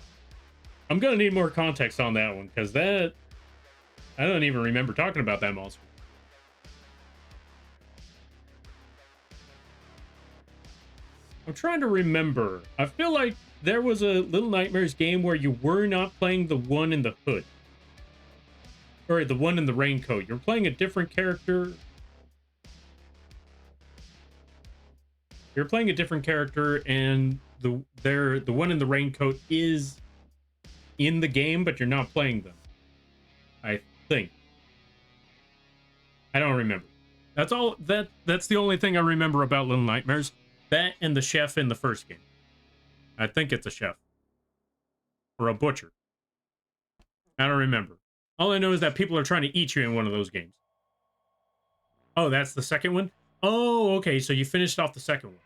I'm gonna need more context on that one, because that... I don't even remember talking about that monster. I'm trying to remember. I feel like there was a Little Nightmares game where you were not playing the one in the hood. Or the one in the raincoat. You're playing a different character. You're playing a different character, and the one in the raincoat is in the game, but you're not playing them. I think. I don't remember. That's all. That's the only thing I remember about Little Nightmares. That and the chef in the first game. I think it's a chef. Or a butcher. I don't remember. All I know is that people are trying to eat you in one of those games. Oh, that's the second one? Oh, okay, so you finished off the second one.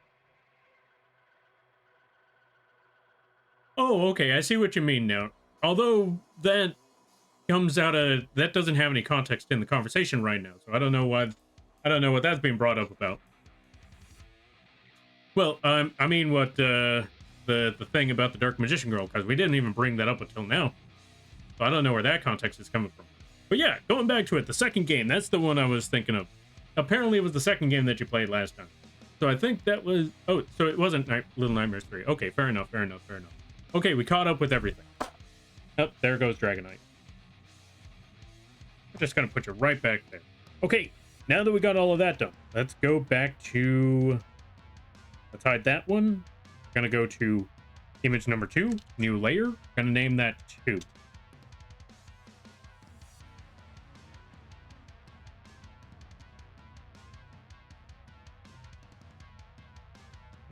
Oh, okay, I see what you mean now. Although that comes out of... That doesn't have any context in the conversation right now, so I don't know what that's being brought up about. Well, I mean what the thing about the Dark Magician Girl, because we didn't even bring that up until now. So I don't know where that context is coming from. But yeah, going back to it, the second game, that's the one I was thinking of. Apparently it was the second game that you played last time. So I think that was... Oh, so it wasn't Little Nightmares 3. Okay, fair enough. Okay, we caught up with everything. Oh, there goes Dragonite. I'm just going to put you right back there. Okay, now that we got all of that done, let's go back to... Let's hide that one. We're going to go to image number 2, new layer. Going to name that 2.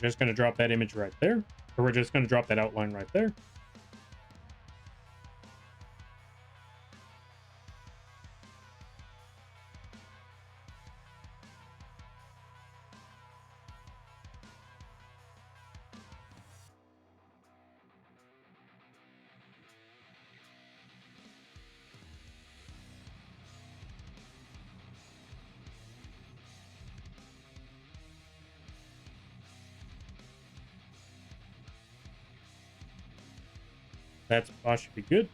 Just going to drop that image right there, or we're just going to drop that outline right there. That spot should be good.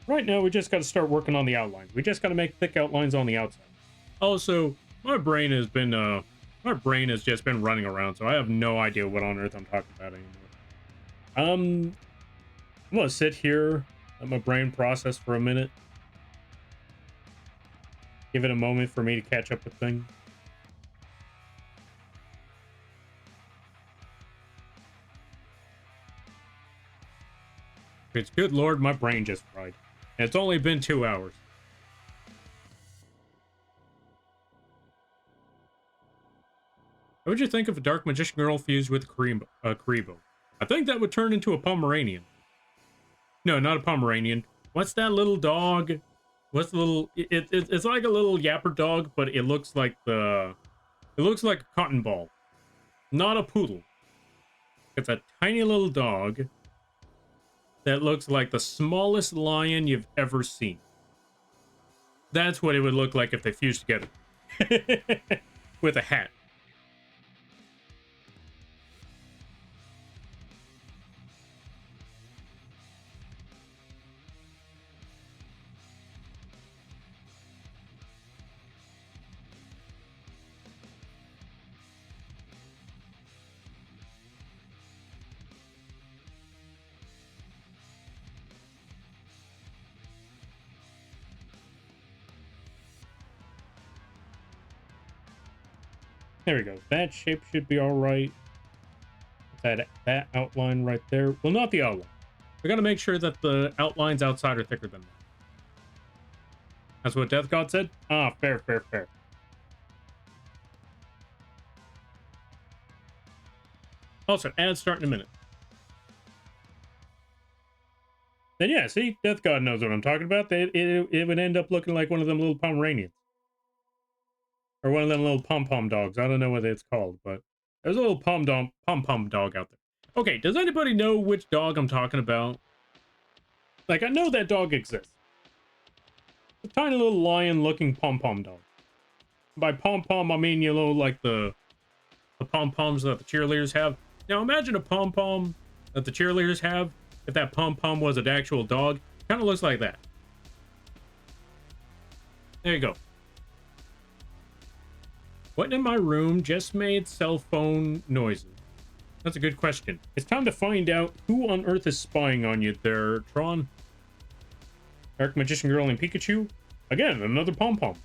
Right now, we just got to start working on the outlines. We just got to make thick outlines on the outside. Also, my brain has just been running around, so I have no idea what on earth I'm talking about anymore. I'm gonna sit here, let my brain process for a minute. Give it a moment for me to catch up with things. It's good lord, my brain just fried. And it's only been 2 hours. What would you think of a dark magician girl fused with Karibo? I think that would turn into a Pomeranian. No, not a Pomeranian. What's that little dog? What's the little... It's like a little yapper dog, but it looks like the... It looks like a cotton ball. Not a poodle. It's a tiny little dog that looks like the smallest lion you've ever seen. That's what it would look like if they fused together. With a hat. There we go. That shape should be all right. That outline right there. Well, not the outline. We got to make sure that the outlines outside are thicker than that. That's what Death God said? Ah, fair, fair, fair. Also, ad start in a minute. Then yeah, see? Death God knows what I'm talking about. It would end up looking like one of them little Pomeranians. Or one of them little pom-pom dogs. I don't know what it's called, but there's a little pom-pom dog out there. Okay, does anybody know which dog I'm talking about? Like, I know that dog exists. A tiny little lion-looking pom-pom dog. By pom-pom, I mean, you know, like the pom-poms that the cheerleaders have. Now, imagine a pom-pom that the cheerleaders have. If that pom-pom was an actual dog, kind of looks like that. There you go. What in my room just made cell phone noises? That's a good question. It's time to find out who on earth is spying on you there, Tron. Dark Magician Girl and Pikachu? Again, another pom-pom.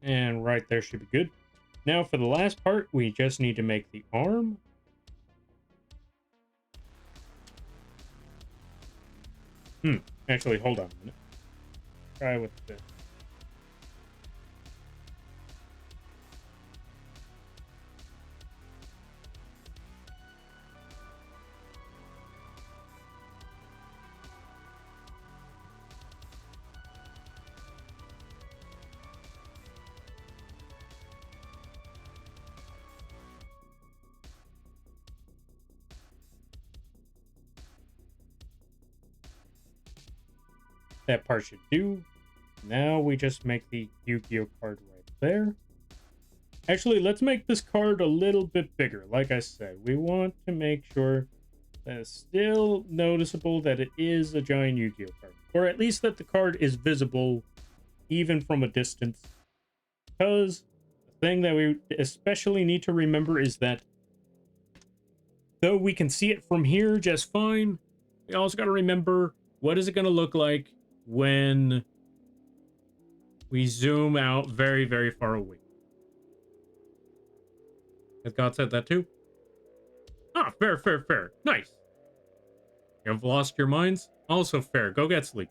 And right there should be good. Now for the last part, we just need to make the arm. Actually, hold on a minute. Try with this. That part should do. Now we just make the Yu-Gi-Oh card right there. Actually, let's make this card a little bit bigger. Like I said, we want to make sure that it's still noticeable that it is a giant Yu-Gi-Oh card. Or at least that the card is visible even from a distance. Because the thing that we especially need to remember is that though we can see it from here just fine, we also got to remember what is it going to look like when we zoom out very, very far away. Has God said that too? Ah, fair, fair, fair. Nice. You have lost your minds? Also fair. Go get sleep.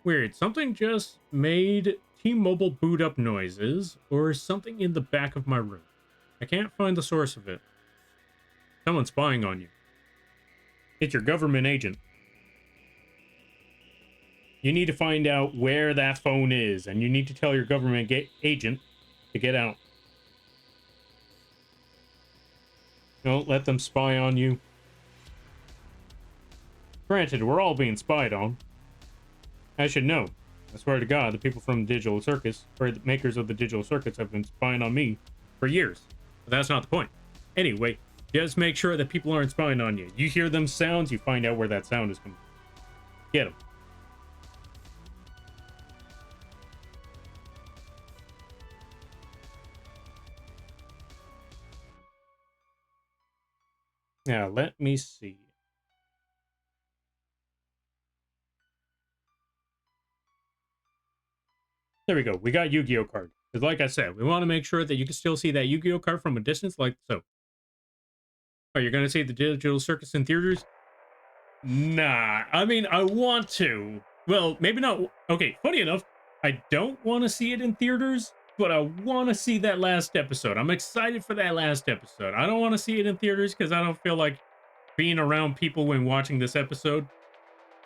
Weird. Something just made T-Mobile boot up noises, or something in the back of my room. I can't find the source of it. Someone's spying on you. It's your government agent. You need to find out where that phone is, and you need to tell your government agent to get out. Don't let them spy on you. Granted, we're all being spied on. I should know. I swear to God, the people from the Digital Circus, or the makers of the Digital Circus, have been spying on me for years. But that's not the point. Anyway, just make sure that people aren't spying on you. You hear them sounds, you find out where that sound is coming from. Get them. Now, let me see. There we go. We got Yu-Gi-Oh card. Because like I said, we want to make sure that you can still see that Yu-Gi-Oh card from a distance like so. Oh, you're going to see the Digital Circus in theaters? Nah. I mean, I want to. Well, maybe not. Okay, funny enough, I don't want to see it in theaters, but I want to see that last episode. I'm excited for that last episode. I don't want to see it in theaters because I don't feel like being around people when watching this episode.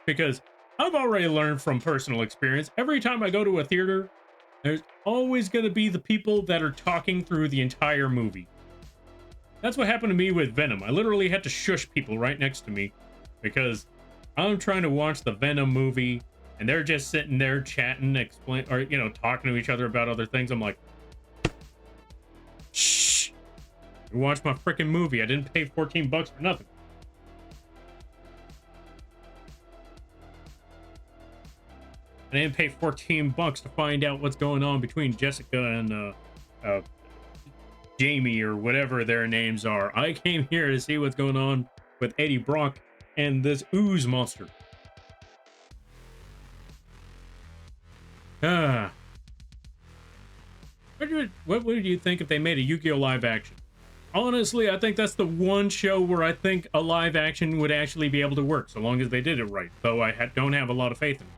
Because I've already learned from personal experience, every time I go to a theater, there's always going to be the people that are talking through the entire movie. That's what happened to me with Venom. I literally had to shush people right next to me because I'm trying to watch the Venom movie and they're just sitting there chatting, talking to each other about other things. I'm like, shh, you watch my freaking movie. I didn't pay 14 bucks for nothing. I didn't pay 14 bucks to find out what's going on between Jessica and Jamie or whatever their names are. I came here to see what's going on with Eddie Brock and this ooze monster. What would you think if they made a Yu-Gi-Oh live action? Honestly, I think that's the one show where I think a live action would actually be able to work, so long as they did it right, though I don't have a lot of faith in it.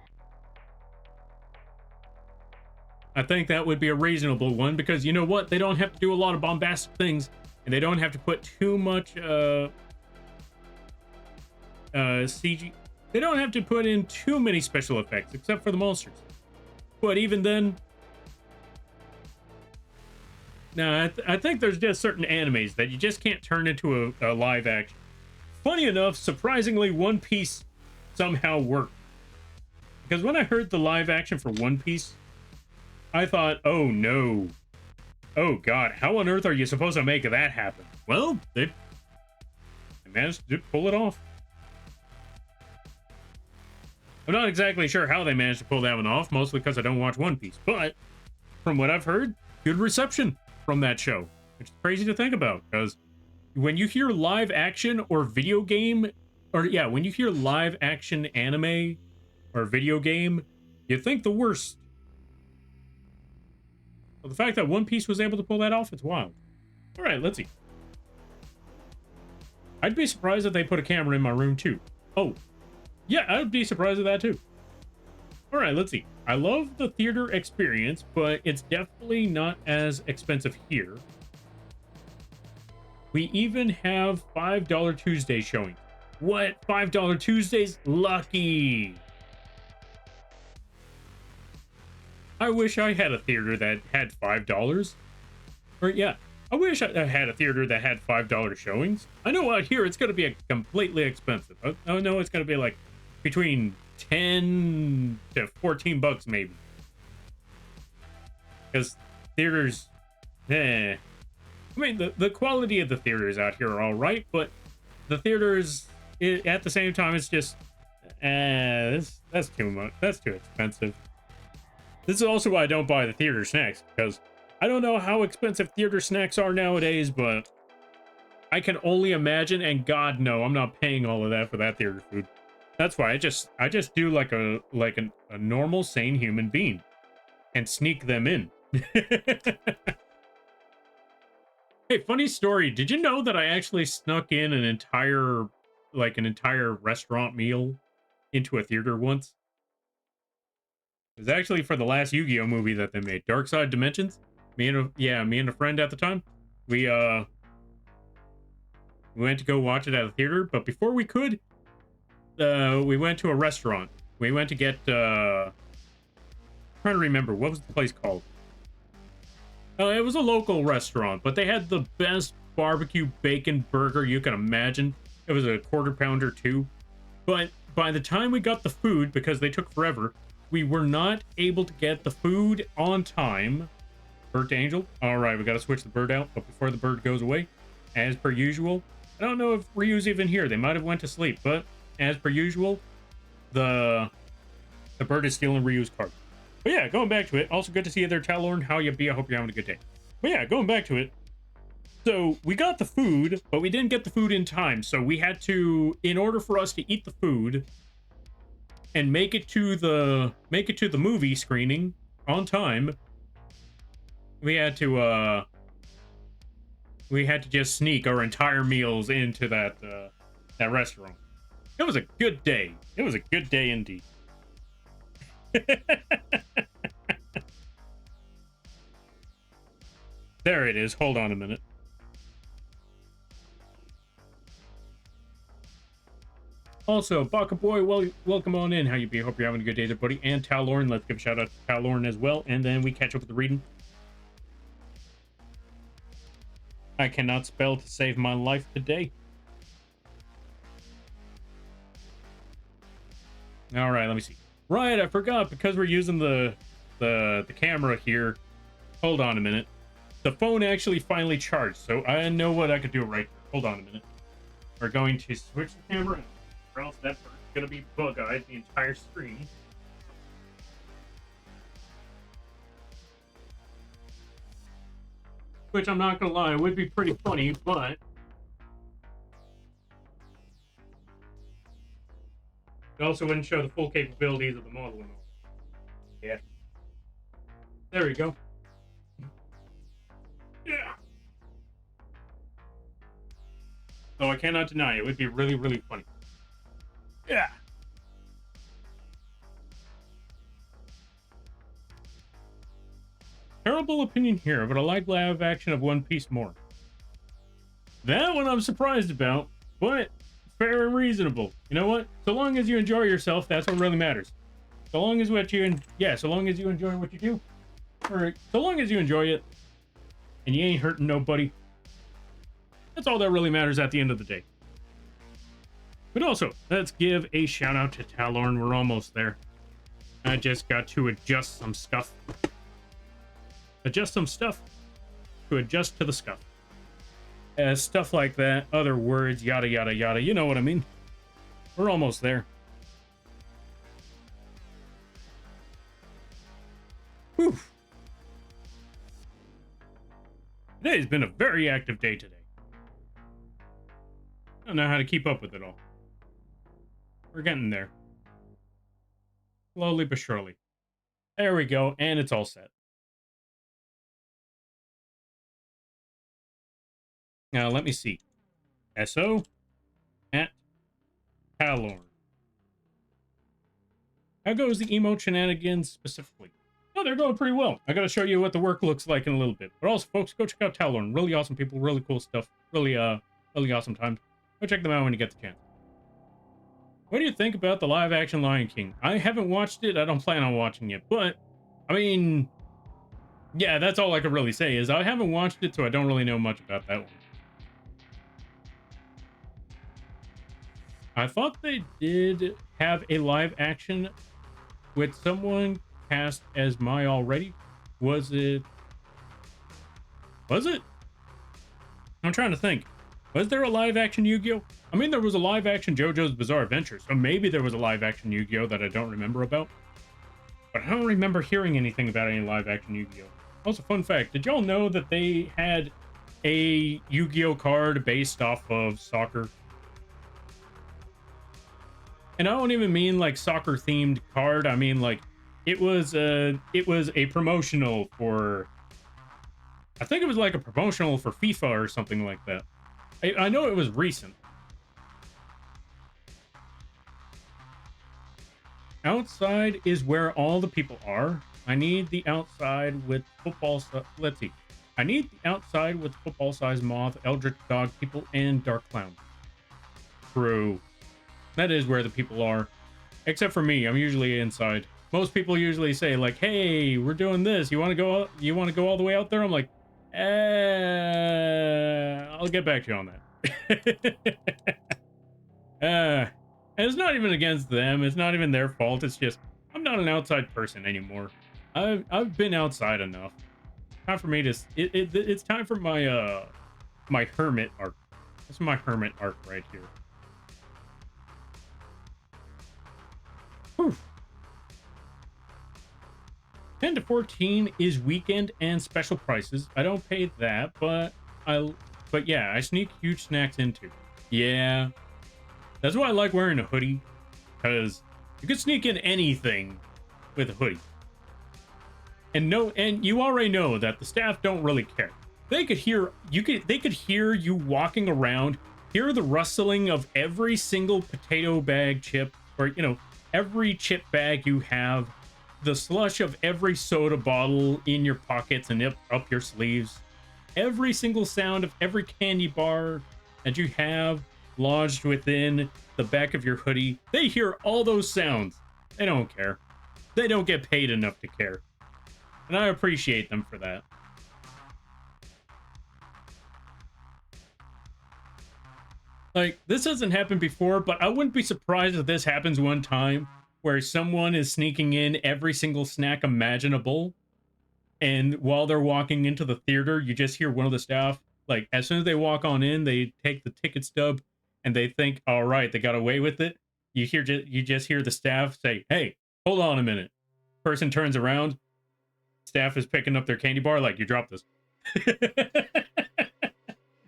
I think that would be a reasonable one, because you know what? They don't have to do a lot of bombastic things, and they don't have to put too much CG. They don't have to put in too many special effects, except for the monsters. But even then, no, I think there's just certain animes that you just can't turn into a live action. Funny enough, surprisingly, One Piece somehow worked. Because when I heard the live action for One Piece, I thought, oh no. Oh god, how on earth are you supposed to make that happen? Well, they managed to pull it off. I'm not exactly sure how they managed to pull that one off, mostly because I don't watch One Piece. But from what I've heard, good reception from that show, which is crazy to think about, because when you hear live action or video game, or yeah, when you hear live action anime or video game, you think the worst. So the fact that One Piece was able to pull that off, it's wild. All right, let's see. I'd be surprised if they put a camera in my room too. Oh, yeah, I'd be surprised at that too. All right, let's see. I love the theater experience, but it's definitely not as expensive here. We even have $5 Tuesday showing. What? $5 Tuesdays? Lucky. I wish I had a theater that had $5. Or yeah, I wish I had a theater that had $5 showings. I know out here it's going to be completely expensive. I know it's going to be like between 10 to 14 bucks maybe. Because theaters, I mean, the quality of the theaters out here are all right, but the theaters, at the same time, it's just, that's too much. That's too expensive. This is also why I don't buy the theater snacks, because I don't know how expensive theater snacks are nowadays, but I can only imagine, and God, no, I'm not paying all of that for that theater food. That's why I just do like a normal, sane human being and sneak them in. Hey, funny story. Did you know that I actually snuck in an entire restaurant meal into a theater once? It was actually for the last Yu-Gi-Oh movie that they made, Dark Side Dimensions. Me and a friend at the time, we went to go watch it at a theater, but before we could, we went to a restaurant We went to get, trying to remember, what was the place called? It was a local restaurant, but they had the best barbecue bacon burger you can imagine. It was a quarter pounder too. But by the time we got the food, because they took forever, we were not able to get the food on time. Bird Angel. All right, we got to switch the bird out, but before the bird goes away, as per usual, I don't know if Ryu's even here. They might have went to sleep, but as per usual, the bird is stealing Ryu's card. But yeah, going back to it, also good to see you there, Talorn. How you be? I hope you're having a good day. But yeah, going back to it. So we got the food, but we didn't get the food in time. So we had to, in order for us to eat the food and make it to the movie screening on time, we had to just sneak our entire meals into that restaurant. It was a good day. It was a good day indeed. There it is. Hold on a minute. Also, Baka Boy, welcome on in. How you be? Hope you're having a good day there, buddy. And Talorn, let's give a shout out to Talorn as well. And then we catch up with the reading. I cannot spell to save my life today. All right, let me see. Right, I forgot, because we're using the camera here. Hold on a minute. The phone actually finally charged, so I know what I could do right here. Hold on a minute. We're going to switch the camera, or else that's going to be bug-eyed the entire screen. Which, I'm not going to lie, it would be pretty funny, but it also wouldn't show the full capabilities of the model and all. Yeah. There we go. Yeah. So I cannot deny it would be really, really funny. Yeah. Terrible opinion here, but I like live action of One Piece more. That one I'm surprised about, but fair and reasonable. You know what? So long as you enjoy yourself, that's what really matters. So long as so long as you enjoy what you do, or so long as you enjoy it, and you ain't hurting nobody, that's all that really matters at the end of the day. But also, let's give a shout out to Talorn. We're almost there. I just got to adjust some stuff. Adjust some stuff to adjust to the scuff. Stuff like that, other words, yada, yada, yada. You know what I mean. We're almost there. Whew. Today's been a very active day today. I don't know how to keep up with it all. We're getting there. Slowly but surely. There we go, and it's all set. Now, let me see. SO at Talorn. How goes the emote shenanigans specifically? Oh, they're going pretty well. I got to show you what the work looks like in a little bit. But also, folks, go check out Talorn. Really awesome people, really cool stuff. Really awesome time. Go check them out when you get the chance. What do you think about the live-action Lion King? I haven't watched it. I don't plan on watching it. But, I mean, yeah, that's all I could really say is I haven't watched it, so I don't really know much about that one. I thought they did have a live-action with someone cast as Mai already. Was it? I'm trying to think. Was there a live-action Yu-Gi-Oh? I mean, there was a live-action JoJo's Bizarre Adventure, so maybe there was a live-action Yu-Gi-Oh that I don't remember about. But I don't remember hearing anything about any live-action Yu-Gi-Oh. Also, fun fact, did y'all know that they had a Yu-Gi-Oh card based off of soccer? And I don't even mean like soccer-themed card. I mean like it was a promotional for, I think it was like a promotional for FIFA or something like that. I know it was recent. Outside is where all the people are. I need the outside with football. Let's see. I need the outside with football-sized moth, eldritch dog people, and dark clown. True. That is where the people are. Except for me, I'm usually inside. Most people usually say like, "Hey, we're doing this. You want to go? You want to go all the way out there?" I'm like, I'll get back to you on that." And it's not even against them. It's not even their fault. It's just I'm not an outside person anymore. I've been outside enough. Time for me to. It's time for my hermit arc. This is my hermit arc right here. Whew. 10 to 14 is weekend and special prices. I don't pay that, but yeah, I sneak huge snacks into. Yeah. That's why I like wearing a hoodie, because you can sneak in anything with a hoodie. And you already know that the staff don't really care. They could hear you walking around, hear the rustling of every single potato bag chip, or every chip bag you have, the slush of every soda bottle in your pockets and up your sleeves, every single sound of every candy bar that you have lodged within the back of your hoodie. They hear all those sounds. They don't care. They don't get paid enough to care. And I appreciate them for that. Like, this hasn't happened before, but I wouldn't be surprised if this happens one time where someone is sneaking in every single snack imaginable, and while they're walking into the theater, you just hear one of the staff, like, as soon as they walk on in, they take the ticket stub, and they think, all right, they got away with it. You just hear the staff say, "Hey, hold on a minute." Person turns around, staff is picking up their candy bar, like, "You dropped this."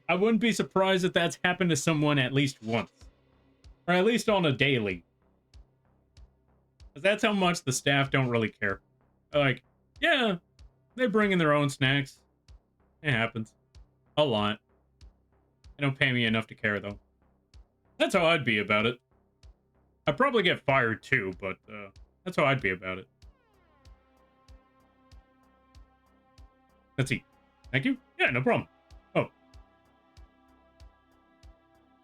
I wouldn't be surprised if that's happened to someone at least once, or at least on a daily. Because that's how much the staff don't really care. Like, yeah, they bring in their own snacks. It happens. A lot. They don't pay me enough to care, though. That's how I'd be about it. I'd probably get fired, too, but that's how I'd be about it. Let's see. Thank you. Yeah, no problem. Oh.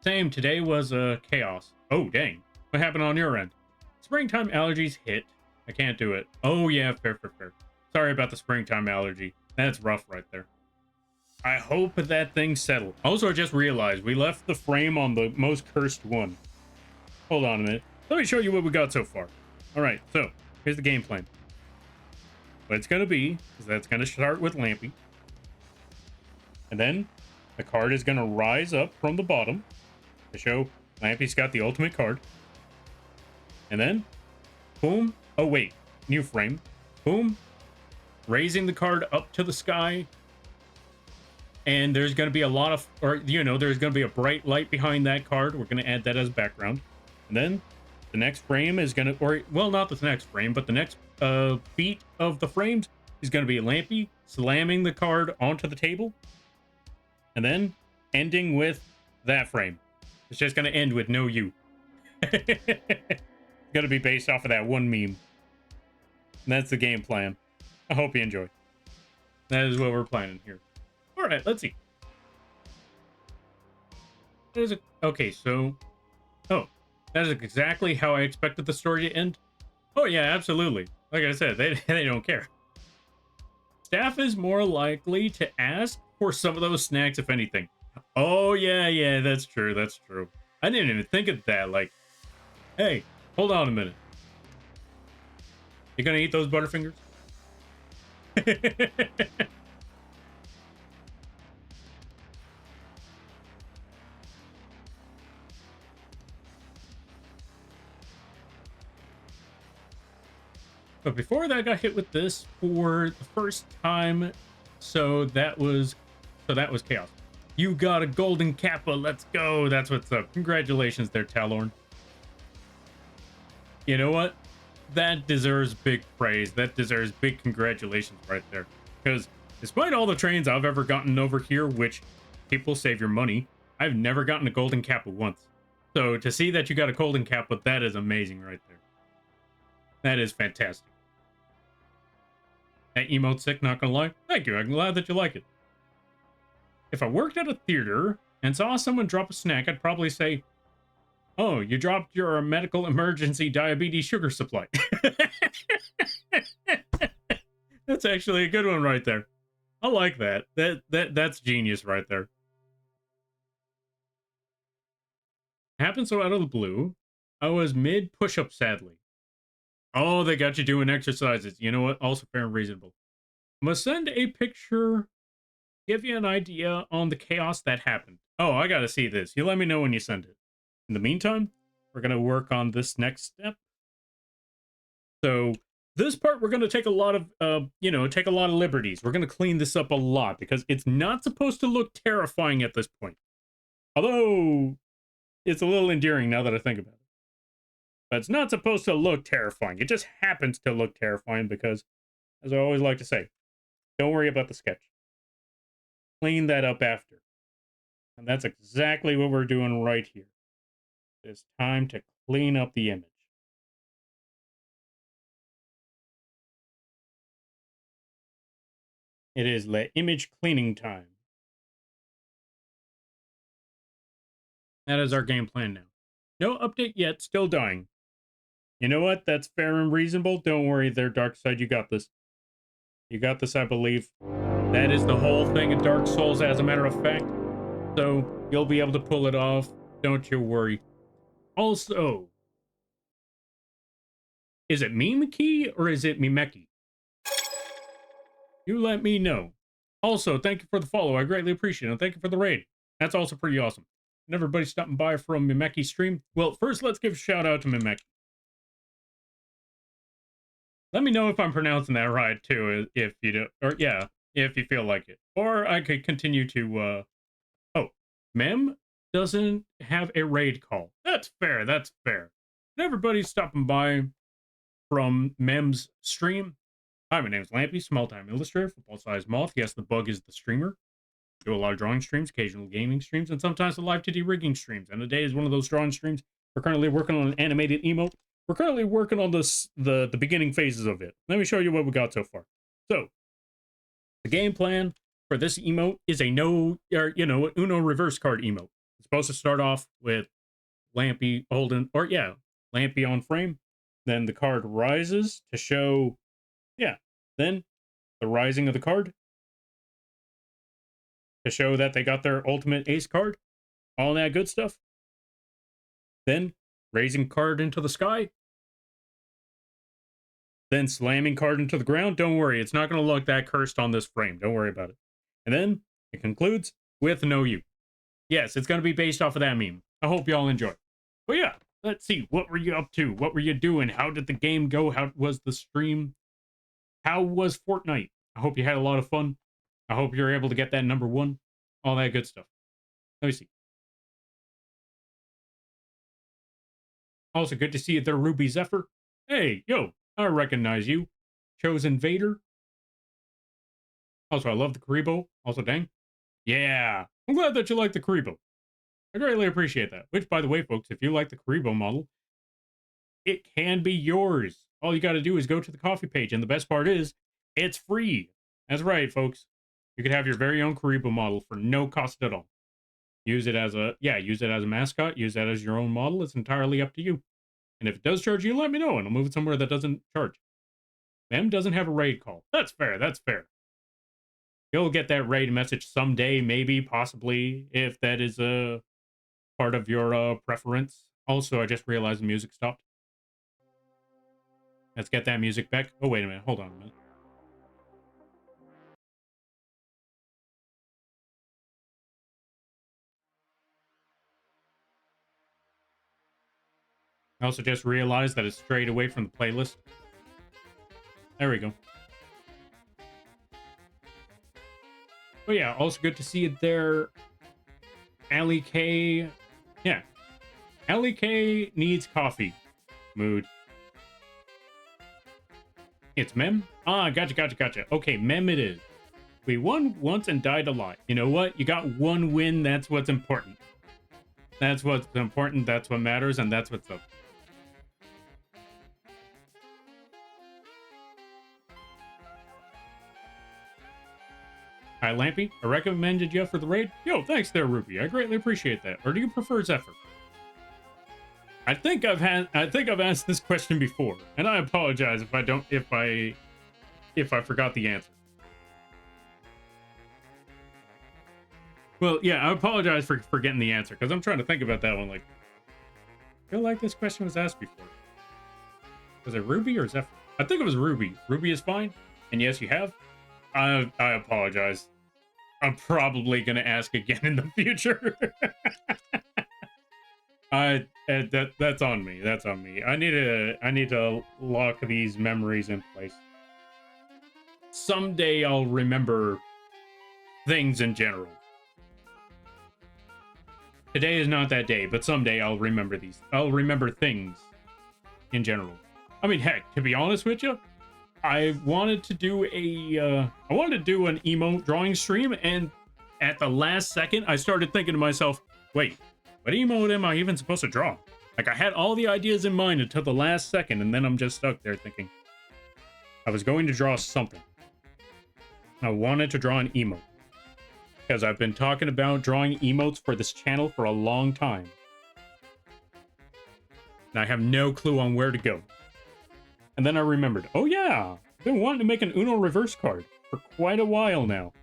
Same, today was chaos. Oh, dang. What happened on your end? Springtime allergies hit. I can't do it. Oh, yeah, fair. Sorry about the springtime allergy. That's rough right there. I hope that thing's settled. Also, I just realized we left the frame on the most cursed one. Hold on a minute. Let me show you what we got so far. All right, so here's the game plan. What it's going to be is that it's going to start with Lampy. And then the card is going to rise up from the bottom to show Lampy's got the ultimate card. And then, boom. Oh, wait. New frame. Boom. Raising the card up to the sky. And there's going to be a lot of, there's going to be a bright light behind that card. We're going to add that as background. And then the next frame is going to, not the next frame, but the next beat of the frames is going to be Lampy slamming the card onto the table. And then ending with that frame. It's just going to end with no you. It's going to be based off of that one meme. And that's the game plan. I hope you enjoy. That is what we're planning here. All right, let's see. Okay, so... Oh, that is exactly how I expected the story to end. Oh, yeah, absolutely. Like I said, they don't care. Staff is more likely to ask for some of those snacks, if anything. Oh, yeah, that's true. I didn't even think of that. Like, hey, hold on a minute. You gonna eat those Butterfingers? But before that, I got hit with this for the first time. So that was chaos. You got a golden kappa. Let's go. That's what's up. Congratulations there, Talorn. You know what? That deserves big praise. That deserves big congratulations right there. Because despite all the trains I've ever gotten over here, which people save your money, I've never gotten a golden kappa once. So to see that you got a golden kappa, that is amazing right there. That is fantastic. That emote's sick, not gonna lie. Thank you, I'm glad that you like it. If I worked at a theater and saw someone drop a snack, I'd probably say, Oh, you dropped your medical emergency diabetes sugar supply. That's actually a good one right there. I like that. That's genius right there. Happened so out of the blue. I was mid push-up, sadly. Oh, they got you doing exercises. You know what? Also fair and reasonable. I'm gonna send a picture, give you an idea on the chaos that happened. Oh, I gotta see this. You let me know when you send it. In the meantime, we're gonna work on this next step. So this part, we're gonna take a lot of, take a lot of liberties. We're gonna clean this up a lot because it's not supposed to look terrifying at this point. Although it's a little endearing now that I think about it. But it's not supposed to look terrifying. It just happens to look terrifying because, as I always like to say, don't worry about the sketch. Clean that up after. And that's exactly what we're doing right here. It's time to clean up the image. It is image cleaning time. That is our game plan now. No update yet, still dying. You know what? That's fair and reasonable. Don't worry there, Dark Side. You got this. You got this, I believe. That is the whole thing in Dark Souls, as a matter of fact. So you'll be able to pull it off. Don't you worry. Also, is it Mimeki or is it Mimeki? You let me know. Also, thank you for the follow. I greatly appreciate it. And thank you for the raid. That's also pretty awesome. And everybody stopping by from Mimeki stream. Well, first, let's give a shout out to Mimeki. Let me know if I'm pronouncing that right, too, if you do. Or, yeah, if you feel like it. Or I could continue to, Oh, Mem doesn't have a raid call. That's fair, that's fair. And everybody's stopping by from Mem's stream. Hi, my name's Lampy, small-time illustrator, football-sized moth. Yes, the bug is the streamer. Do a lot of drawing streams, occasional gaming streams, and sometimes the live 2D rigging streams. And today is one of those drawing streams. We're currently working on an animated emote. We're currently working on the beginning phases of it. Let me show you what we got so far. So, the game plan for this emote is a Uno reverse card emote. It's supposed to start off with Lampy holding, Lampy on frame. Then the card rises to show, then the rising of the card to show that they got their ultimate ace card. All that good stuff. Then raising card into the sky. Then slamming card into the ground. Don't worry, it's not going to look that cursed on this frame. Don't worry about it. And then it concludes with no you. Yes, it's going to be based off of that meme. I hope y'all enjoy. But yeah, let's see. What were you up to? What were you doing? How did the game go? How was the stream? How was Fortnite? I hope you had a lot of fun. I hope you're able to get that number 1. All that good stuff. Let me see. Also, good to see you there, Ruby Zephyr. Hey, yo, I recognize you. Chosen Vader. Also, I love the Karibo. Also, dang. Yeah, I'm glad that you like the Karibo. I greatly appreciate that. Which, by the way, folks, if you like the Karibo model, it can be yours. All you got to do is go to the coffee page. And the best part is, it's free. That's right, folks. You could have your very own Karibo model for no cost at all. Use it as a mascot. Use that as your own model. It's entirely up to you. And if it does charge you, let me know, and I'll move it somewhere that doesn't charge. Mem doesn't have a raid call. That's fair. That's fair. You'll get that raid message someday, maybe, possibly, if that is a part of your preference. Also, I just realized the music stopped. Let's get that music back. Oh, wait a minute. Hold on a minute. I also just realized that it's strayed away from the playlist. There we go. But yeah, also good to see it there. Allie K. Yeah. Allie K needs coffee. Mood. It's Mem? Ah, gotcha. Okay, Mem it is. We won once and died a lot. You know what? You got one win. That's what's important. That's what's important. That's what matters. And that's what's up. Hi, Lampy. I recommended you for the raid. Yo, thanks there, Ruby. I greatly appreciate that. Or do you prefer Zephyr? I think I've asked this question before, and I apologize if I forgot the answer. Well, yeah, I apologize for forgetting the answer because I'm trying to think about that one. Like, I feel like this question was asked before. Was it Ruby or Zephyr? I think it was Ruby. Ruby is fine, and yes, you have. I apologize. I'm probably gonna ask again in the future. That's on me. That's on me. I need to lock these memories in place. Someday I'll remember things in general. Today is not that day, but someday I'll remember these. I'll remember things in general. I mean, heck, to be honest with you, I wanted to do an emote drawing stream, and at the last second, I started thinking to myself, wait, what emote am I even supposed to draw? Like, I had all the ideas in mind until the last second, and then I'm just stuck there thinking, I was going to draw something. I wanted to draw an emote, because I've been talking about drawing emotes for this channel for a long time. And I have no clue on where to go. And then I remembered, oh yeah, I've been wanting to make an Uno reverse card for quite a while now.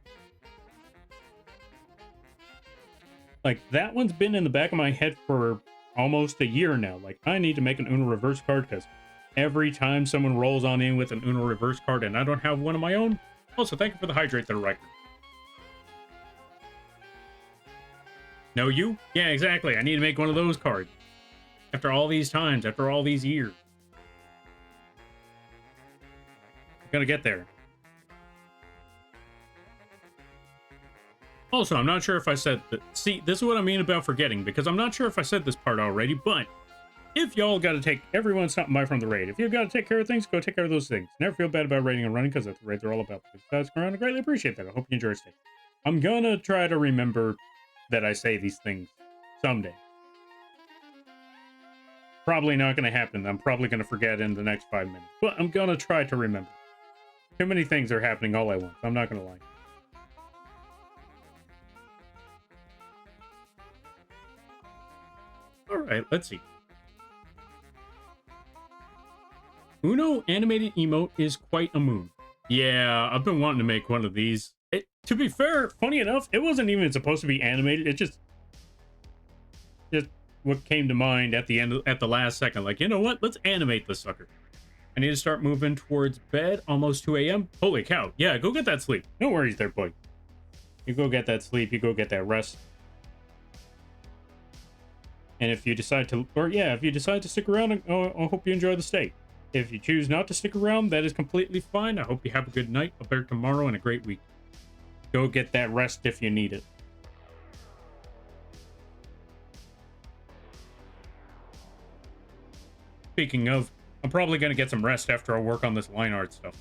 Like, that one's been in the back of my head for almost a year now. Like, I need to make an Uno reverse card because every time someone rolls on in with an Uno reverse card and I don't have one of my own. Also, thank you for the hydrate there, record. No, you? Yeah, exactly. I need to make one of those cards. After all these times, after all these years. I'm gonna get there. Also, I'm not sure if I said that. See, this is what I mean about forgetting, because I'm not sure if I said this part already, but if y'all got to take everyone stopping by from the raid, if you've got to take care of things, go take care of those things. Never feel bad about raiding and running, because that's what raids are all about. That's around. I greatly appreciate that. I hope you enjoy your stay. I'm gonna try to remember that I say these things someday. Probably not gonna happen. I'm probably gonna forget in the next 5 minutes, but I'm gonna try to remember. Too many things are happening all at once. I'm not gonna lie. Alright, let's see. Uno animated emote is quite a moon. Yeah, I've been wanting to make one of these. To be fair, funny enough, it wasn't even supposed to be animated. It just what came to mind at the end, at the last second. Like, you know what? Let's animate this sucker. I need to start moving towards bed. Almost 2 a.m. Holy cow. Yeah, go get that sleep. No worries there, boy. You go get that sleep. You go get that rest. And if you decide to, if you decide to stick around, I hope you enjoy the stay. If you choose not to stick around, that is completely fine. I hope you have a good night, a better tomorrow, and a great week. Go get that rest if you need it. Speaking of, I'm probably going to get some rest after I work on this line art stuff.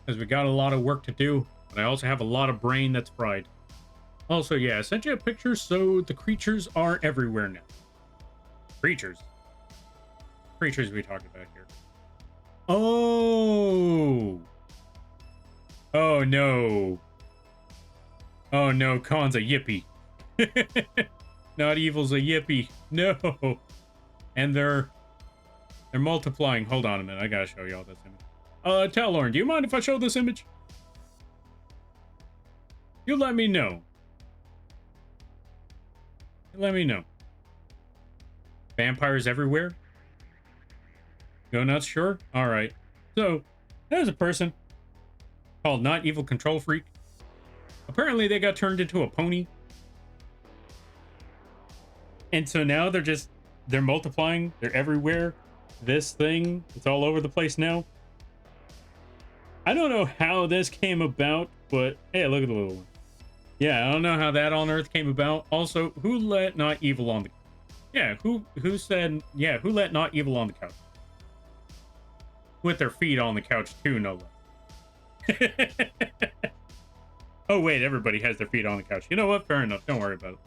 Because we got a lot of work to do, but I also have a lot of brain that's fried. Also, yeah, I sent you a picture, so the creatures are everywhere now. Creatures? Creatures we talked about here. Oh! Oh no. Oh no, Khan's a yippie. Not evil's a yippie. No. And they're multiplying. Hold on a minute, I gotta show y'all this image. Talorn, do you mind if I show this image? You let me know. Let me know. Vampires everywhere? Go nuts, sure? Alright. So, there's a person called Not Evil Control Freak. Apparently they got turned into a pony. And so now they're multiplying. They're everywhere. This thing, it's all over the place now. I don't know how this came about, but hey, look at the little one. Yeah, I don't know how that on earth came about. Also, who let Not Evil on the... Yeah, who let Not Evil on the couch? With their feet on the couch too, no less. Oh wait, everybody has their feet on the couch. You know what? Fair enough. Don't worry about it.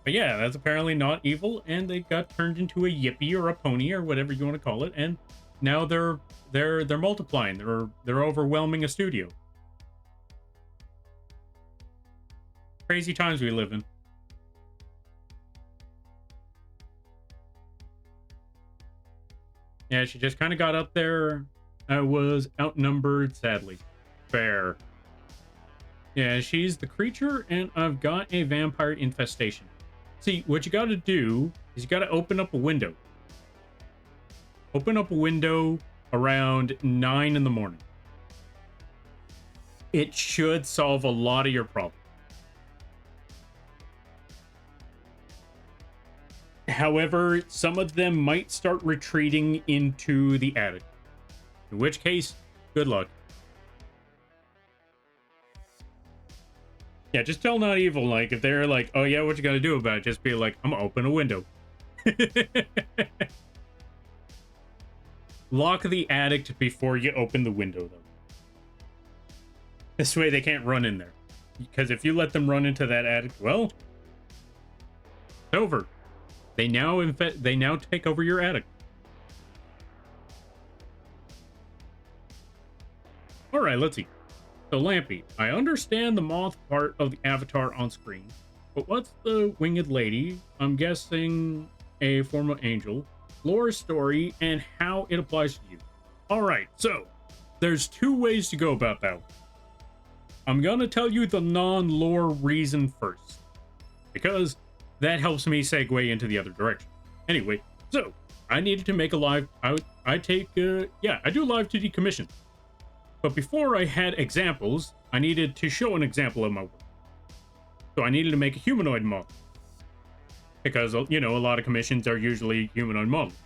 But yeah, that's apparently Not Evil, and they got turned into a yippie or a pony or whatever you want to call it, and now they're multiplying. They're overwhelming a studio. Crazy times we live in. Yeah, she just kind of got up there. I was outnumbered, sadly. Fair. Yeah, she's the creature, and I've got a vampire infestation. See, what you got to do is you got to open up a window. Open up a window around 9 in the morning. It should solve a lot of your problems. However, some of them might start retreating into the attic. In which case, good luck. Yeah, just tell Not Evil, like, if they're like, oh yeah, what you gotta do about it? Just be like, I'm gonna open a window. Lock the attic before you open the window, though. This way they can't run in there. Because if you let them run into that attic, well, it's over. They now take over your attic. All right, let's see. So, Lampy, I understand the moth part of the avatar on screen, but what's the winged lady? I'm guessing a form of angel, lore story, and how it applies to you. All right, so there's two ways to go about that one. I'm gonna tell you the non-lore reason first, because that helps me segue into the other direction. Anyway, so I needed to make a live. I do live 2D commissions. But before I had examples, I needed to show an example of my work. So I needed to make a humanoid model. Because, you know, a lot of commissions are usually humanoid models.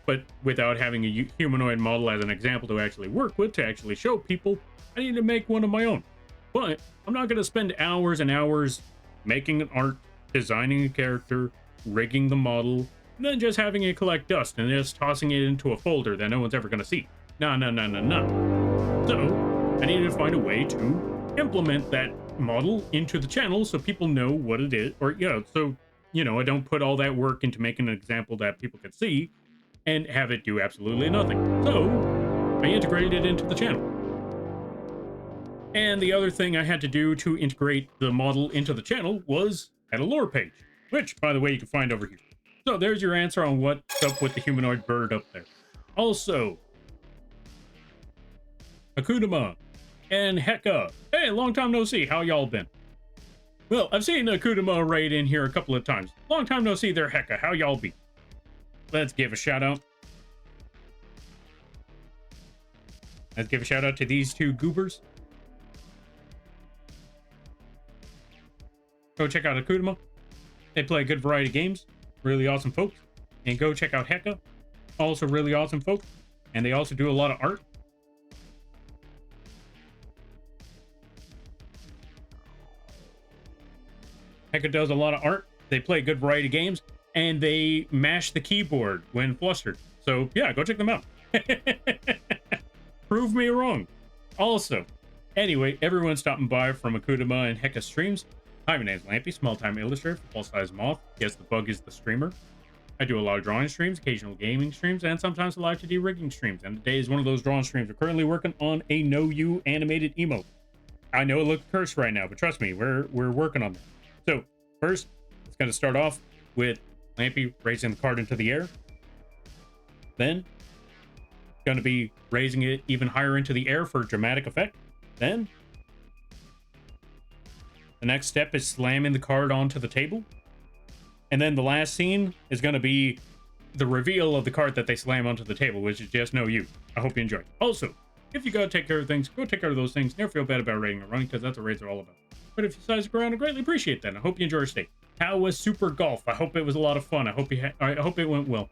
But without having a humanoid model as an example to actually work with, to actually show people, I needed to make one of my own. But I'm not going to spend hours and hours making an art, designing a character, rigging the model, and then just having it collect dust and just tossing it into a folder that no one's ever going to see. No. So, I needed to find a way to implement that model into the channel so people know what it is, or, you know, so, you know, I don't put all that work into making an example that people can see and have it do absolutely nothing. So, I integrated it into the channel. And the other thing I had to do to integrate the model into the channel was add a lore page, which, by the way, you can find over here. So there's your answer on what's up with the humanoid bird up there. Also, Akudama and Heka. Hey, long time no see. How y'all been? Well, I've seen Akudama raid in here a couple of times. Long time no see there, Heka. How y'all be? Let's give a shout out. Let's give a shout out to these two goobers. Go check out Akudama. They play a good variety of games. Really awesome folks. And go check out Heka. Also really awesome folks. And they also do a lot of art. Heka does a lot of art. They play a good variety of games. And they mash the keyboard when flustered. So, yeah, go check them out. Prove me wrong. Also, anyway, everyone stopping by from Akudama and Heka streams. Hi, my name's Lampy, small-time illustrator for full-size Moth. Yes, the bug is the streamer. I do a lot of drawing streams, occasional gaming streams, and sometimes live 2D rigging streams. And today is one of those drawing streams. We're currently working on a no-you animated emote. I know it looks cursed right now, but trust me, we're working on that. So, first, it's going to start off with Lampy raising the card into the air. Then, going to be raising it even higher into the air for dramatic effect. Then, the next step is slamming the card onto the table. And then the last scene is going to be the reveal of the card that they slam onto the table, which is just no you. I hope you enjoy. Also, if you gotta take care of things, go take care of those things. Never feel bad about raiding or running, because that's what raids are all about. But if you decide to go around, I greatly appreciate that. I hope you enjoy your stay. How was Super Golf? I hope it was a lot of fun. I hope it went well.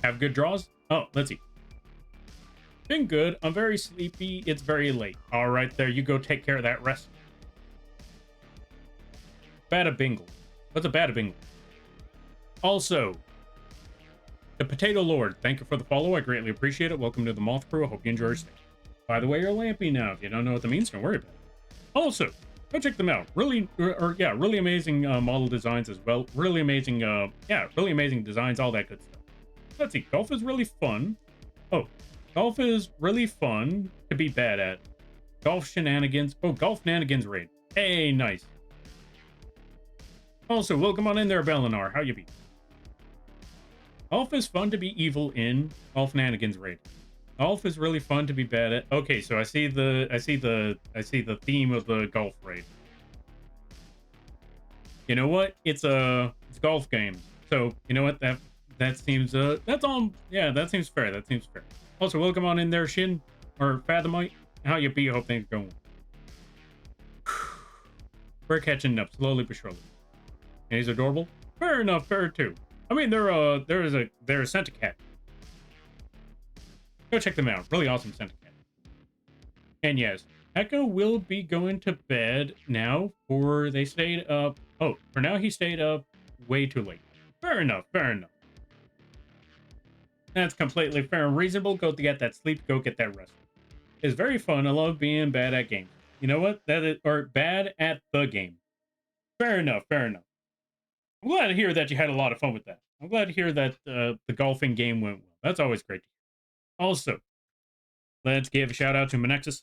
Have good draws? Oh, let's see. Been good. I'm very sleepy. It's very late. All right, there you go. Take care of that rest. Bada bingle. What's a bada bingle? Also, the Potato Lord. Thank you for the follow. I greatly appreciate it. Welcome to the Moth Crew. I hope you enjoy your stay. By the way, you're Lampy now. If you don't know what that means, don't worry about it. Also, go check them out. Really amazing model designs as well. Really amazing designs, all that good stuff. Let's see. Golf is really fun. Oh, golf is really fun to be bad at. Golf shenanigans. Oh, golf shenanigans raid. Hey, nice. Also, welcome on in there, Belinar. How you be? Golf is fun to be evil in. Golf shenanigans raid. Golf is really fun to be bad at. Okay, so I see the theme of the golf raid. You know what? It's a golf game. So you know what? That seems that's all. Yeah, that seems fair. That seems fair. Also, welcome on in there, Shin or Fathomite. How you be? Hope things are going. We're catching up slowly but surely. And he's adorable. Fair enough. Fair too. I mean, they're a Centicat. Go check them out. Really awesome Centicat. And yes, Echo will be going to bed now. For they stayed up. Oh, for now he stayed up way too late. Fair enough. Fair enough. That's completely fair and reasonable. Go to get that sleep. Go get that rest. It's very fun. I love being bad at games. You know what? That is, or bad at the game. Fair enough. Fair enough. I'm glad to hear that you had a lot of fun with that. I'm glad to hear that the golfing game went well. That's always great to hear. Also, let's give a shout out to Manexus.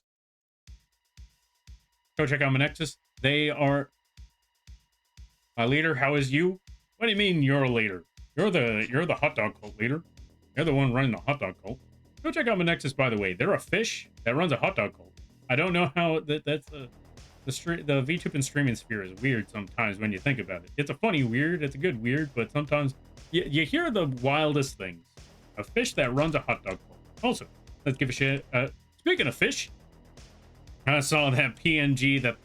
Go check out Manexus. They are my leader. How is you? What do you mean you're a leader? You're the hot dog cult leader. You're the one running the hot dog cult. Go check out Manexus, by the way. They're a fish that runs a hot dog cult. I don't know how that's the VTube and streaming sphere is weird sometimes when you think about it. It's a funny weird. It's a good weird, but sometimes you hear the wildest things. A fish that runs a hot dog cult. Also, let's give a shit. Speaking of fish, I saw that PNG that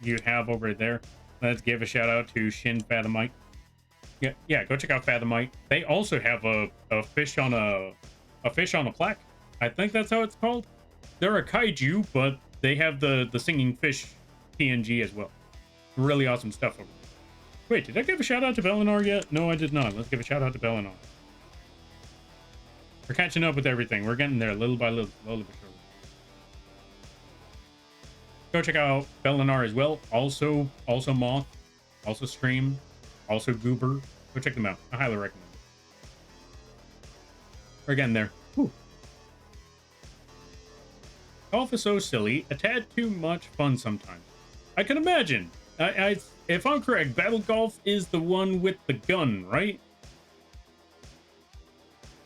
you have over there. Let's give a shout out to Shin Fathomite. Yeah, go check out Fathomite. They also have a fish on a fish on a plaque. I think that's how it's called. They're a kaiju, but they have the singing fish PNG as well. Really awesome stuff over there. Wait, did I give a shout out to Belinar yet? No, I did not. Let's give a shout out to Belinar. We're catching up with everything. We're getting there little by little, slowly but surely. Go check out Belinar as well. Also Moth, also Stream, also Goober. Go check them out. I highly recommend it. We're getting there. Whew. Golf is so silly, a tad too much fun sometimes. I can imagine. If I'm correct, Battle Golf is the one with the gun, right?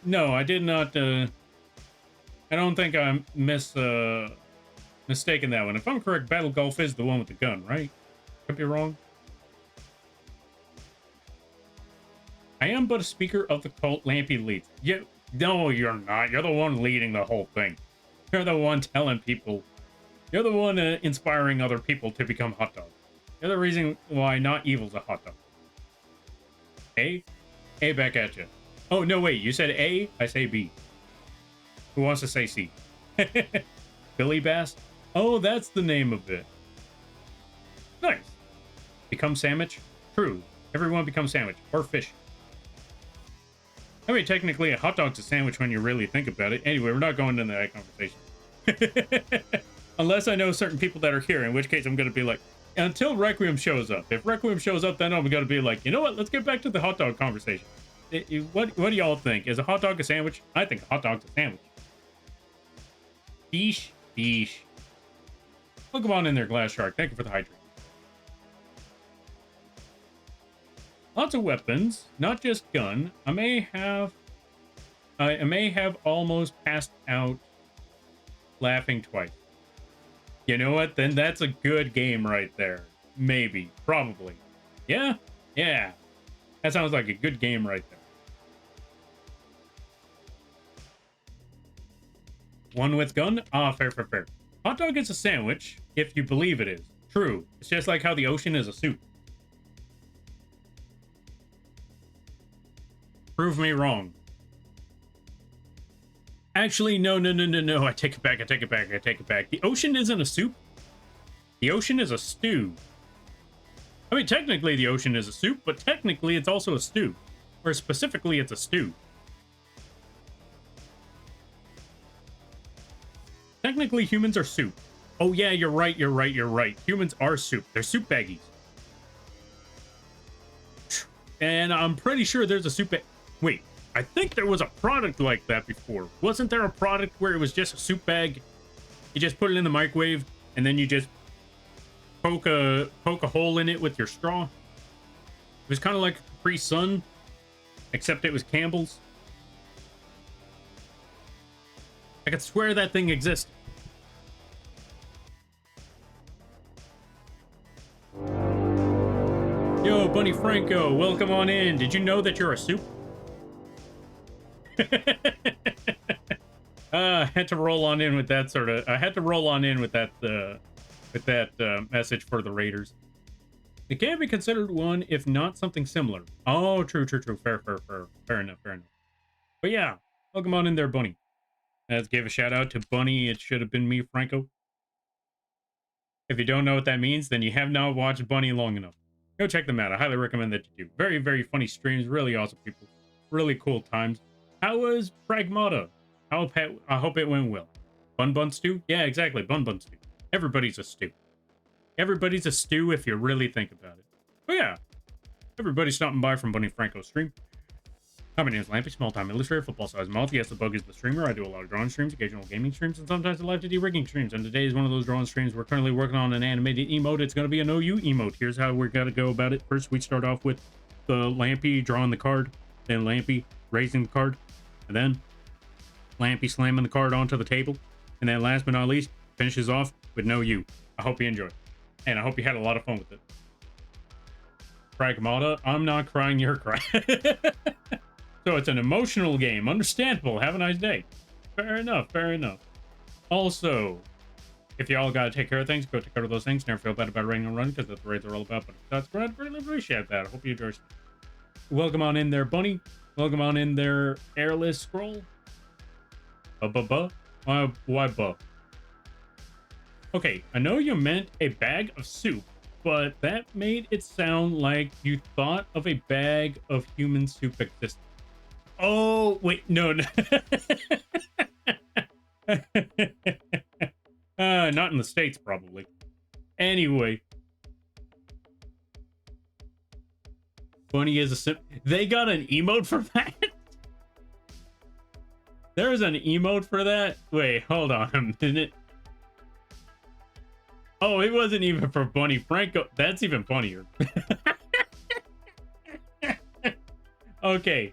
No, I did not. I don't think I'm mistaken that one. If I'm correct, Battle Golf is the one with the gun, right? Could be wrong. I am but a speaker of the cult Lampy leads. No, you're not. You're the one leading the whole thing. You're the one telling people. You're the one inspiring other people to become hot dogs. You're the reason why not evil's a hot dog. A? A back at you. Oh, no, wait. You said A? I say B. Who wants to say C? Billy Bass? Oh, that's the name of it. Nice. Become sandwich? True. Everyone becomes sandwich. Or fish. I mean, technically, a hot dog's a sandwich when you really think about it. Anyway, we're not going into that conversation. Unless I know certain people that are here, in which case I'm going to be like, until Requiem shows up. If Requiem shows up, then I'm going to be like, you know what? Let's get back to the hot dog conversation. What do y'all think? Is a hot dog a sandwich? I think a hot dog's a sandwich. Beesh. Welcome on in there, Glass Shark. Thank you for the hydrate. Lots of weapons, not just gun. I may have almost passed out laughing twice. You know what? Then that's a good game right there. Maybe. Probably. Yeah? Yeah. That sounds like a good game right there. One with gun? Ah, fair. Hot dog is a sandwich, if you believe it is. True. It's just like how the ocean is a soup. Prove me wrong. Actually, no. I take it back. The ocean isn't a soup. The ocean is a stew. I mean, technically the ocean is a soup, but technically it's also a stew. Or specifically, it's a stew. Technically, humans are soup. Oh yeah, you're right. Humans are soup. They're soup baggies. And I'm pretty sure there's a soup bag. Wait, I think there was a product like that before. Wasn't there a product where it was just a soup bag? You just put it in the microwave and then you just poke a hole in it with your straw. It was kind of like a Capri Sun, except it was Campbell's. I could swear that thing existed. Yo, Bunny Franco, welcome on in. Did you know that you're a soup? I had to roll on in with that sort of. I had to roll on in with that message for the Raiders. It can be considered one, if not something similar. Oh, true. Fair enough. But yeah, welcome on in there, Bunny. Let's give a shout out to Bunny. It should have been me, Franco. If you don't know what that means, then you have not watched Bunny long enough. Go check them out. I highly recommend that you do. Very, very funny streams. Really awesome people. Really cool times. How was Pragmata? I hope it went well. Bun stew? Yeah, exactly. Bun stew. Everybody's a stew. Everybody's a stew if you really think about it. But yeah, everybody stopping by from Bunny Franco's stream. Hi, my name is Lampy, small-time illustrator, football-sized moth. Yes, the bug is the streamer. I do a lot of drawing streams, occasional gaming streams, and sometimes live 2D rigging streams. And today is one of those drawing streams. We're currently working on an animated emote. It's going to be a no-you emote. Here's how we're going to go about it. First, we start off with the Lampy drawing the card, then Lampy raising the card, and then Lampy slamming the card onto the table. And then last but not least, finishes off with no you. I hope you enjoyed. And I hope you had a lot of fun with it. Pragmata, I'm not crying, you're crying. So it's an emotional game. Understandable. Have a nice day. Fair enough. Also, if y'all gotta take care of things, go take care of those things. Never feel bad about raiding and run, because that's what raids are all about. But that's great. I really appreciate that. I hope you enjoy. Welcome on in there, Bunny. Welcome on in there, Airless Scroll. Why buh? Okay, I know you meant a bag of soup, but that made it sound like you thought of a bag of human soup existed. Oh, wait, no. Not in the States, probably. Anyway. Bunny is a sim. They got an emote for that? There's an emote for that? Wait, hold on a minute. Oh, it wasn't even for Bunny Franco. That's even funnier. Okay.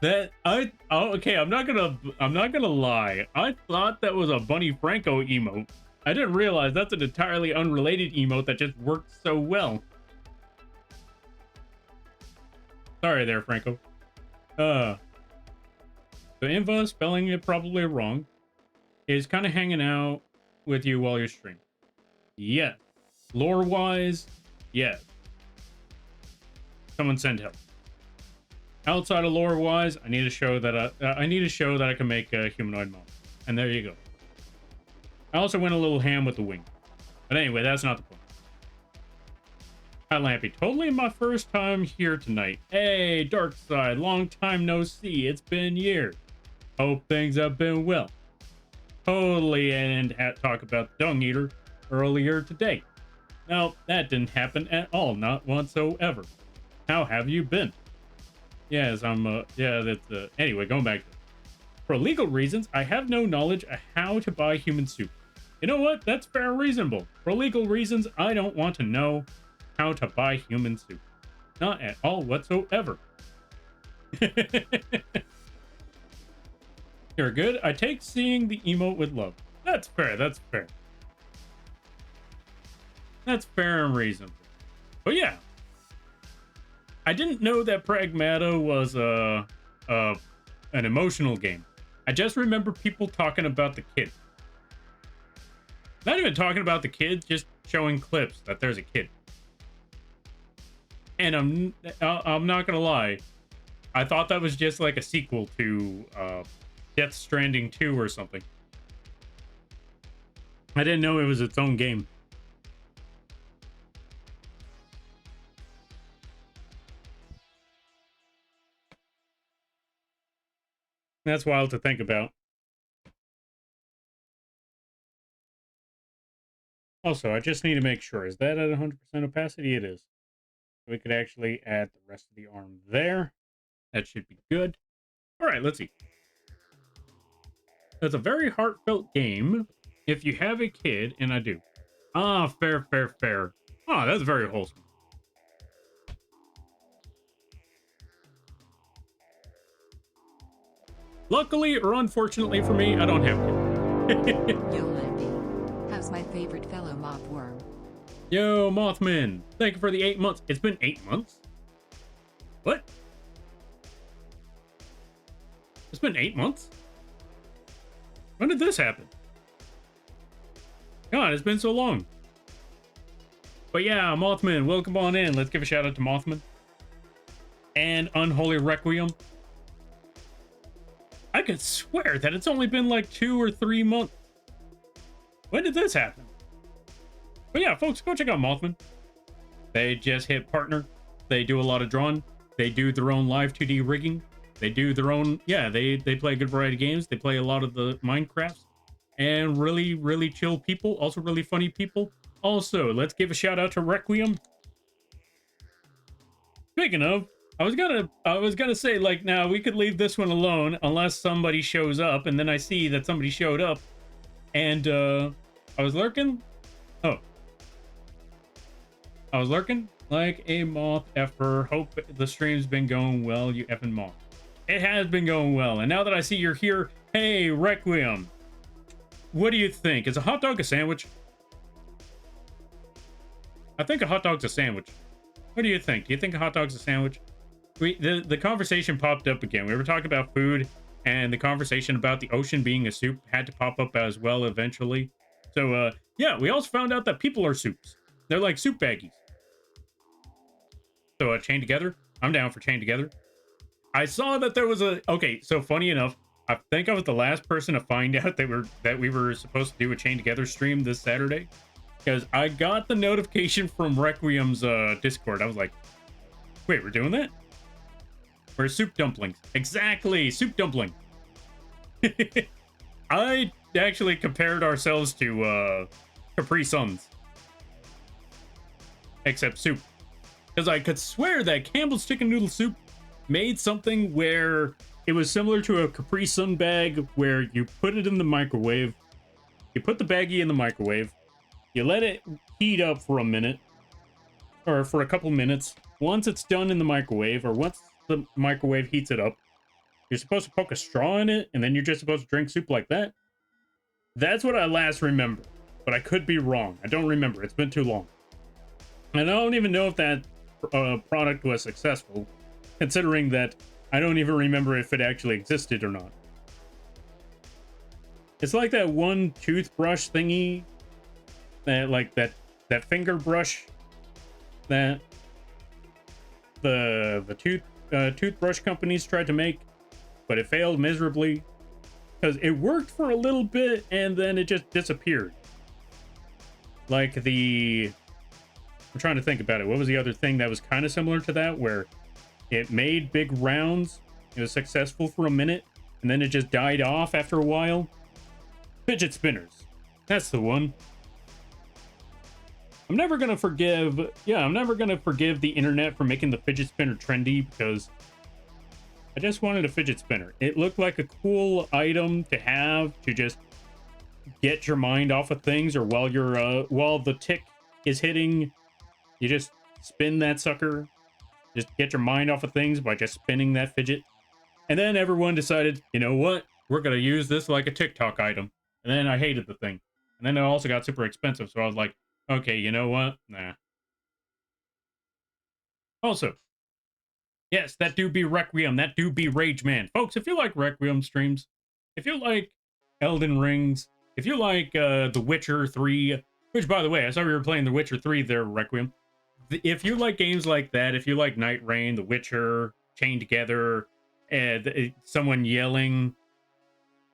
Okay, I'm not gonna lie. I thought that was a Bunny Franco emote. I didn't realize that's an entirely unrelated emote that just worked so well. Sorry there, Franco. The info, spelling it probably wrong, is kind of hanging out with you while you're streaming. Yes. Lore-wise, yes. Someone send help. Outside of lore-wise, I need to show that I can make a humanoid model, and there you go. I also went a little ham with the wing, but anyway, that's not the point. Hi, Lampy. Totally my first time here tonight. Hey, Dark Side, long time no see. It's been years. Hope things have been well. Totally and talk about the Dung Eater earlier today. No, that didn't happen at all, not whatsoever. How have you been? Yes, anyway, going back to it. For legal reasons, I have no knowledge of how to buy human soup. You know what? That's fair and reasonable. For legal reasons, I don't want to know how to buy human soup. Not at all whatsoever. You're good. I take seeing the emote with love. That's fair. That's fair and reasonable. But yeah. I didn't know that Pragmata was an emotional game. I just remember people talking about the kid. Not even talking about the kid, just showing clips that there's a kid. And I'm not gonna lie, I thought that was just like a sequel to Death Stranding 2 or something. I didn't know it was its own game. That's wild to think about. Also, I just need to make sure. Is that at 100% opacity? It is. We could actually add the rest of the arm there. That should be good. All right, let's see. That's a very heartfelt game. If you have a kid, and I do. Ah, fair, fair, fair. Ah, that's very wholesome. Luckily or unfortunately for me, I don't have kids. Yo, Lampy. How's my favorite fellow moth worm? Yo, Mothman. Thank you for the 8 months. It's been 8 months? What? It's been 8 months? When did this happen? God, it's been so long. But yeah, Mothman, welcome on in. Let's give a shout out to Mothman. And Unholy Requiem. I could swear that it's only been like 2 or 3 months. When did this happen? But yeah, folks, go check out Mothman. They just hit partner. They do a lot of drawing. They do their own live 2D rigging. They do their own, yeah, they play a good variety of games. They play a lot of the Minecrafts. And really, really chill people. Also really funny people. Also, let's give a shout out to Requiem. Speaking of, I was gonna say, like, now we could leave this one alone unless somebody shows up, and then I see that somebody showed up, and I was lurking. Oh, I was lurking like a moth effer. Hope the stream's been going well, you effing moth. It has been going well, and now that I see you're here, hey Requiem, what do you think? Is a hot dog a sandwich? I think a hot dog's a sandwich. What do you think? Do you think a hot dog's a sandwich? The conversation popped up again. We were talking about food, and the conversation about the ocean being a soup had to pop up as well eventually. So, yeah, we also found out that people are soups. They're like soup baggies. So, chain together. I'm down for chain together. I saw that there was a... Okay, so funny enough, I think I was the last person to find out that we were supposed to do a chain together stream this Saturday. Because I got the notification from Requiem's Discord. I was like, wait, we're doing that? We're soup dumplings. Exactly, soup dumpling. I actually compared ourselves to Capri Suns. Except soup. Because I could swear that Campbell's Chicken Noodle Soup made something where it was similar to a Capri Sun bag where you put it in the microwave. You put the baggie in the microwave. You let it heat up for a minute. Or for a couple minutes. Once it's done in the microwave, or once the microwave heats it up, you're supposed to poke a straw in it, and then you're just supposed to drink soup like that. That's what I last remember. But I could be wrong. I don't remember. It's been too long. And I don't even know if that product was successful, considering that I don't even remember if it actually existed or not. It's like that one toothbrush thingy, that finger brush that the toothbrush companies tried to make, but it failed miserably because it worked for a little bit and then it just disappeared. Like I'm trying to think about it. What was the other thing that was kind of similar to that, where it made big rounds, it was successful for a minute, and then it just died off after a while? Fidget spinners. That's the one. I'm never gonna forgive the internet for making the fidget spinner trendy, because I just wanted a fidget spinner. It looked like a cool item to have to just get your mind off of things, or while the tick is hitting, you just spin that sucker. Just get your mind off of things by just spinning that fidget. And then everyone decided, you know what? We're gonna use this like a TikTok item. And then I hated the thing. And then it also got super expensive, so I was like, okay, you know what? Nah. Also, yes, that do be Requiem. That do be Rage Man. Folks, if you like Requiem streams, if you like Elden Rings, if you like The Witcher 3, which, by the way, I saw we were playing The Witcher 3 there, Requiem. If you like games like that, if you like Night Rain, The Witcher, Chained Together, and someone yelling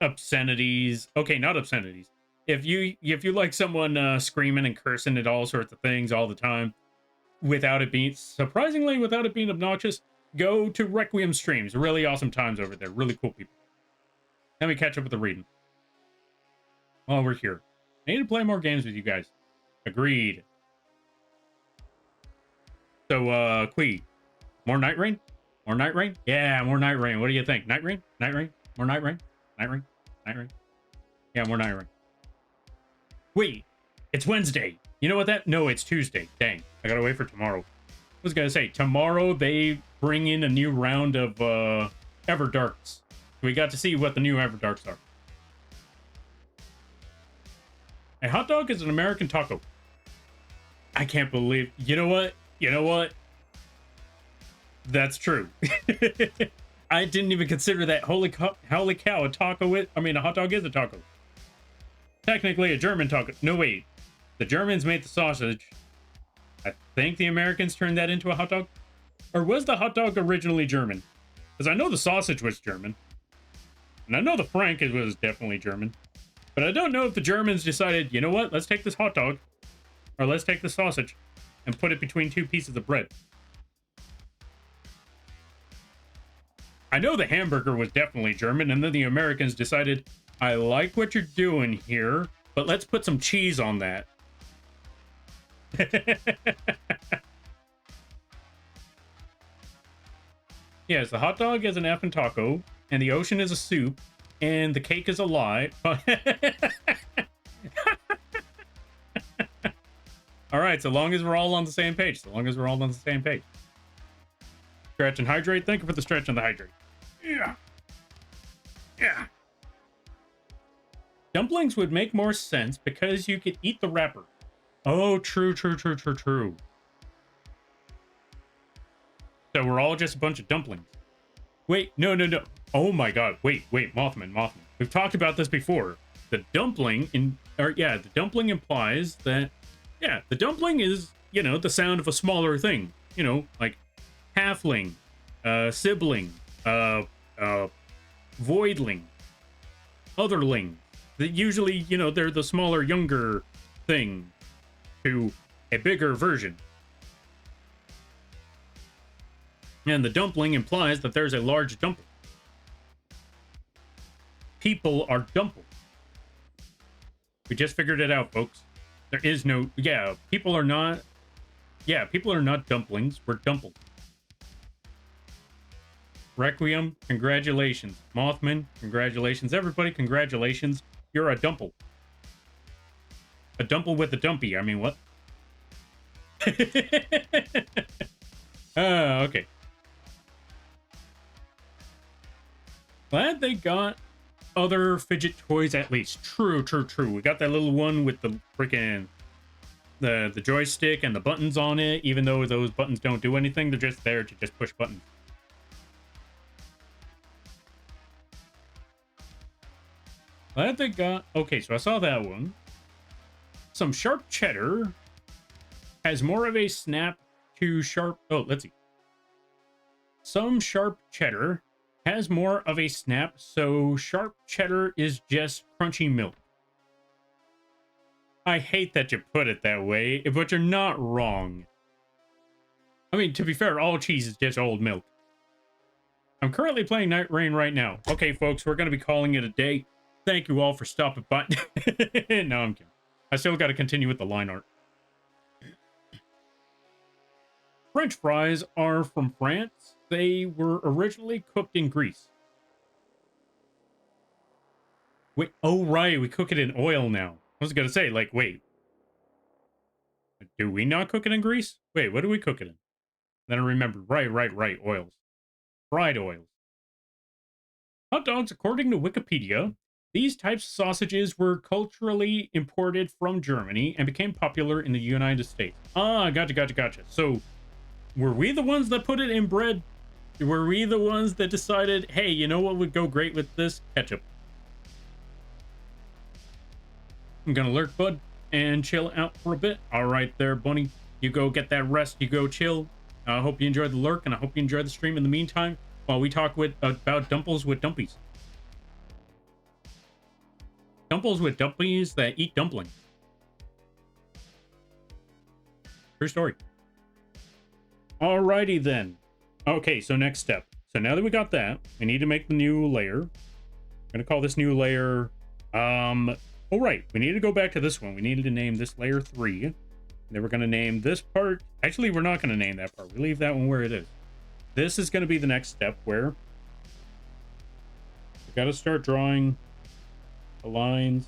obscenities. Okay, not obscenities. If you like someone screaming and cursing at all sorts of things all the time, without it being obnoxious, go to Requiem streams. Really awesome times over there. Really cool people. Let me catch up with the reading while we're here. I need to play more games with you guys. Agreed. So, Quee, more Night Rain? More night rain? Yeah, more night rain. What do you think? Night rain? Night rain? More night rain? Night rain? Night rain? Yeah, more night rain. Wait, it's Wednesday. You know what that? No, it's Tuesday. Dang, I gotta wait for tomorrow. I was gonna say, tomorrow they bring in a new round of Everdarks. We got to see what the new Everdarks are. A hot dog is an American taco. I can't believe... You know what? You know what? That's true. I didn't even consider that. Holy cow, a taco is... I mean, a hot dog is a taco. Technically a German taco. No, wait. The Germans made the sausage. I think the Americans turned that into a hot dog. Or was the hot dog originally German? Because I know the sausage was German. And I know the frank was definitely German. But I don't know if the Germans decided, you know what? Let's take this hot dog. Or let's take the sausage. And put it between two pieces of bread. I know the hamburger was definitely German. And then the Americans decided, I like what you're doing here. But let's put some cheese on that. Yes, the hot dog is an effing taco, and the ocean is a soup, and the cake is a lie. All right, so long as we're all on the same page. So long as we're all on the same page. Stretch and hydrate. Thank you for the stretch and the hydrate. Yeah. Yeah. Dumplings would make more sense because you could eat the wrapper. Oh, true. So we're all just a bunch of dumplings. Wait, no. Oh my god, wait, Mothman. We've talked about this before. The dumpling the dumpling implies that, yeah, the dumpling is, you know, the sound of a smaller thing. You know, like halfling, sibling, voidling, otherling. That usually, you know, they're the smaller, younger thing to a bigger version. And the dumpling implies that there's a large dumpling. People are dumpled. We just figured it out, folks. There is no... Yeah, people are not... Yeah, people are not dumplings. We're dumpled. Requiem, congratulations. Mothman, congratulations. Everybody, congratulations. You're a dumple. A dumple with a dumpy. I mean, what? Okay. Glad they got other fidget toys at least. True. We got that little one with the freaking the joystick and the buttons on it, even though those buttons don't do anything. They're just there to just push buttons. Glad they got... Okay, so I saw that one. Some sharp cheddar has more of a snap to sharp... Oh, let's see. Some sharp cheddar has more of a snap, so sharp cheddar is just crunchy milk. I hate that you put it that way, but you're not wrong. I mean, to be fair, all cheese is just old milk. I'm currently playing Night Rain right now. Okay, folks, we're going to be calling it a day. Thank you all for stopping by. No, I'm kidding. I still got to continue with the line art. French fries are from France. They were originally cooked in Greece. Wait, oh right, we cook it in oil now. I was gonna say, like, wait. Do we not cook it in Greece? Wait, what do we cook it in? Then I remember. Right, oils. Fried oils. Hot dogs, according to Wikipedia, these types of sausages were culturally imported from Germany and became popular in the United States. Ah, gotcha. So, were we the ones that put it in bread? Were we the ones that decided, hey, you know what would go great with this? Ketchup. I'm gonna lurk, bud, and chill out for a bit. All right there, bunny. You go get that rest. You go chill. I hope you enjoyed the lurk, and I hope you enjoyed the stream in the meantime while we talk about dumples with dumpies. Dumples with dumpies that eat dumplings. True story. Alrighty then. Okay, so next step. So now that we got that, we need to make the new layer. I'm gonna call this new layer. Oh right, we need to go back to this one. We needed to name this layer 3. Then we're gonna name this part. Actually, we're not gonna name that part. We leave that one where it is. this is going to be the next step where we got to start drawing the lines.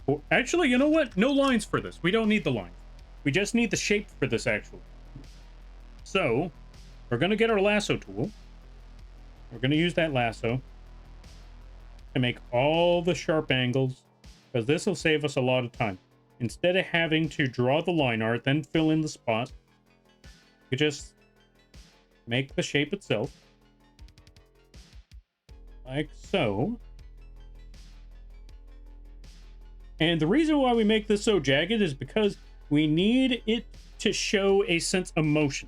Or, actually, you know what? No lines for this. We don't need the lines. We just need the shape for this, actually. So, we're going to get our lasso tool. We're going to use that lasso to make all the sharp angles, because this will save us a lot of time. Instead of having to draw the line art, then fill in the spot, you just make the shape itself. Like so. And the reason why we make this so jagged is because we need it to show a sense of motion.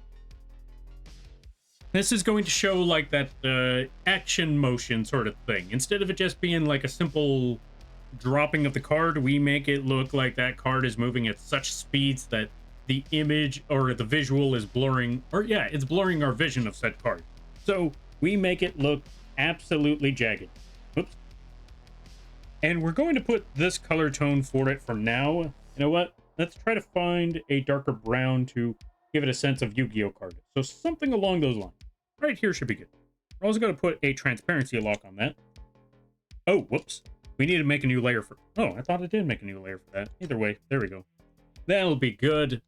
This is going to show like that action motion sort of thing. Instead of it just being like a simple dropping of the card, we make it look like that card is moving at such speeds that the image or the visual is blurring, or yeah, it's blurring our vision of said card. So we make it look absolutely jagged. Oops. And we're going to put this color tone for it for now. You know what? Let's try to find a darker brown to give it a sense of Yu-Gi-Oh card. So something along those lines. Right here should be good. We're also going to put a transparency lock on that. Oh, whoops. We need to make a new layer for... Oh, I thought I did make a new layer for that. Either way, there we go. That'll be good.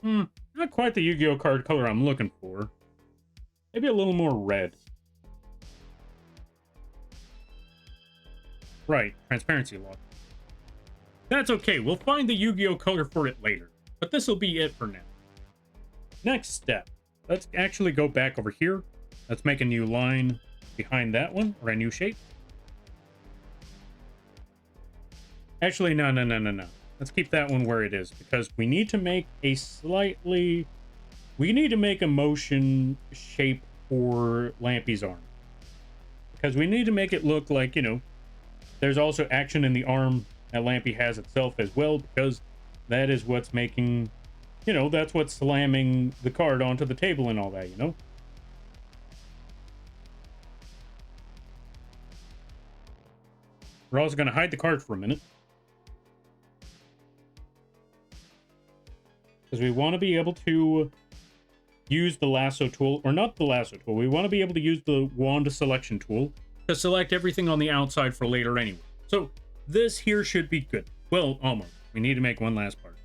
Not quite the Yu-Gi-Oh card color I'm looking for. Maybe a little more red. Right, transparency lock. That's okay. We'll find the Yu-Gi-Oh color for it later. But this will be it for now. Next step. Let's actually go back over here. Let's make a new line behind that one, or a new shape. Actually, no. Let's keep that one where it is, because we need to make a slightly... We need to make a motion shape for Lampy's arm. Because we need to make it look like, you know, there's also action in the arm that Lampy has itself as well, because that is what's making, you know, that's what's slamming the card onto the table and all that, you know? We're also going to hide the card for a minute, because we want to be able to use the lasso tool, or not the lasso tool, we want to be able to use the wand selection tool to select everything on the outside for later anyway. So this here should be good. Well, almost. We need to make one last part.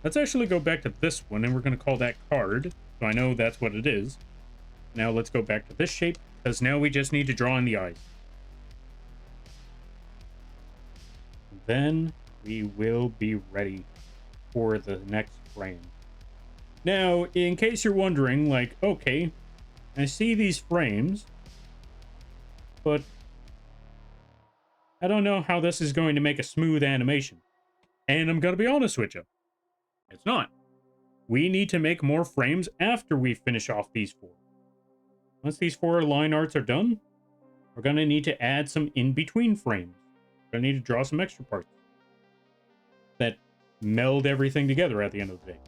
Let's actually go back to this one, and we're going to call that card, so I know that's what it is. Now let's go back to this shape, because now we just need to draw in the eyes. Then we will be ready for the next frame. Now, in case you're wondering, like, okay, I see these frames, but I don't know how this is going to make a smooth animation. And I'm going to be honest with you, it's not. We need to make more frames after we finish off these 4. Once these 4 line arts are done, we're going to need to add some in-between frames. We're going to need to draw some extra parts that meld everything together at the end of the day.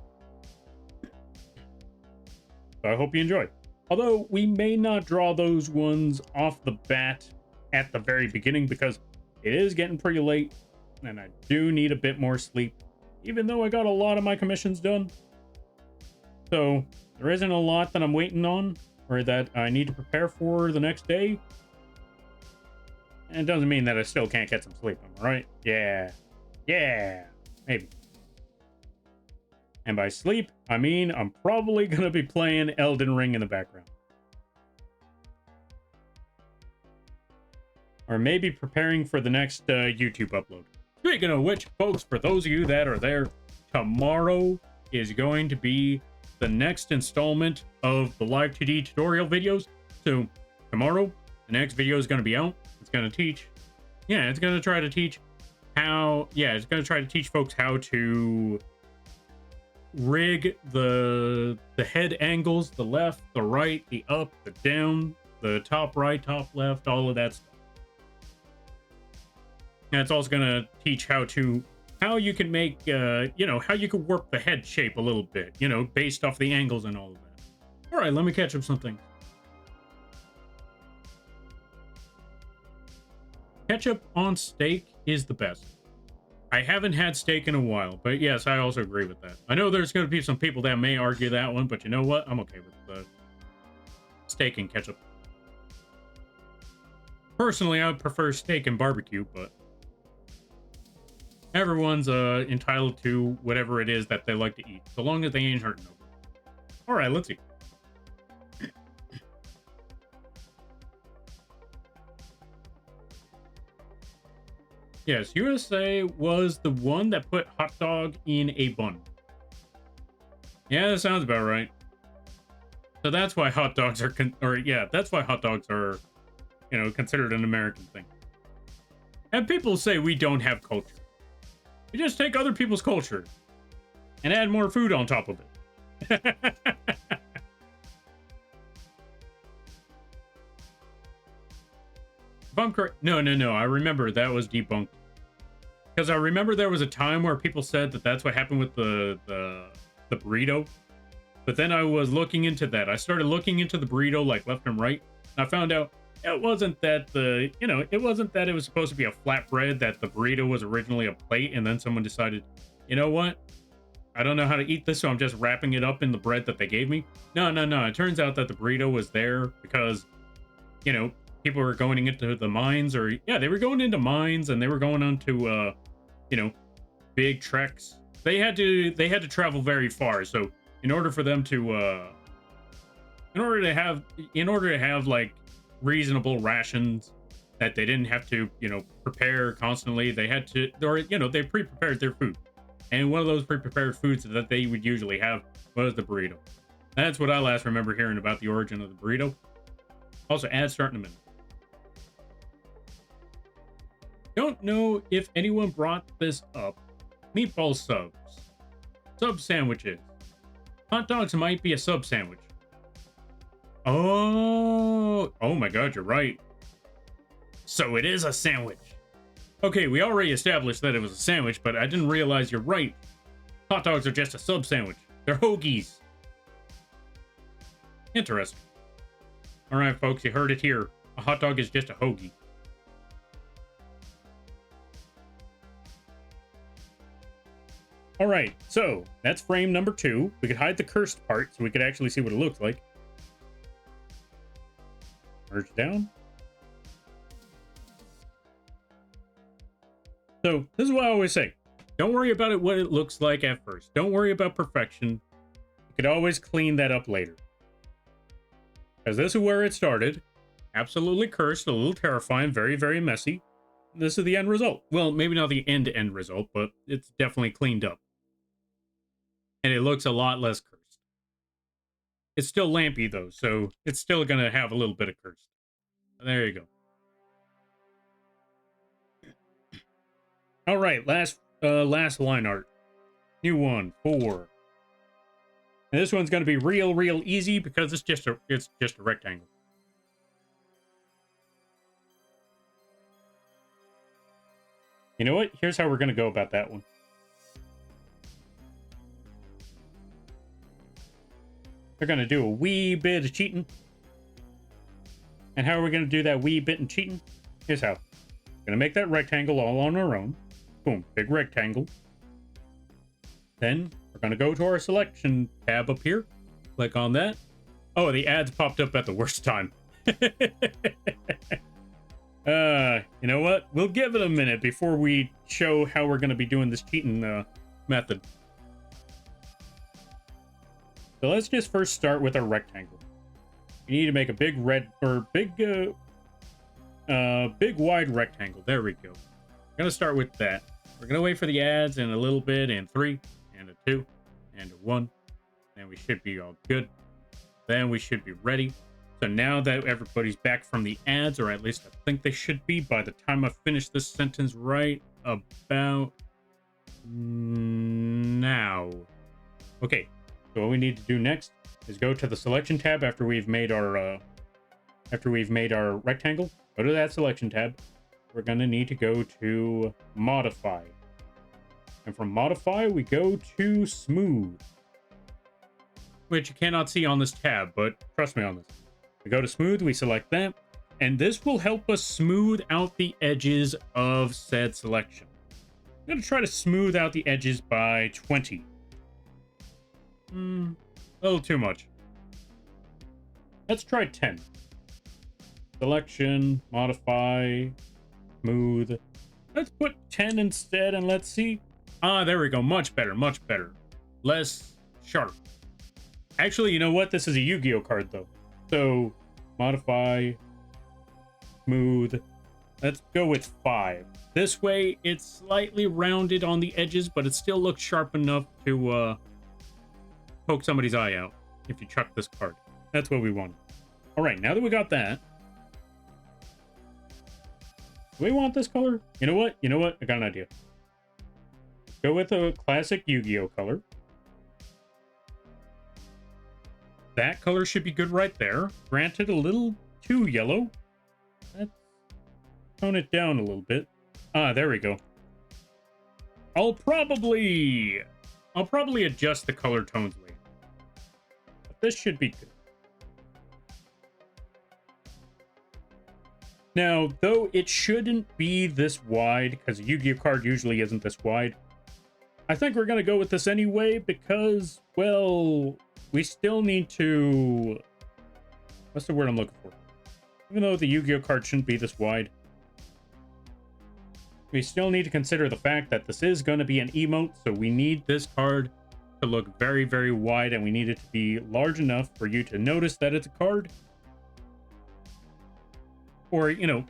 So I hope you enjoy. Although we may not draw those ones off the bat at the very beginning, because it is getting pretty late and I do need a bit more sleep, even though I got a lot of my commissions done. So there isn't a lot that I'm waiting on, or that I need to prepare for the next day. And it doesn't mean that I still can't get some sleep, am I right? Yeah, maybe. And by sleep, I mean I'm probably going to be playing Elden Ring in the background. Or maybe preparing for the next YouTube upload. Speaking of which, folks, for those of you that are there, tomorrow is going to be the next installment of the live 2D tutorial videos. So tomorrow, the next video is going to be out. It's going to teach, it's going to try to teach how, it's going to try to teach folks how to rig the head angles, the left, the right, the up, the down, the top right, top left, all of that stuff. And it's also going to teach how you can make, how you can warp the head shape a little bit, based off the angles and all of that. All right, let me catch up something. Ketchup on steak is the best. I haven't had steak in a while, but yes, I also agree with that. I know there's going to be some people that may argue that one, but you know what? I'm okay with the steak and ketchup. Personally, I would prefer steak and barbecue, but everyone's entitled to whatever it is that they like to eat, so long as they ain't hurting over it. All right, let's see. Yes, USA was the one that put hot dog in a bun. Yeah, that sounds about right. So that's why hot dogs are, that's why hot dogs are, you know, considered an American thing. And people say we don't have culture. We just take other people's culture and add more food on top of it. Bunker. No. I remember that was debunked. Because I remember there was a time where people said that that's what happened with the burrito. But then I was looking into that. I started looking into the burrito like left and right. And I found out it wasn't that it wasn't that it was supposed to be a flatbread, that the burrito was originally a plate. And then someone decided, you know what? I don't know how to eat this, so I'm just wrapping it up in the bread that they gave me. No. It turns out that the burrito was there because, you know, people were going into the mines, or they were going into mines, and they were going on to you know, big treks. They had to travel very far. So in order for them to in order to have like reasonable rations that they didn't have to, you know, prepare constantly, they had to, or you know, they pre-prepared their food. And one of those pre-prepared foods that they would usually have was the burrito. That's what I last remember hearing about the origin of the burrito. Also, ads start in a minute. Don't know if anyone brought this up. Meatball subs. Sub sandwiches. Hot dogs might be a sub sandwich. Oh my god, you're right. So it is a sandwich. Okay, we already established that it was a sandwich, but I didn't realize you're right. Hot dogs are just a sub sandwich. They're hoagies. Interesting. All right, folks, you heard it here. A hot dog is just a hoagie. All right, so that's frame number 2. We could hide the cursed part so we could actually see what it looks like. Merge down. So this is what I always say. Don't worry about what it looks like at first. Don't worry about perfection. You could always clean that up later. Because this is where it started. Absolutely cursed, a little terrifying, very, very messy. This is the end result. Well, maybe not the end result, but it's definitely cleaned up. And it looks a lot less cursed. It's still lampy, though, so it's still going to have a little bit of cursed. There you go. All right, last line art. New one, 4. And this one's going to be real easy because it's just a rectangle. You know what? Here's how we're going to go about that one. We're going to do a wee bit of cheating. And how are we going to do that wee bit of cheating? Here's how. We're going to make that rectangle all on our own. Boom, big rectangle. Then we're going to go to our selection tab up here. Click on that. Oh, the ads popped up at the worst time. You know what? We'll give it a minute before we show how we're going to be doing this cheating method. So let's just first start with our rectangle. We need to make a big big wide rectangle. There we go. We're going to start with that. We're going to wait for the ads in a little bit, and 3, and a 2, and a 1. And we should be all good. Then we should be ready. So now that everybody's back from the ads, or at least I think they should be by the time I finish this sentence right about now. Okay, so what we need to do next is go to the selection tab after we've made our rectangle. Go to that selection tab. We're gonna need to go to modify, and from modify we go to smooth, which you cannot see on this tab, but trust me on this. We go to smooth, we select that, and this will help us smooth out the edges of said selection. I'm gonna try to smooth out the edges by 20. A little too much. Let's try 10. Selection, modify, smooth. Let's put 10 instead and let's see. Ah, there we go. Much better, much better. Less sharp. Actually, you know what? This is a Yu-Gi-Oh card though. So, modify, smooth. Let's go with 5. This way, it's slightly rounded on the edges, but it still looks sharp enough to poke somebody's eye out if you chuck this card. That's what we want. All right, now that we got that, do we want this color? You know what? You know what? I got an idea. Go with a classic Yu-Gi-Oh color. That color should be good right there. Granted, a little too yellow. Let's tone it down a little bit. Ah, there we go. I'll probably adjust the color tones later. But this should be good. Now, though it shouldn't be this wide, because a Yu-Gi-Oh card usually isn't this wide, I think we're going to go with this anyway because, well, we still need to... What's the word I'm looking for? Even though the Yu-Gi-Oh card shouldn't be this wide, we still need to consider the fact that this is going to be an emote, so we need this card to look very, very wide, and we need it to be large enough for you to notice that it's a card. Or, you know,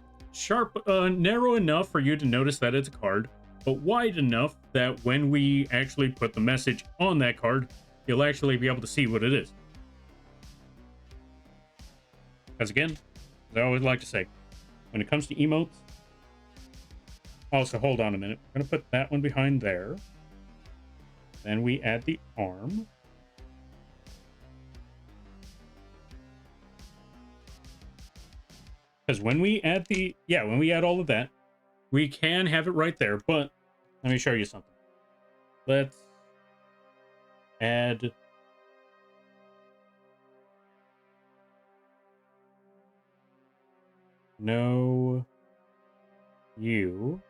narrow enough for you to notice that it's a card, but wide enough that when we actually put the message on that card, you'll actually be able to see what it is. Because again, as I always like to say, when it comes to emotes, also, hold on a minute. We're going to put that one behind there. Then we add the arm. Because when we add when we add all of that, we can have it right there, but let me show you something. Let's add no you.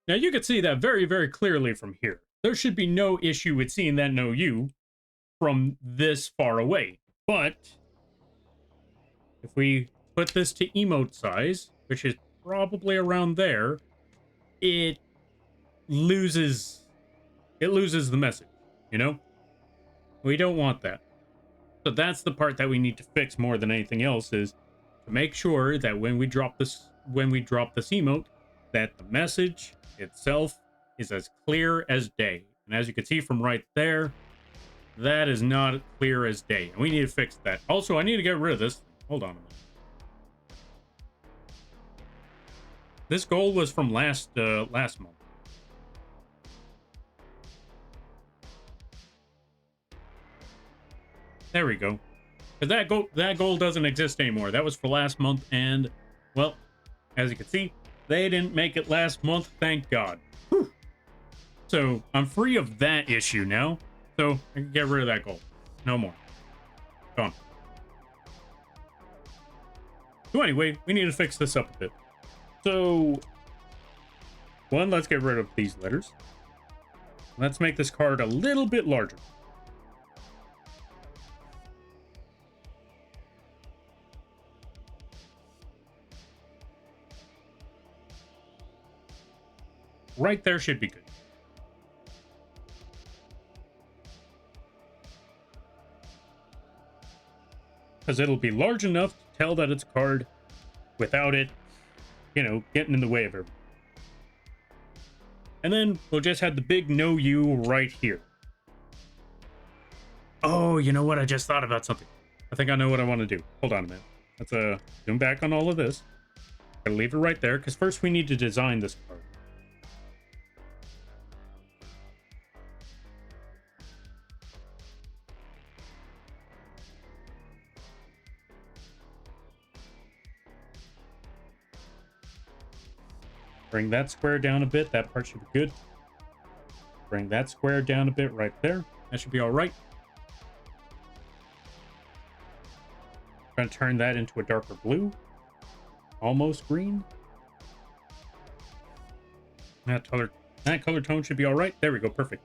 Now you can see that very, very clearly from here. There should be no issue with seeing that no you from this far away. But if we put this to emote size, which is probably around there, it loses the message, you know? We don't want that. So that's the part that we need to fix more than anything else, is to make sure that when we drop this emote, that the message itself is as clear as day. And as you can see from right there, that is not clear as day. And we need to fix that. Also, I need to get rid of this. Hold on a minute. This goal was from last month. There we go. Because that goal doesn't exist anymore. That was for last month, and, well, as you can see, they didn't make it last month, thank God. Whew. So, I'm free of that issue now. So, I can get rid of that goal. No more. Gone. So anyway, we need to fix this up a bit. So, one, let's get rid of these letters. Let's make this card a little bit larger. Right there should be good. Because it'll be large enough to tell that it's a card without it, you know, getting in the way of everything. And then we'll just have the big no you right here. Oh, you know what? I just thought about something. I think I know what I want to do. Hold on a minute. Let's zoom back on all of this. Gotta leave it right there, because first we need to design this card. Bring that square down a bit. That part should be good. Bring that square down a bit right there. That should be all right. Gonna turn that into a darker blue. Almost green. That color tone should be all right. There we go. Perfect.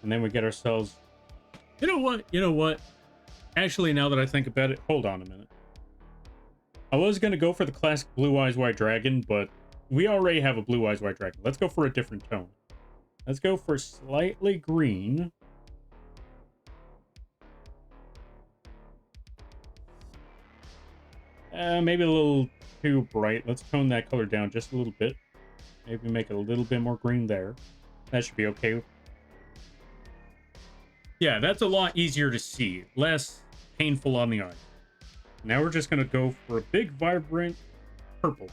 And then we get ourselves... You know what? You know what? Actually, now that I think about it, hold on a minute. I was going to go for the classic Blue Eyes White Dragon, but we already have a Blue Eyes White Dragon. Let's go for a different tone. Let's go for slightly green. Maybe a little too bright. Let's tone that color down just a little bit. Maybe make it a little bit more green there. That should be okay. Yeah, that's a lot easier to see. Less painful on the eye. Now we're just going to go for a big, vibrant purple.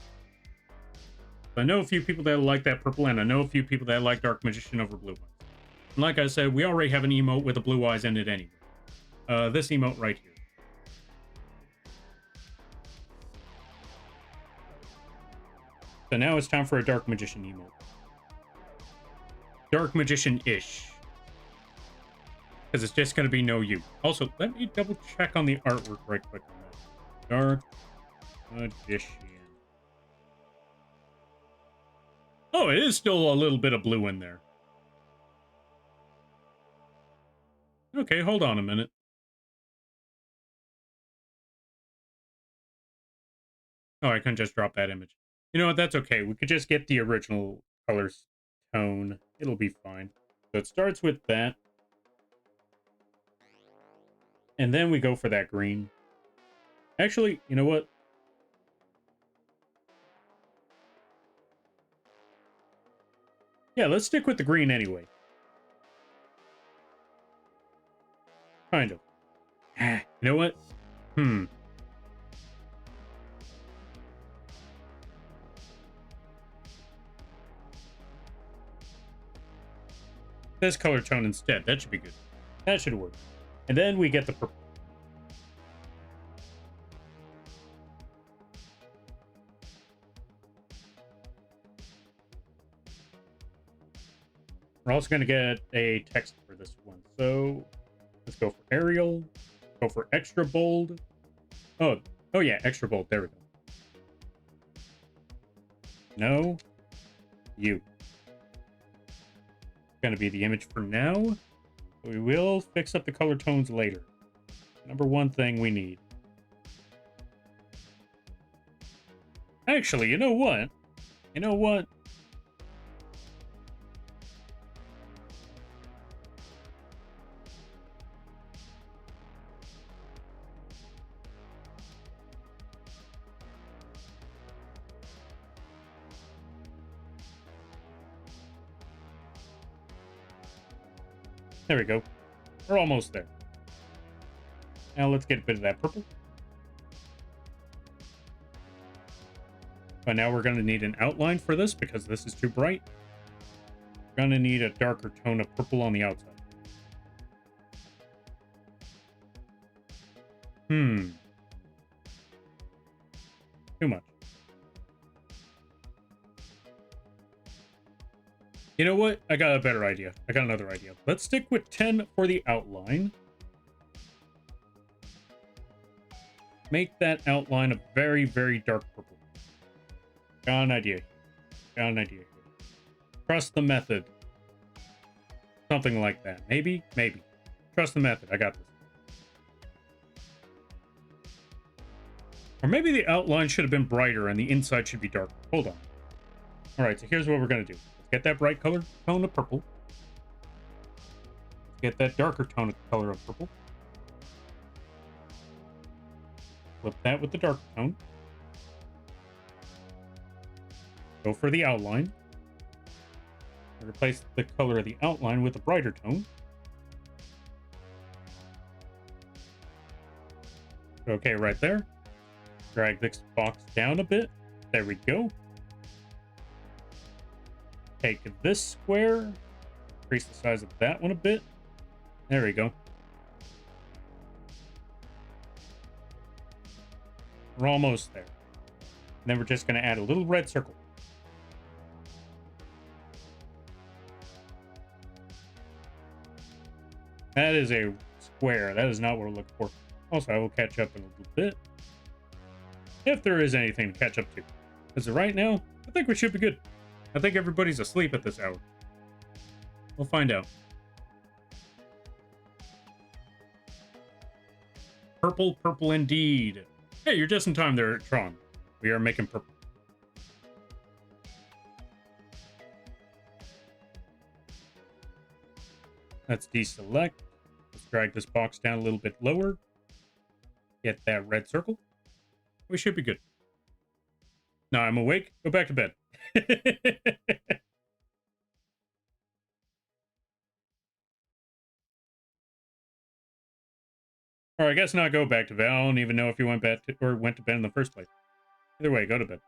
I know a few people that like that purple, and I know a few people that like Dark Magician over Blue Eyes. And like I said, we already have an emote with the blue eyes in it anyway. This emote right here. So now it's time for a Dark Magician emote. Dark Magician-ish. Because it's just going to be no you. Also, let me double check on the artwork right quick. Dark Magician. Oh, it is still a little bit of blue in there. Okay, hold on a minute. Oh, I couldn't just drop that image. You know what? That's okay. We could just get the original colors tone. It'll be fine. So it starts with that. And then we go for that green. Actually, you know what? Yeah, let's stick with the green anyway. Kind of. You know what? This color tone instead. That should be good. That should work. And then we get the purple. We're also going to get a text for this one. So let's go for Arial. Go for extra bold. Oh yeah, extra bold. There we go. No. You. Going to be the image for now. We will fix up the color tones later. Number one thing we need. Actually, you know what? You know what? There we go. We're almost there. Now let's get a bit of that purple. But now we're going to need an outline for this because this is too bright. We're going to need a darker tone of purple on the outside. Too much. You know what? I got a better idea. I got another idea. Let's stick with 10 for the outline. Make that outline a very, very dark purple. Got an idea. Got an idea here. Trust the method. Something like that. Maybe? Maybe. Trust the method. I got this. Or maybe the outline should have been brighter and the inside should be darker. Hold on. All right, so here's what we're going to do. Get that bright tone of purple. Get that darker color of purple. Flip that with the darker tone. Go for the outline. Replace the color of the outline with a brighter tone. Okay, right there. Drag this box down a bit. There we go. Take this square, increase the size of that one a bit. There we go. We're almost there. And then we're just going to add a little red circle. That is a square. That is not what we're looking for. Also, I will catch up in a little bit. If there is anything to catch up to. As of right now, I think we should be good. I think everybody's asleep at this hour. We'll find out. Purple, purple indeed. Hey, you're just in time there, Tron. We are making purple. Let's deselect. Let's drag this box down a little bit lower. Get that red circle. We should be good. Now I'm awake. Go back to bed. Or I guess not go back to bed. I don't even know if you went back to, or went to bed in the first place. Either way, go to bed.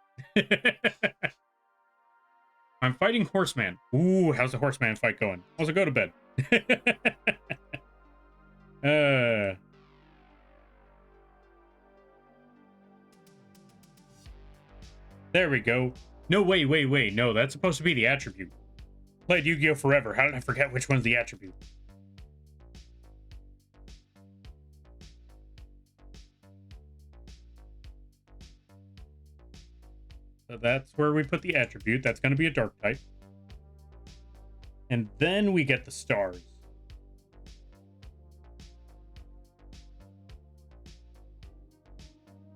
I'm fighting Horseman. Ooh, how's the Horseman fight going? Also, go to bed. There we go. No, wait. No, that's supposed to be the attribute. Played Yu-Gi-Oh! Forever. How did I forget which one's the attribute? So that's where we put the attribute. That's going to be a dark type. And then we get the stars.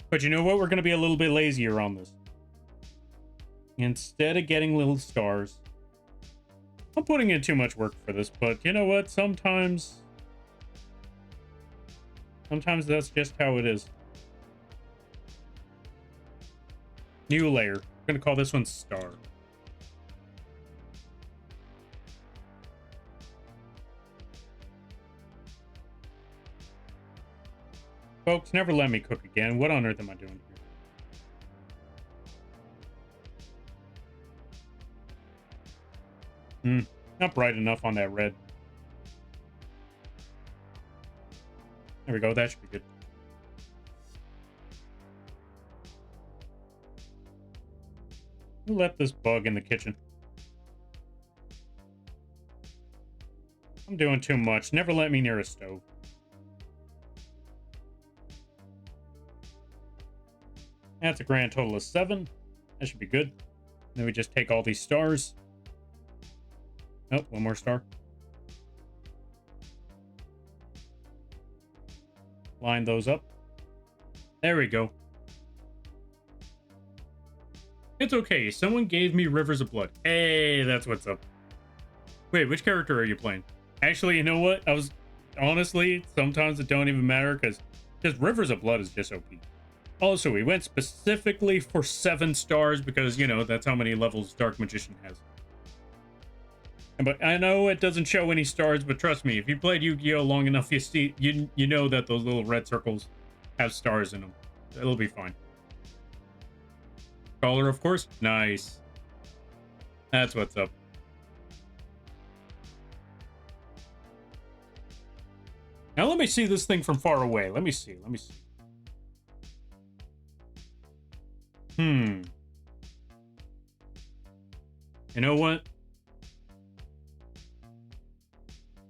But you know what? We're going to be a little bit lazier on this. Instead of getting little stars, I'm putting in too much work for this, but you know what? Sometimes that's just how it is. New layer. I'm going to call this one Star. Folks, never let me cook again. What on earth am I doing here? Not bright enough on that red. There we go. That should be good. Let this bug in the kitchen. I'm doing too much. Never let me near a stove. That's a grand total of 7. That should be good. Then we just take all these stars. Oh, one more star. Line those up. There we go. It's okay. Someone gave me Rivers of Blood. Hey, that's what's up. Wait, which character are you playing? Actually, you know what? Honestly, sometimes it don't even matter because just Rivers of Blood is just OP. Also, we went specifically for 7 stars because, you know, that's how many levels Dark Magician has. But I know it doesn't show any stars, but trust me, if you played Yu-Gi-Oh! Long enough, you know that those little red circles have stars in them. It'll be fine. Caller, of course. Nice. That's what's up. Now let me see this thing from far away. Let me see. You know what?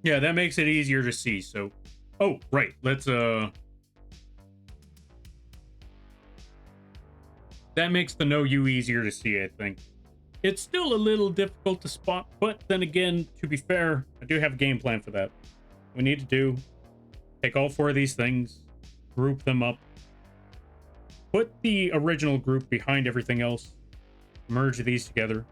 Yeah, that makes it easier to see, so... Oh, right. Let's, That makes the no you easier to see, I think. It's still a little difficult to spot, but then again, to be fair, I do have a game plan for that. We need to do... Take all 4 of these things, group them up, put the original group behind everything else, merge these together.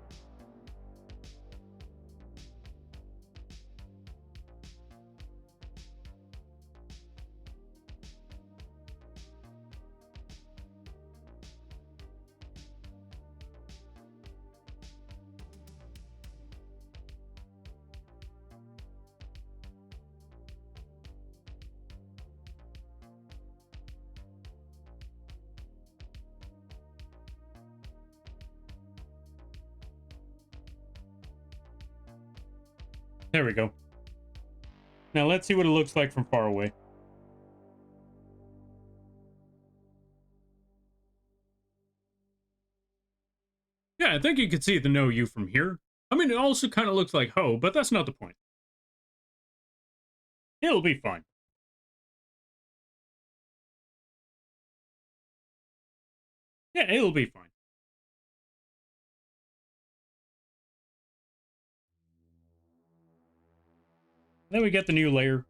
There we go. Now let's see what it looks like from far away. Yeah, I think you can see the no you from here. I mean, it also kind of looks like Ho, but that's not the point. It'll be fine. Yeah, it'll be fine. Then we get the new layer.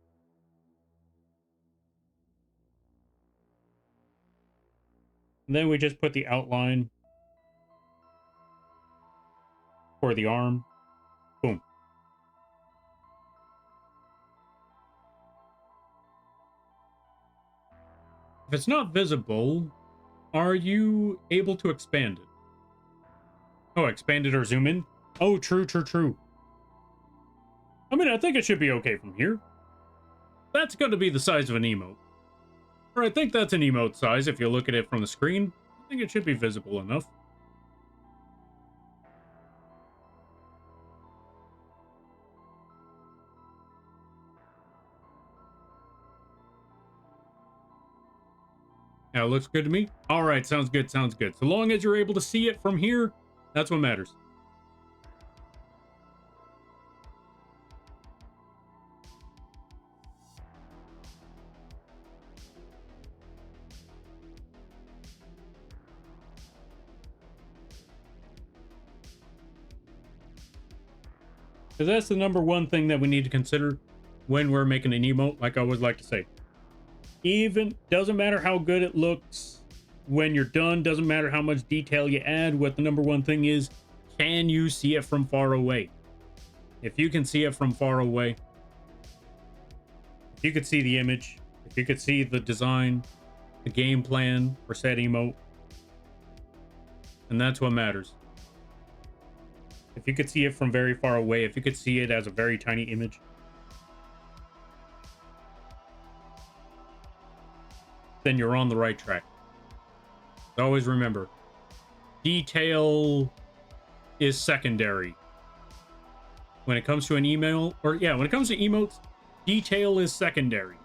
And then we just put the outline for the arm. Boom. If it's not visible, are you able to expand it? Oh, expand it or zoom in? Oh, true, true, true. I mean, I think it should be okay from here. That's going to be the size of an emote. Or I think that's an emote size if you look at it from the screen. I think it should be visible enough. Now, it looks good to me. All right, sounds good, sounds good. So long as you're able to see it from here, that's what matters. Because that's the number one thing that we need to consider when we're making an emote, like I always like to say. Even doesn't matter how good it looks when you're done, doesn't matter how much detail you add. What the number one thing is, can you see it from far away? If you can see it from far away, if you could see the image, if you could see the design, the game plan for said emote, and that's what matters. If you could see it from very far away, if you could see it as a very tiny image, then you're on the right track. Always remember, detail is secondary. When it comes to an email, or yeah, when it comes to emotes, detail is secondary.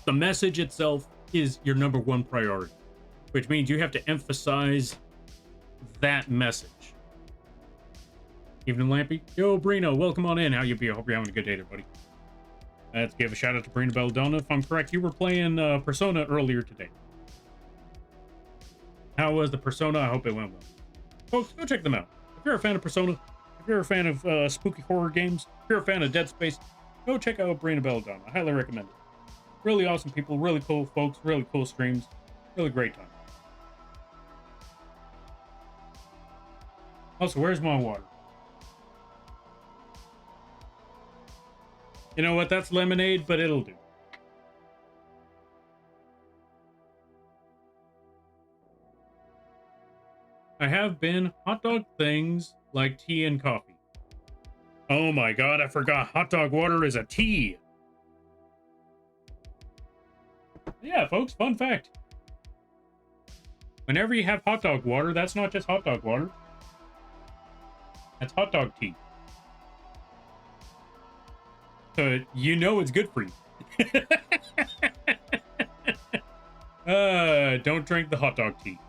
The message itself is your number one priority, which means you have to emphasize that message. Evening, Lampy. Yo, Brino, welcome on in. How you be? I hope you're having a good day there, buddy. Let's give a shout out to Brina Belladonna. If I'm correct, you were playing Persona earlier today. How was the Persona? I hope it went well. Folks, go check them out. If you're a fan of Persona, if you're a fan of spooky horror games, if you're a fan of Dead Space, go check out Brina Belladonna. I highly recommend it. Really awesome people, really cool folks, really cool streams, really great time. Also, where's my water? You know what? That's lemonade, but it'll do. I have been hot dog things like tea and coffee. Oh my god, I forgot hot dog water is a tea. Yeah, folks, fun fact. Whenever you have hot dog water, that's not just hot dog water. That's hot dog tea. So you know it's good for you. Don't drink the hot dog tea.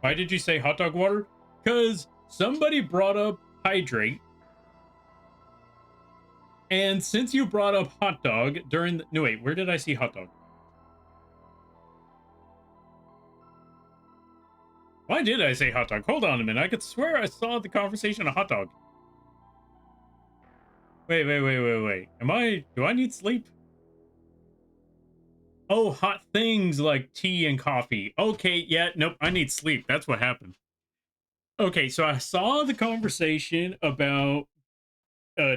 Why did you say hot dog water? Because somebody brought up hydrate. And since you brought up hot dog during the... No, wait, where did I see hot dog? Why did I say hot dog? Hold on a minute. I could swear I saw the conversation of hot dog. Wait. Do I need sleep? Oh, hot things like tea and coffee. Okay, yeah, nope, I need sleep. That's what happened. Okay, so I saw the conversation about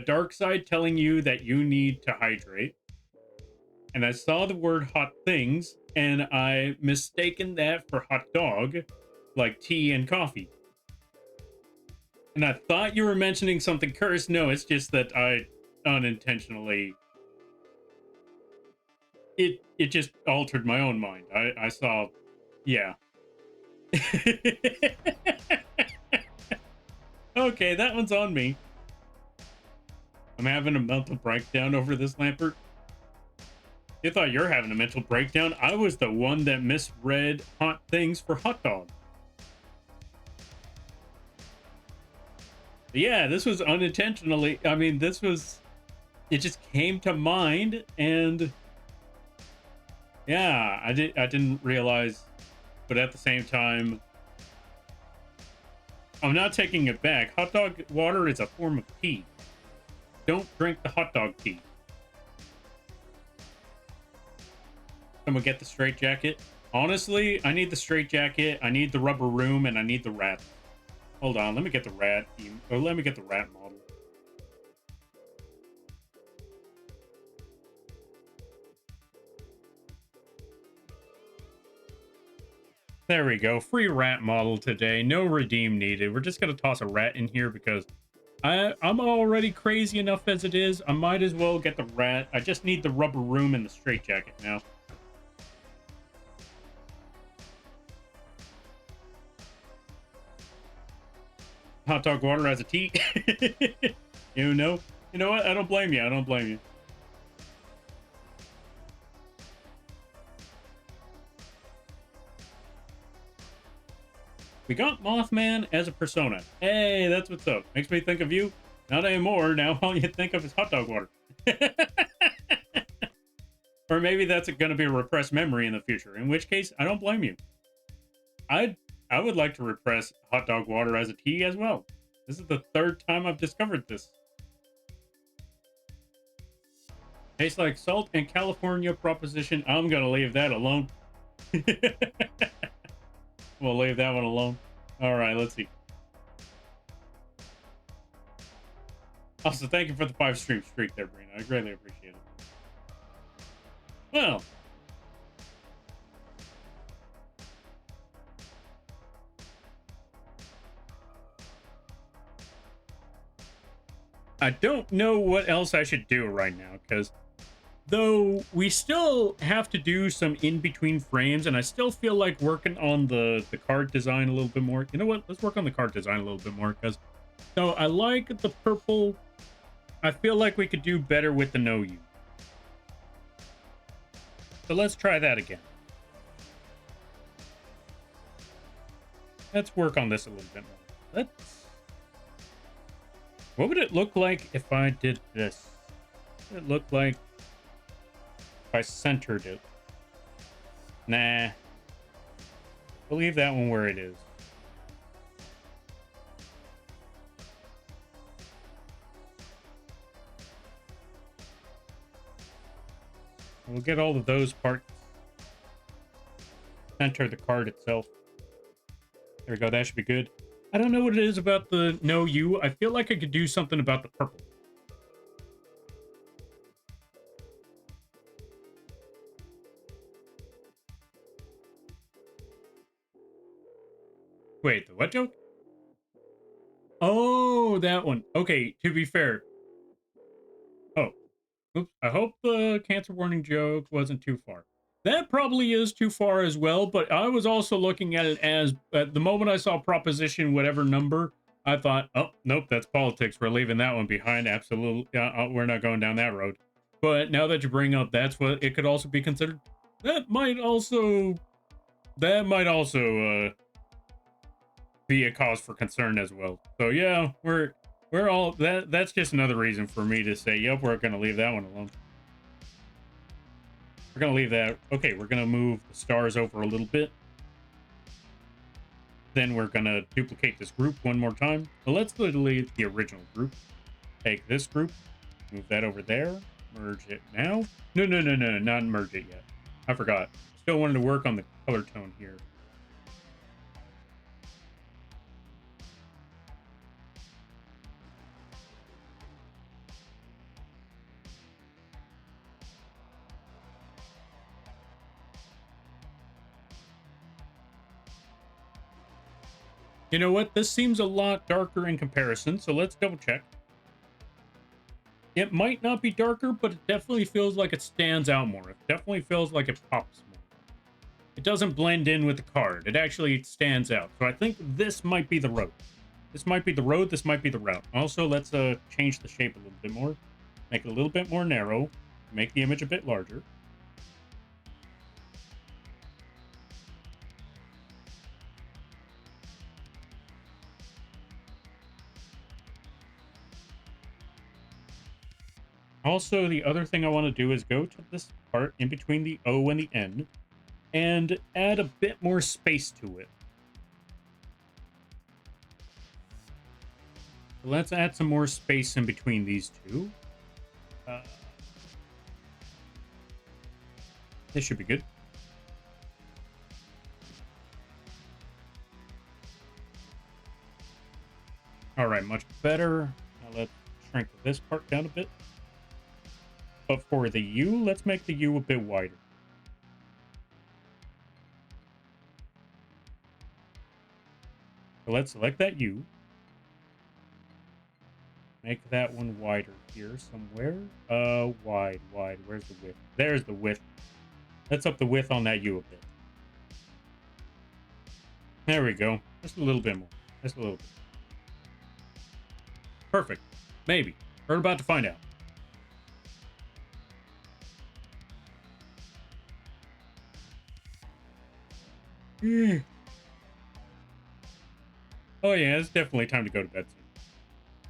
Dark Side telling you that you need to hydrate. And I saw the word hot things, and I mistaken that for hot dog, like tea and coffee. And I thought you were mentioning something cursed. No, it's just that I unintentionally... It just altered my own mind. I saw... Yeah. Okay, that one's on me. I'm having a mental breakdown over this, Lampert. You thought you're having a mental breakdown. I was the one that misread hot things for hot dog. Yeah, this was unintentionally. I mean, this was, it just came to mind, and yeah, I didn't realize, but at the same time, I'm not taking it back. Hot dog water is a form of tea. Don't drink the hot dog tea. Someone get the straight jacket. Honestly, I need the straight jacket. I need the rubber room, and I need the rat. Hold on, let me get the rat. Or let me get the rat model. There we go. Free rat model today. No redeem needed. We're just gonna toss a rat in here because I'm already crazy enough as it is. I might as well get the rat. I just need the rubber room and the straight jacket now. Hot dog water as a tea. You know what? I don't blame you. I don't blame you. We got Mothman as a persona. Hey, that's what's up. Makes me think of you. Not anymore. Now all you think of is hot dog water. Or maybe that's going to be a repressed memory in the future, in which case I don't blame you. I would like to repress hot dog water as a tea as well. This is the third time I've discovered this. Tastes like salt and California proposition. I'm going to leave that alone. We'll leave that one alone. All right, let's see. Also, thank you for the 5 stream streak there, Brina. I greatly appreciate it. Well, I don't know what else I should do right now, because though we still have to do some in-between frames, and I still feel like working on the card design a little bit more. You know what? Let's work on the card design a little bit more, because so I like the purple. I feel like we could do better with the no you. So let's try that again. Let's work on this a little bit more. What would it look like if I did this? What would it look like if I centered it? Nah. We'll leave that one where it is. We'll get all of those parts. Center the card itself. There we go. That should be good. I don't know what it is about the no you. I feel like I could do something about the purple. Wait, the what joke? Oh, that one. Okay, to be fair. Oh, oops. I hope the cancer warning joke wasn't too far. That probably is too far as well, but I was also looking at it as, at the moment I saw proposition whatever number, I thought, oh, nope, that's politics. We're leaving that one behind. Absolutely. We're not going down that road. But now that you bring up, that's what it could also be considered. That might also be a cause for concern as well. So yeah, we're all, that's just another reason for me to say, yep, we're going to leave that one alone. We're going to leave that. Okay, we're going to move the stars over a little bit. Then we're going to duplicate this group one more time. So let's delete the original group. Take this group, move that over there, merge it now. No, not merge it yet. I forgot. Still wanted to work on the color tone here. You know what? This seems a lot darker in comparison, so let's double check. It might not be darker, but it definitely feels like it stands out more. It definitely feels like it pops more. It doesn't blend in with the card. It actually stands out. So I think this might be the road. This might be the road. This might be the route. Also, let's change the shape a little bit more. Make it a little bit more narrow. Make the image a bit larger. Also, the other thing I want to do is go to this part in between the O and the N and add a bit more space to it. Let's add some more space in between these two. This should be good. All right, much better. Now let's shrink this part down a bit. But for the U, let's make the U a bit wider. So let's select that U. Make that one wider here somewhere. Wide. Where's the width? There's the width. Let's up the width on that U a bit. There we go. Just a little bit more. Just a little bit. Perfect. Maybe. We're about to find out. Oh yeah, it's definitely time to go to bed soon.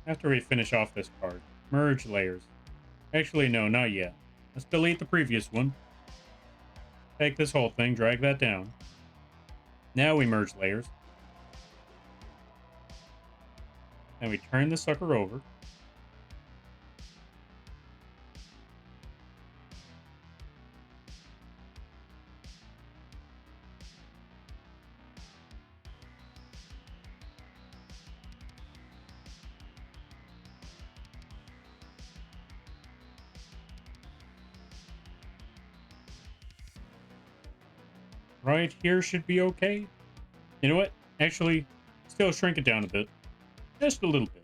After we finish off this card. Merge layers. Actually, no, not yet. Let's delete the previous one. Take this whole thing, drag that down. Now we merge layers. And we turn the sucker over. Right here should be okay. You know what? Actually, still shrink it down a bit. Just a little bit.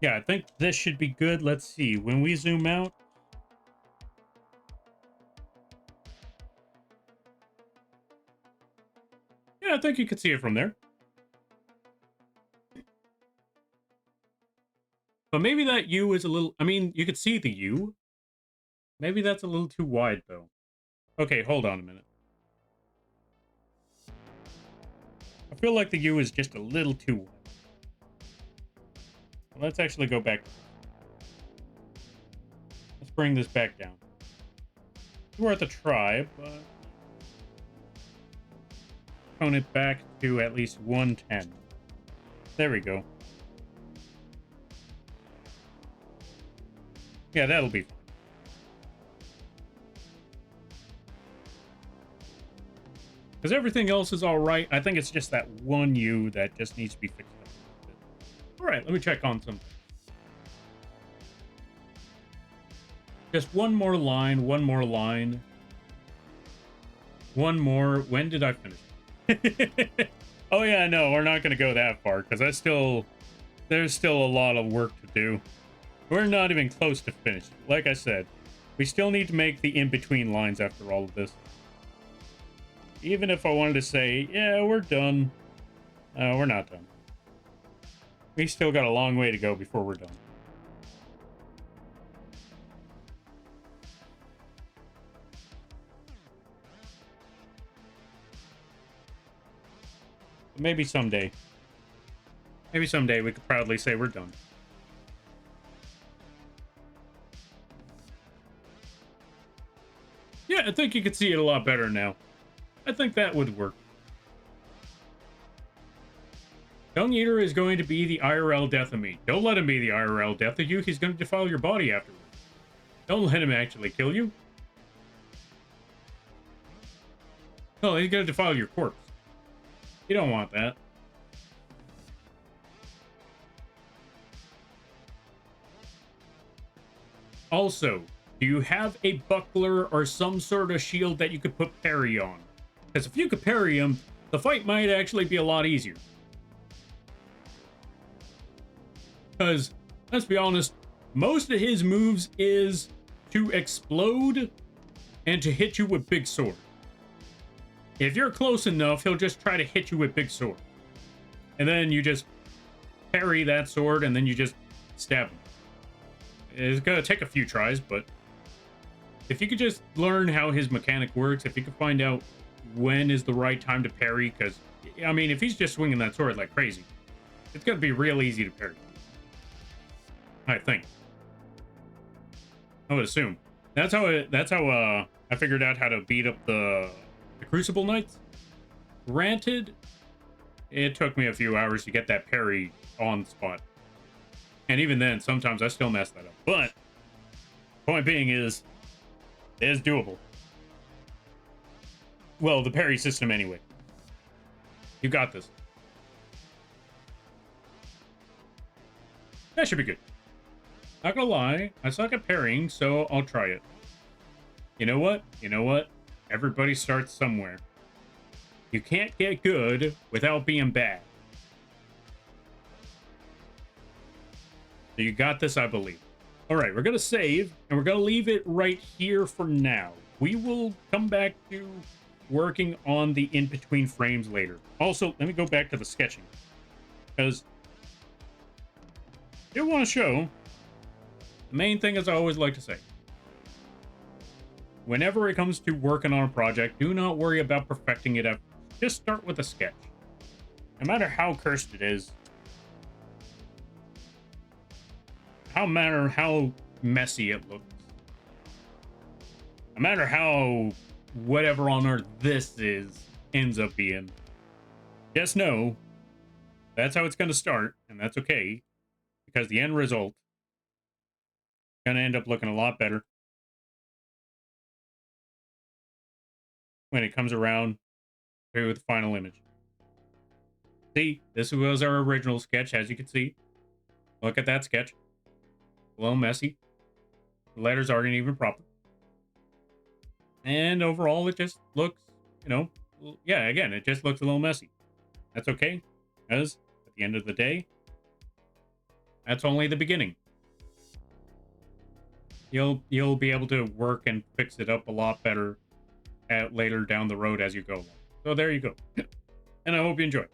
Yeah, I think this should be good. Let's see. When we zoom out. Yeah, I think you could see it from there. But maybe that U is a little... I mean, you could see the U. Maybe that's a little too wide, though. Okay, hold on a minute. I feel like the U is just a little too wide. Let's actually go back. Let's bring this back down. It's worth a try, but... tone it back to at least 110. There we go. Yeah, that'll be fine. Because everything else is all right. I think it's just that one U that just needs to be fixed up a bit. All right, let me check on something. Just one more line, one more line. One more. When did I finish? Oh yeah, no, we're not going to go that far because there's still a lot of work to do. We're not even close to finished. Like I said, we still need to make the in-between lines after all of this. Even if I wanted to say, yeah, we're done. We're not done. We still got a long way to go before we're done. Maybe someday. Maybe someday we could proudly say we're done. Yeah, I think you can see it a lot better now. I think that would work. Dung Eater is going to be the IRL death of me. Don't let him be the IRL death of you. He's going to defile your body afterwards. Don't let him actually kill you. No, he's going to defile your corpse. You don't want that. Also, do you have a buckler or some sort of shield that you could put parry on? Because if you could parry him, the fight might actually be a lot easier. Because, let's be honest, most of his moves is to explode and to hit you with big sword. If you're close enough, he'll just try to hit you with big sword. And then you just parry that sword and then you just stab him. It's gonna take a few tries, but if you could just learn how his mechanic works, if you could find out when is the right time to parry, because, I mean, if he's just swinging that sword like crazy, it's going to be real easy to parry. I think. I would assume. That's how I figured out how to beat up the Crucible Knights. Granted, it took me a few hours to get that parry on the spot. And even then, sometimes I still mess that up. But, point being is, it's doable. Well, the parry system anyway. You got this. That should be good. Not gonna lie, I suck at parrying, so I'll try it. You know what? You know what? Everybody starts somewhere. You can't get good without being bad. So you got this, I believe. All right, we're going to save, and we're going to leave it right here for now. We will come back to working on the in-between frames later. Also, let me go back to the sketching, because I do want to show the main thing, as I always like to say. Whenever it comes to working on a project, do not worry about perfecting it. Just start with a sketch. No matter how cursed it is, no matter how messy it looks, no matter how whatever on earth this ends up being, just know that's how it's going to start, and that's okay, because the end result is going to end up looking a lot better when it comes around to the final image. See, this was our original sketch, as you can see. Look at that sketch. A little messy. The letters aren't even proper. And overall, it just looks, you know, yeah, again, it just looks a little messy. That's okay, because at the end of the day, that's only the beginning. You'll be able to work and fix it up a lot better at later down the road as you go along. So there you go. And I hope you enjoy.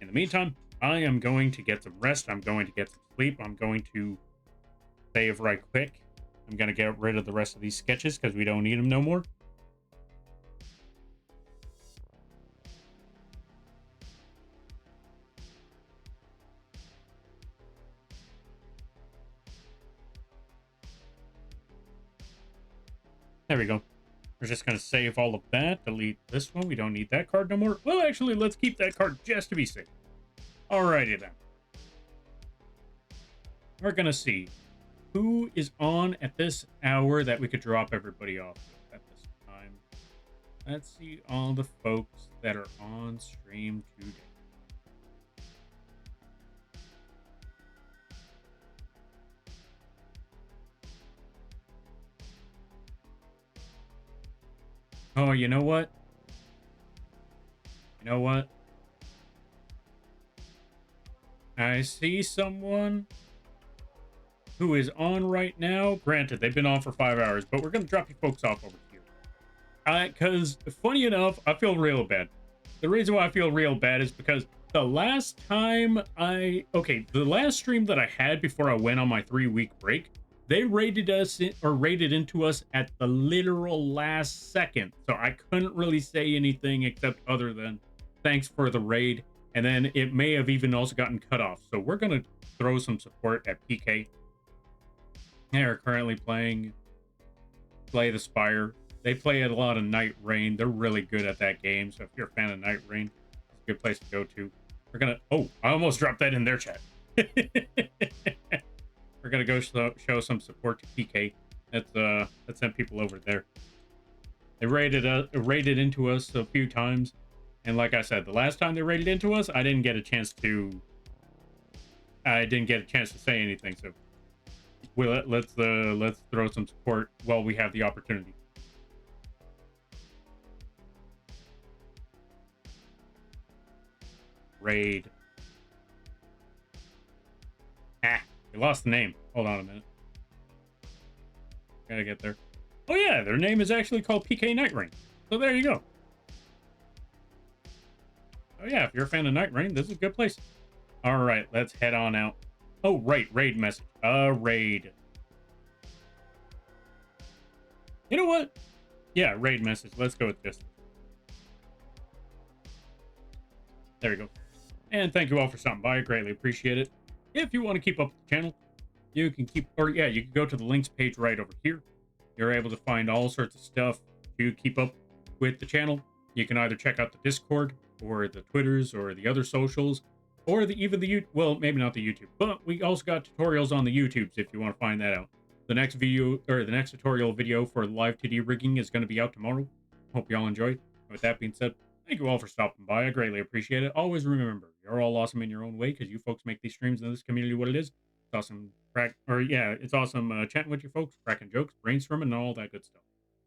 In the meantime, I am going to get some rest. I'm going to get some sleep. I'm going to save right quick. I'm going to get rid of the rest of these sketches because we don't need them no more. There we go. We're just going to save all of that. Delete this one. We don't need that card no more. Well, actually, let's keep that card just to be safe. Alrighty then. We're going to see who is on at this hour that we could drop everybody off at this time. Let's see all the folks that are on stream today. Oh, you know what? You know what? I see someone who is on right now. Granted, they've been on for 5 hours, but we're going to drop you folks off over here. Because, funny enough, I feel real bad. The reason why I feel real bad is because the last time the last stream that I had before I went on my 3-week break, they raided into us at the literal last second. So I couldn't really say anything except other than thanks for the raid. And then it may have even also gotten cut off. So we're going to throw some support at PK. They are currently playing Slay the Spire. They play a lot of Night Rain. They're really good at that game. So if you're a fan of Night Rain, it's a good place to go to. We're going to... Oh, I almost dropped that in their chat. We're going to go show some support to PK. Let's send people over there. They raided into us a few times. And like I said, the last time they raided into us, I didn't get a chance to say anything. So let's throw some support while we have the opportunity. Raid. We lost the name. Hold on a minute. Gotta get there. Oh yeah, their name is actually called PK Night Rain. So there you go. Oh yeah, if you're a fan of Night Rain, this is a good place. All right, let's head on out. Oh right, raid message. Raid. You know what? Yeah, raid message. Let's go with this. There you go. And thank you all for stopping by. I greatly appreciate it. If you want to keep up with the channel, you can you can go to the links page right over here. You're able to find all sorts of stuff to keep up with the channel. You can either check out the Discord or the Twitters or the other socials, or even the well, maybe not the YouTube, but we also got tutorials on the YouTubes if you want to find that out. The next video or the next tutorial video for live 2D rigging is going to be out tomorrow. Hope you all enjoyed. With that being said, thank you all for stopping by. I greatly appreciate it. Always remember, you're all awesome in your own way because you folks make these streams in this community what it is. It's awesome it's awesome chatting with you folks, cracking jokes, brainstorming, and all that good stuff.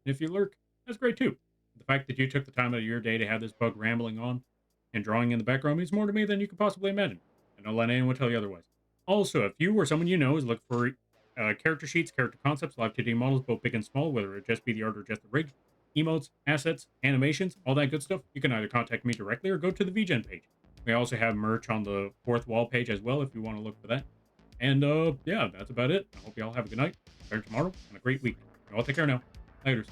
And if you lurk, that's great too. The fact that you took the time out of your day to have this bug rambling on and drawing in the background means more to me than you could possibly imagine. And don't let anyone tell you otherwise. Also, if you or someone you know is looking for character sheets, character concepts, live 2D models, both big and small, whether it just be the art or just the rig, emotes, assets, animations, all that good stuff, you can either contact me directly or go to the vgen page. We also have merch on the fourth wall page as well if you want to look for that. And yeah, that's about it. I hope you all have a good night, better tomorrow, and a great week. You all take care now. Laters.